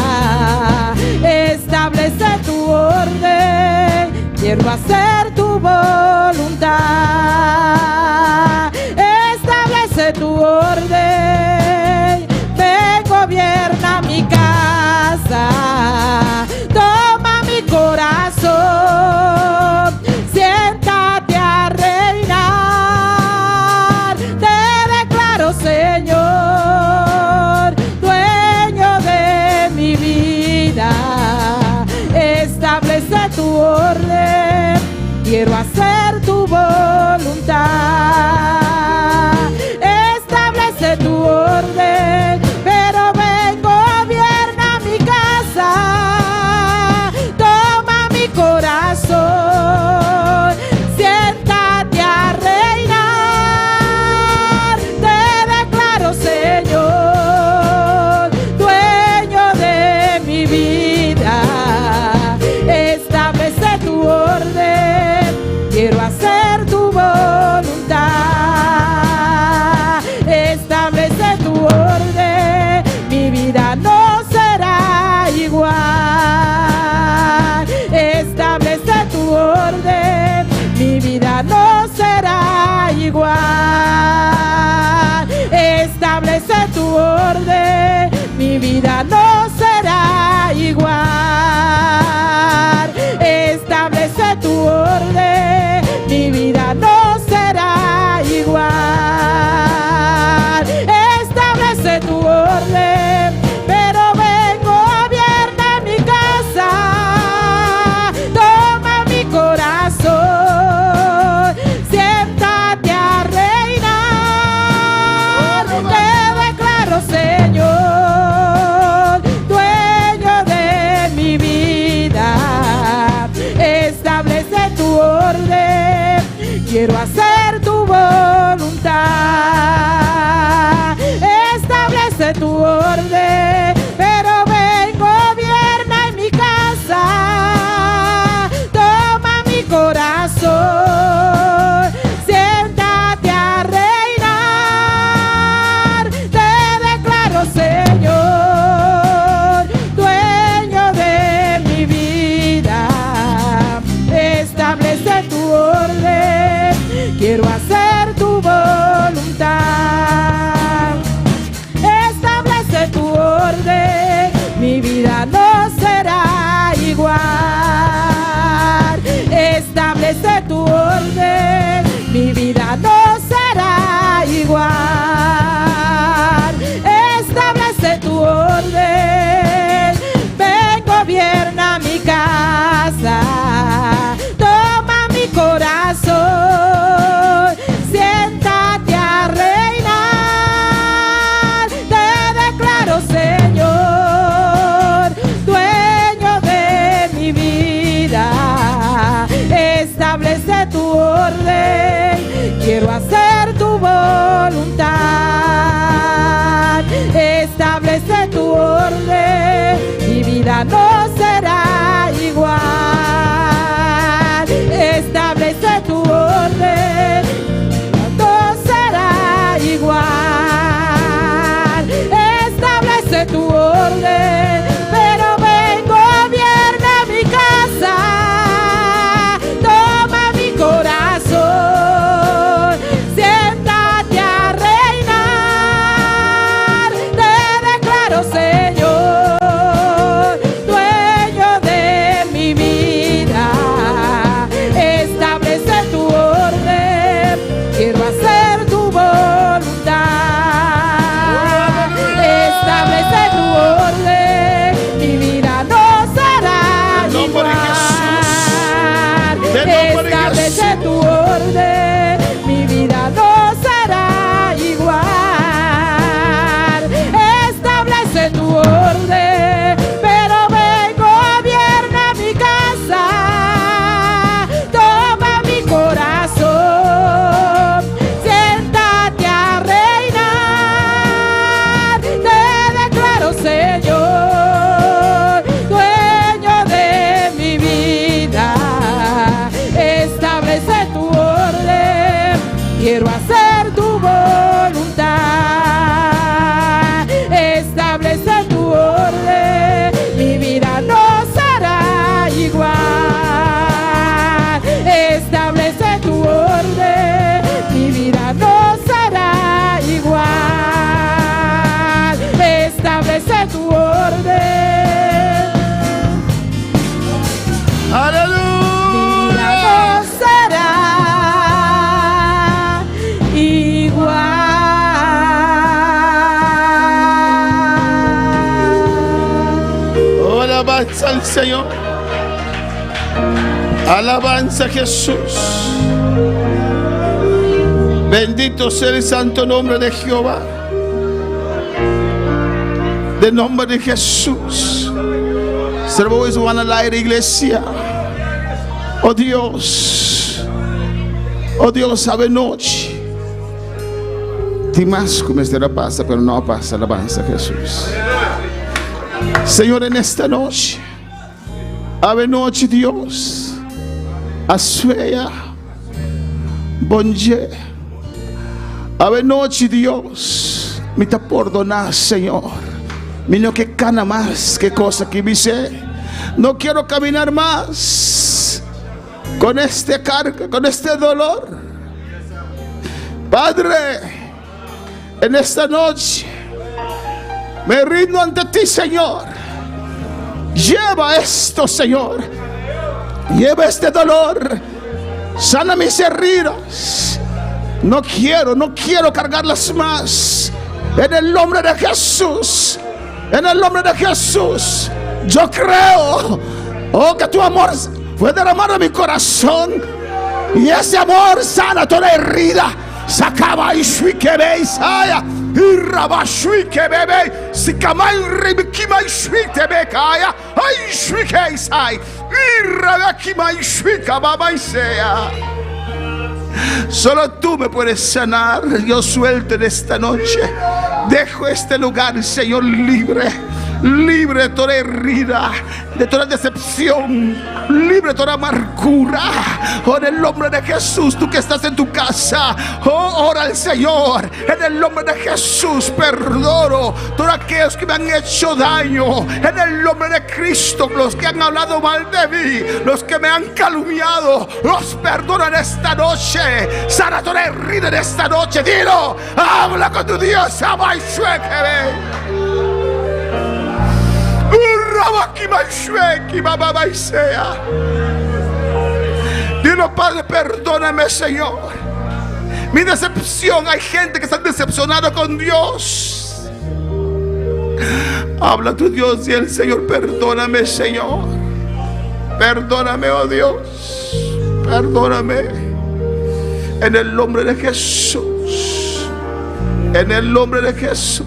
Establece tu orden, quiero hacer tu voluntad. Establece tu orden, ven, gobierna mi casa, toma mi corazón, siéntate a reinar, te declaro, Señor, dueño de mi vida. Establece tu orden, quiero hacer tu voluntad. Establece tu orden, pero ven, gobierna mi casa, toma mi corazón, siéntate a reinar, te declaro, Señor, dueño de mi vida. Establece tu orden, quiero hacer tu voluntad. Establece tu orden, mi vida no será igual. Establece tu orden, mi vida no será igual. Establece tu orden, mi vida no será igual. Establece tu orden, mi vida no será igual. Establece tu orden, pero ven, gobierna mi casa, toma mi corazón, siéntate a reinar, te declaro, Señor, dueño de mi vida. Establece tu orden, quiero hacer tu voluntad. Establece tu orden, pero ven, gobierna en mi casa, toma mi corazón, siéntate a reinar, te declaro, Señor, dueño de mi vida. Establece tu orden, quiero hacer tu voluntad. Establece tu orden, mi vida no será igual. Establece tu orden, mi vida no será igual. Establece tu orden, pero ven, gobierna mi casa, toma mi corazón, siéntate a reinar, te declaro Señor, dueño de mi vida, establece tu orden, quiero hacer tu voluntad. Establece tu orden, mi vida no será igual. Establece tu orden, mi vida no será igual. Establece tu orden, pero ven, gobierna mi casa, toma mi corazón, siéntate a reinar, te declaro Señor, dueño de mi vida, establece tu orden, quiero hacer tu voluntad, establece tu orden, mi vida no será igual, establece tu orden, mi vida no será igual, establece tu orden, mi vida no será igual. Alabanza al Señor. Alabanza a Jesús. Bendito sea el santo nombre de Jehová. Del nombre de Jesús. Servos van al aire, iglesia. Oh Dios. Oh Dios, sabe noche. Timas como esta pasa, pero no pasa. Alabanza a Jesús. Señor, en esta noche, ave noche, Dios, asuea, bonje, ave noche, Dios, me te perdonar, Señor, me no que cana más que cosa que me sé, no quiero caminar más con este carga, con este dolor, Padre, en esta noche, me rindo ante ti, Señor. Lleva esto, Señor. Lleva este dolor. Sana mis heridas. No quiero cargarlas más. En el nombre de Jesús. En el nombre de Jesús. Yo creo, oh, que tu amor fue derramado en mi corazón. Y ese amor sana toda herida. Sacaba y shuikebe Isaya. Y rabashui que bebe. Si kamai ribikima y shuitebe kaya. Ay shuike Isai. Y rabakima y shuika baba Isaya. Solo tú me puedes sanar. Yo suelto en esta noche. Dejo este lugar, Señor, libre. Libre de toda herida, de toda decepción, libre de toda amargura. Oh, en el nombre de Jesús, tú que estás en tu casa, oh, ora al Señor. En el nombre de Jesús, perdono todos aquellos que me han hecho daño. En el nombre de Cristo, los que han hablado mal de mí, los que me han calumniado, los perdono en esta noche. Sana toda herida en esta noche. Dilo, habla con tu Dios. Dilo, Padre, perdóname, Señor. Mi decepción, hay gente que está decepcionada con Dios. Habla tu Dios y el Señor, perdóname, Señor. Perdóname, oh Dios. Perdóname. En el nombre de Jesús. En el nombre de Jesús.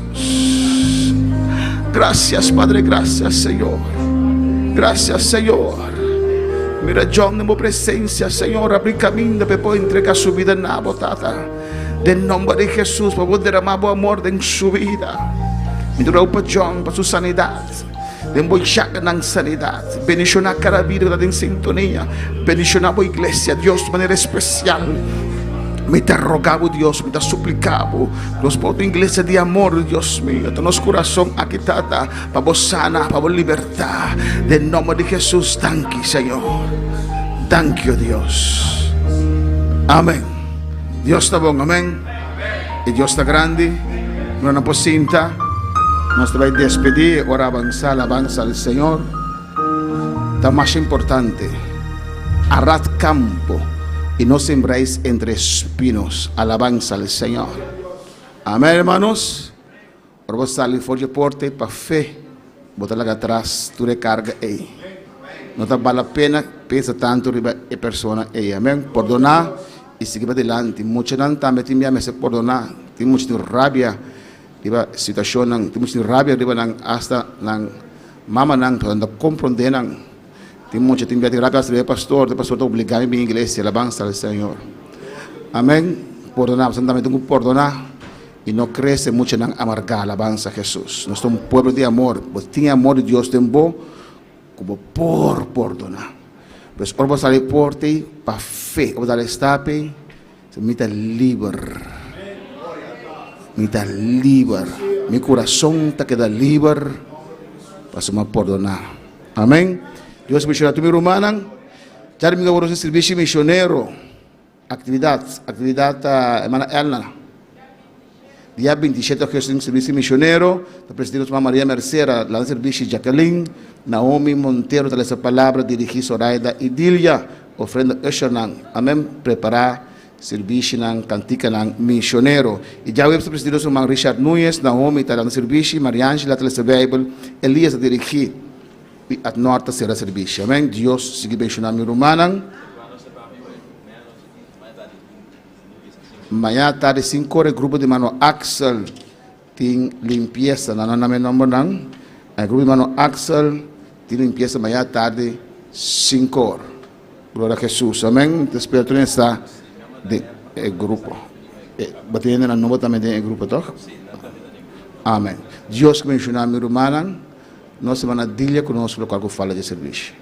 Gracias, Padre, gracias, Señor. Gracias, Señor. Mira, John, en mi presencia, Señor, abrí camino para poder entregar su vida en la botata. Del nombre de Jesús, para poder derramar amor en su vida. Mira, para John, para su sanidad. Den voy a sanidad. Bendicionar cada vida en sintonía. Bendicionar a la iglesia, Dios, de manera especial. Me te rogamos, Dios, me te suplicamos. Los por tu iglesia de amor, Dios mío. Tenemos corazón aquitada. Para vos sana, para vos libertad. En nombre de Jesús, thank you, Señor. Thank you, Dios. Amén. Dios está bueno, amén. Y Dios está grande. No nos posinta. Nos va a despedir. Ahora avanzar, alabanza al Señor. Está más importante. Arad campo y no sembráis entre espinos. Alabanza al Señor. Amén, hermanos. Ahora vos salir fuerte porte para fe. Botar la atrás, tu recarga ahí. No te vale la pena, pensa tanto riba e persona ahí. Amén. Perdonar y seguir adelante. Mucha gente también tiene que perdonar. Tiene mucha rabia riba situación, tiene mucha rabia riba hasta mama nang no comprender nang. Tiene mucha rabia hasta el pastor te obliga a mi iglesia. Alabanza al Señor. Amén. Perdonar, santamente tengo que perdonar y no crece mucho en amargar. Alabanza a Jesús. Nosotros somos un pueblo de amor. Pues tiene amor de Dios en vos como por perdonar. Pues ahora vamos a salir por ti para fe. Vamos a dar estape. Se me está libre. Me está libre. Mi corazón te queda libre. Para perdonar. Amén. Dios me tu mi romana. Ya me voy a servicio misionero. Actividad, hermana Elna. Día 27 que es un servicio misionero. La presidenta María Mercera, la servicio Jacqueline, Naomi Montero, de esa palabra dirigir Zoraida y Dilia, ofrenda Eshanan. Amén. Preparar servicio cantica misionero. Y ya vemos el presidente Richard Núñez, Naomi, tal servicio, María Ángela, de la Bible, Elías dirigir. Y at norte será servicio. Amén. Dios sigue mencionando mi romana. Mañana tarde 5 horas el grupo de hermano Axel tiene limpieza. No me nombran. El grupo de hermano Axel tiene limpieza mañana tarde 5 horas. Gloria a Jesús. Amén. Te espero tú está del grupo. Batiendo el nombre también del grupo, ¿toch? Amén. Dios que menciona mi romana. Nós semana dilha conosco lo qual fala de serviço.